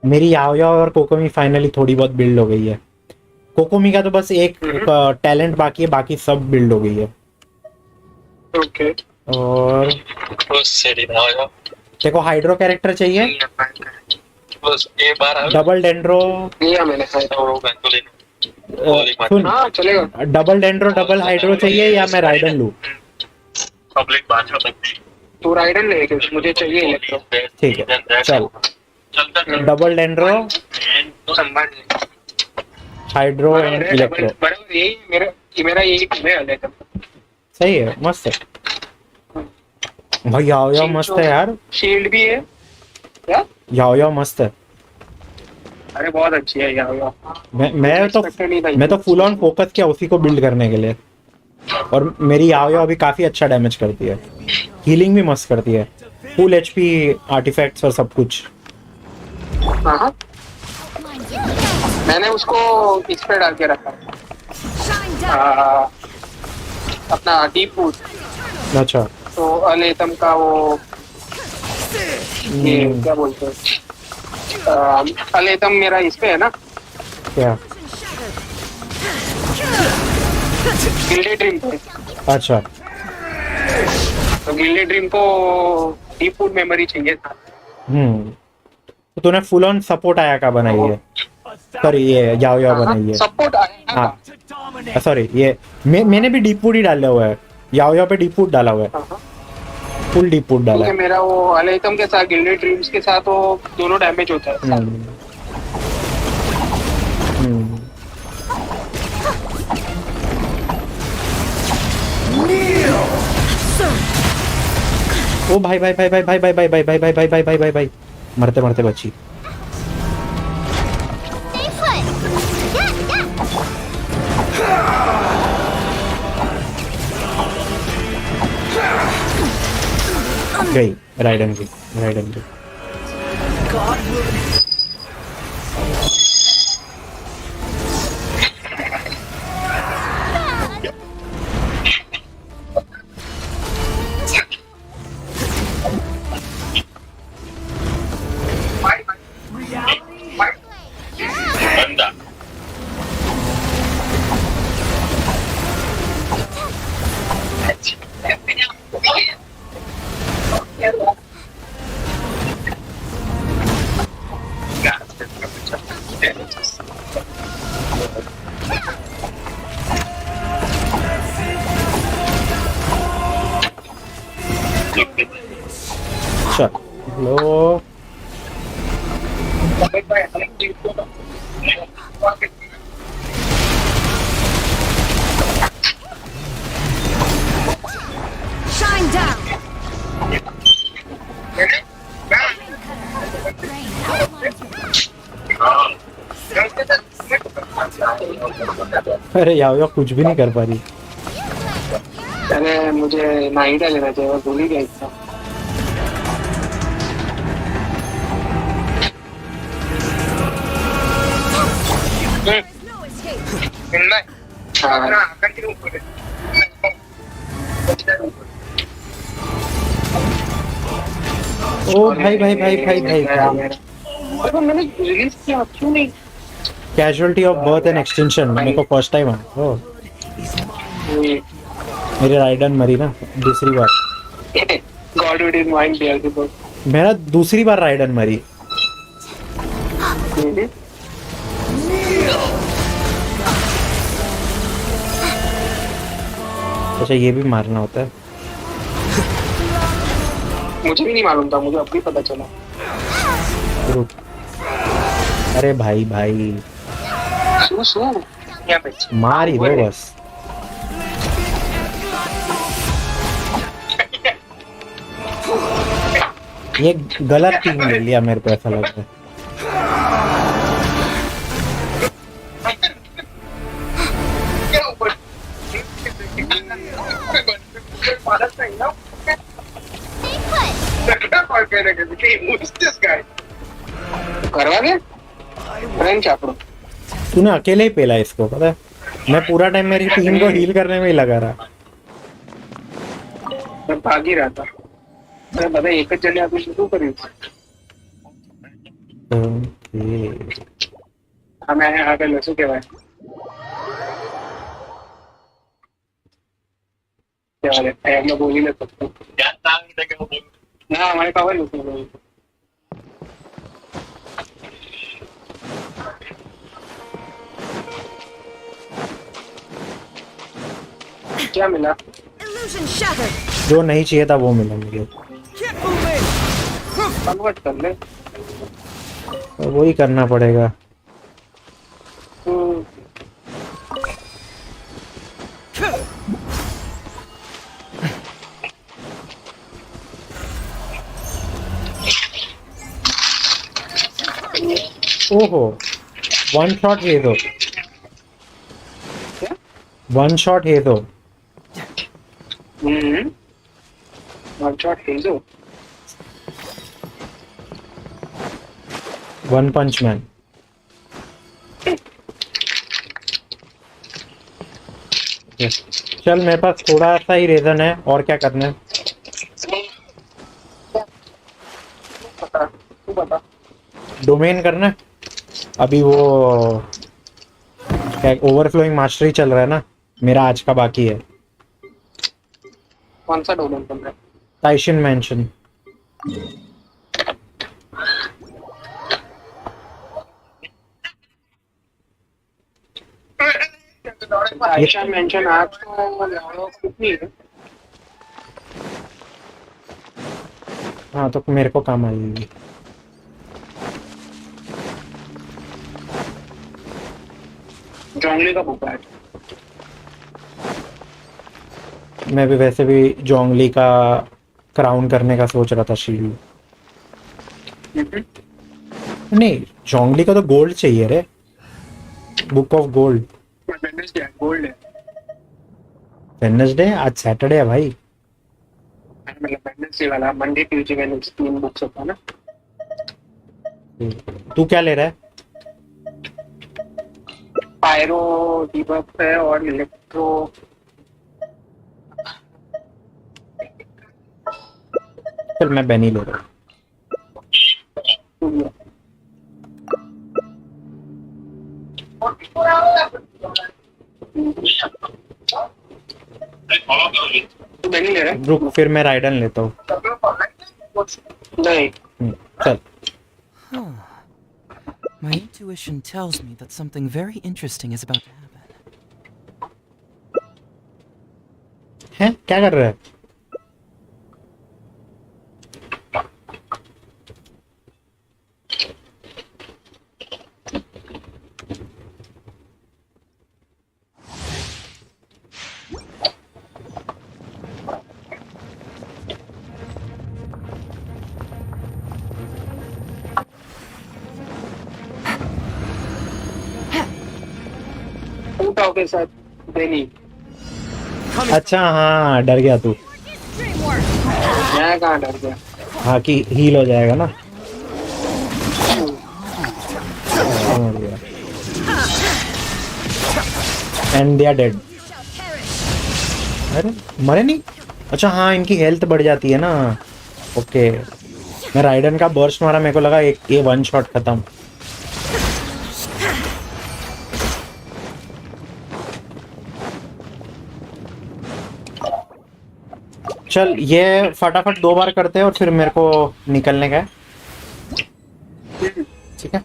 Speaker 1: मेरी याओ याओ और कोकोमी फाइनली थोड़ी बहुत बिल्ड हो गई है। कोकोमी का तो बस एक टैलेंट बाकी है, बाकी सब बिल्ड हो गई है।
Speaker 10: ओके।
Speaker 1: और देखो हाइड्रो कैरेक्टर चाहिए, डबल डेंड्रो।
Speaker 10: लिया मैंने
Speaker 1: सुन,
Speaker 10: हाँ चलेगा।
Speaker 1: डबल डेंड्रो डबल हाइड्रो चाहिए या मैं राइडन लूं?
Speaker 10: पब्लिक बात हो सकती। तू राइडन ले क्योंकि मुझे चाहिए इलेक्ट्रो।
Speaker 1: ठीक है चल। Double dendro hydro and electro.
Speaker 10: बराबर यही मेरा यही है इलेक्ट्रो।
Speaker 1: सही है, मस्त है भाई। याओ याओ मस्त है यार।
Speaker 10: शील्ड भी है क्या?
Speaker 1: याओ याओ मस्त है।
Speaker 10: अरे बहुत अच्छी है यार।
Speaker 1: मैं तो फुल ऑन फोकस किया उसी को बिल्ड करने के लिए, और मेरी याओ याओ अभी काफी अच्छा डैमेज करती है, हीलिंग भी मस्त करती है, फुल एचपी आर्टिफैक्ट्स और सब कुछ।
Speaker 10: हाँ मैंने उसको इस पे डाल के रखा अपना डीप वुड।
Speaker 1: अच्छा
Speaker 10: तो अलेतम का वो ये क्या बोलते हैं, अलेतम मेरा इस पे है ना
Speaker 1: क्या?
Speaker 10: गिल्डी ड्रीम पे।
Speaker 1: अच्छा
Speaker 10: तो गिल्डी ड्रीम को डीप वुड मेमोरी चाहिए था।
Speaker 1: तो तूने फुल ऑन सपोर्ट आया का बनाई है? सॉरी ये याओ याओ बनाई है।
Speaker 10: सपोर्ट आया
Speaker 1: हाँ सॉरी ये मैंने भी डीप वुड ही डाला हुआ है। याओ याओ पे डीप वुड डाला हुआ है, फुल डीप वुड डाला है।
Speaker 10: मेरा वो अलेतम के साथ गिल्डी ड्रीम्स के साथ वो दोनों डैमेज होता है। ओ भाई भाई भाई भाई भाई भाई भाई भाई भाई भाई भाई भाई भाई भाई भाई मरते मरते बची। गई राइडन की, राइडन की।
Speaker 1: Hello
Speaker 3: Shine down!
Speaker 1: अरे यार कुछ भी नहीं कर पा रही।
Speaker 10: अरे मुझे नाइटा लेना चाहिए, भूल ही गया था।
Speaker 1: ओ भाई भाई भाई भाई भाई
Speaker 10: मैंने रिलीज किया, क्यों नहीं?
Speaker 1: Casualty of birth and extension मेरे को फर्स्ट टाइम आया। ओ मेरी राइडन मरी ना दूसरी बार।
Speaker 10: God with in mind there the book.
Speaker 1: मेरा दूसरी बार राइडन मरी। अच्छा ये भी मारना होता है।
Speaker 10: मुझे भी नहीं मालूम था, मुझे अभी पता चला।
Speaker 1: रुक। अरे भाई भाई
Speaker 10: सू यहाँ पे
Speaker 1: मार ही दो बस। ये गलत टीम ले लिया मेरे को ऐसा लगता है।
Speaker 10: करवा दे फ्रेंच आपको।
Speaker 1: तूने अकेले ही पेला इसको पता है। मैं पूरा टाइम मेरी टीम को हील करने में ही लगा रहा।
Speaker 10: मैं भाग ही रहा था। मैं पता एक जने आप शुरू करी।
Speaker 1: ओके
Speaker 10: हमें यहाँ पे लसू के भाई क्या वाले मैं बोल ही नहीं सकता ना, हमारे पावर लसू क्या मिला?
Speaker 3: Illusion shattered!
Speaker 1: जो नहीं चाहिए था वो मिला मुझे।
Speaker 10: कन्वर्ट कर ले।
Speaker 1: तो वही करना पड़ेगा। ओहो वन शॉट है दो। वन शॉट है दो।
Speaker 10: वन शॉट हेजो।
Speaker 1: वन पंच मैन। चल मेरे पास थोड़ा सा ही रीजन है और क्या करना है।
Speaker 10: तू बता।
Speaker 1: डोमेन करना है। अभी वो क्या ओवरफ्लोइंग मास्टरी चल रहा है ना, मेरा आज का बाकी है।
Speaker 10: कौन सा डोमेन करना है?
Speaker 1: ताइशिन मेंशन।
Speaker 10: आयशा मेंशन आज तो कितनी है?
Speaker 1: हाँ तो मेरे को काम आएगी।
Speaker 10: जोंगली का बुक है।
Speaker 1: मैं भी वैसे भी जोंगली का क्राउन करने का सोच रहा था शील्ड। नहीं जोंगली का तो गोल्ड चाहिए रे, book of gold.
Speaker 10: Wednesday gold है।
Speaker 1: वेडनेसडे आज सैटरडे है भाई।
Speaker 10: मतलब वेडनेसडे वाला मंडे ट्यूसडे वेडनेसडे 3 बुक्स होता है ना।
Speaker 1: तू क्या ले रहा है?
Speaker 10: पायरो डिबफ है और इलेक्ट्रो।
Speaker 1: चल मैं बेनी ले रहा हूँ।
Speaker 10: तू बेनी ले रहा है?
Speaker 1: रुक फिर मैं राइडन लेता हूँ।
Speaker 10: नहीं
Speaker 1: चल।
Speaker 6: My intuition tells me that something very interesting is about to happen.
Speaker 1: हैं क्या कर रहा है?
Speaker 10: पाव के साथ देनी।
Speaker 1: अच्छा हाँ, डर गया तू।
Speaker 10: मैं कहाँ डर गया?
Speaker 1: हाँ कि हील हो जाएगा ना। समझ गया। And they are dead. अरे मरे नहीं। अच्छा हाँ, इनकी हेल्थ बढ़ जाती है ना। ओके, मैं राइडन का बर्स्ट मारा, मेरे को लगा एक ये वन शॉट खत्म। चल ये फटाफट 2 बार करते हैं और फिर मेरे को निकलने का है। ठीक है,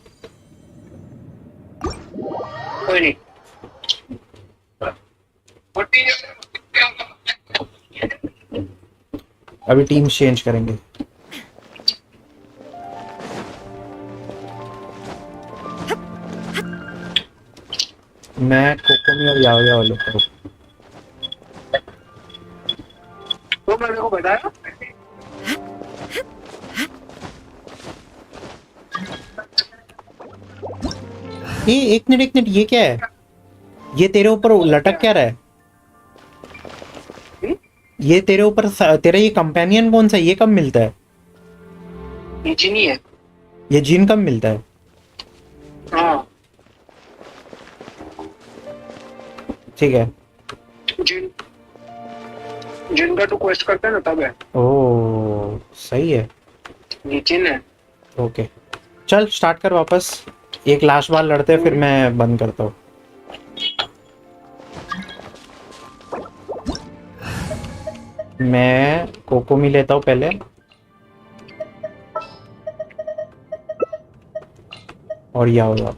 Speaker 10: कोई नहीं।
Speaker 1: अभी टीम चेंज करेंगे। मैं कोकोमी और याओ याओ लेता हूँ।
Speaker 10: तो मैंने को बताया
Speaker 1: ये एक मिनट, ये क्या है? ये तेरे ऊपर लटक क्या रहा है? ये तेरे ऊपर तेरा ये कंपेनियन कौन सा है? ये कब मिलता है?
Speaker 10: ये चीनी है।
Speaker 1: ये जीन कब मिलता है?
Speaker 10: हाँ,
Speaker 1: ठीक है।
Speaker 10: जिन जिनका तू क्वेस्ट करता है ना तब है।
Speaker 1: ओ सही है।
Speaker 10: ये चिन है।
Speaker 1: ओके चल स्टार्ट कर वापस। एक लास्ट बार लड़ते हैं, फिर मैं बंद करता हूँ। मैं कोकोमी लेता हूँ पहले, और या होगा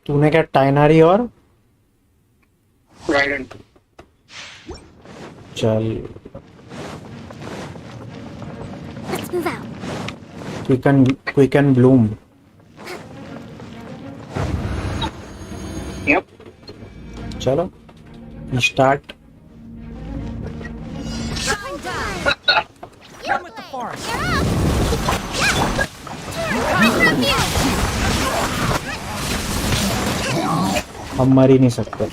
Speaker 1: तूने क्या टाइनारी और
Speaker 10: राइडन।
Speaker 1: चल
Speaker 3: Let's move out.
Speaker 1: Quicken bloom.
Speaker 10: Yup.
Speaker 1: चलो start.
Speaker 6: Come with the forest.
Speaker 1: हम मर ही नहीं सकते।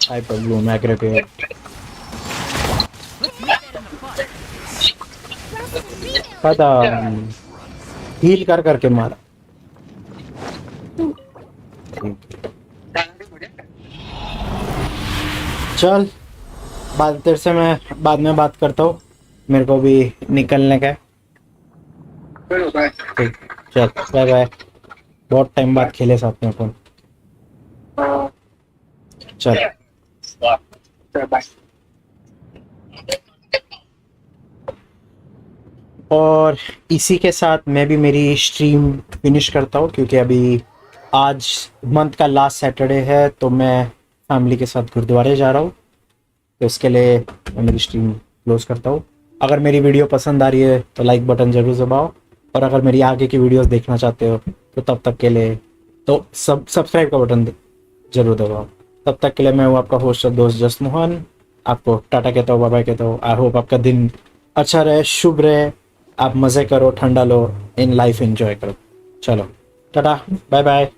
Speaker 1: Hyper bloom aggregate. खत्म। हील कर करके मारा। चल बाद तेरे से मैं बाद में बात करता हूँ, मेरे को भी निकलने का है।
Speaker 10: चलो बाय।
Speaker 1: ठीक, चल बाय बाय। बहुत टाइम बाद खेले साथ में अपन। चल
Speaker 10: चलो बाय।
Speaker 1: और इसी के साथ मैं भी मेरी स्ट्रीम फिनिश करता हूँ, क्योंकि अभी आज मंथ का लास्ट सैटरडे है, तो मैं फैमिली के साथ गुरुद्वारे जा रहा हूँ, तो इसके लिए मैं मेरी स्ट्रीम क्लोज करता हूँ। अगर मेरी वीडियो पसंद आ रही है तो लाइक बटन ज़रूर दबाओ, और अगर मेरी आगे की वीडियोस देखना चाहते हो तो तब तक के लिए तो सब्सक्राइब का बटन ज़रूर दबाओ। तब तक के लिए मैं हूँ आपका होस्ट और दोस्त जसमोहन। आपको टाटा कहता हूँ, बाय बाय कहता हूँ। आई होप आपका दिन अच्छा रहे, शुभ रहे, आप मज़े करो, ठंडा लो, इन लाइफ एंजॉय करो। चलो टाटा बाय बाय।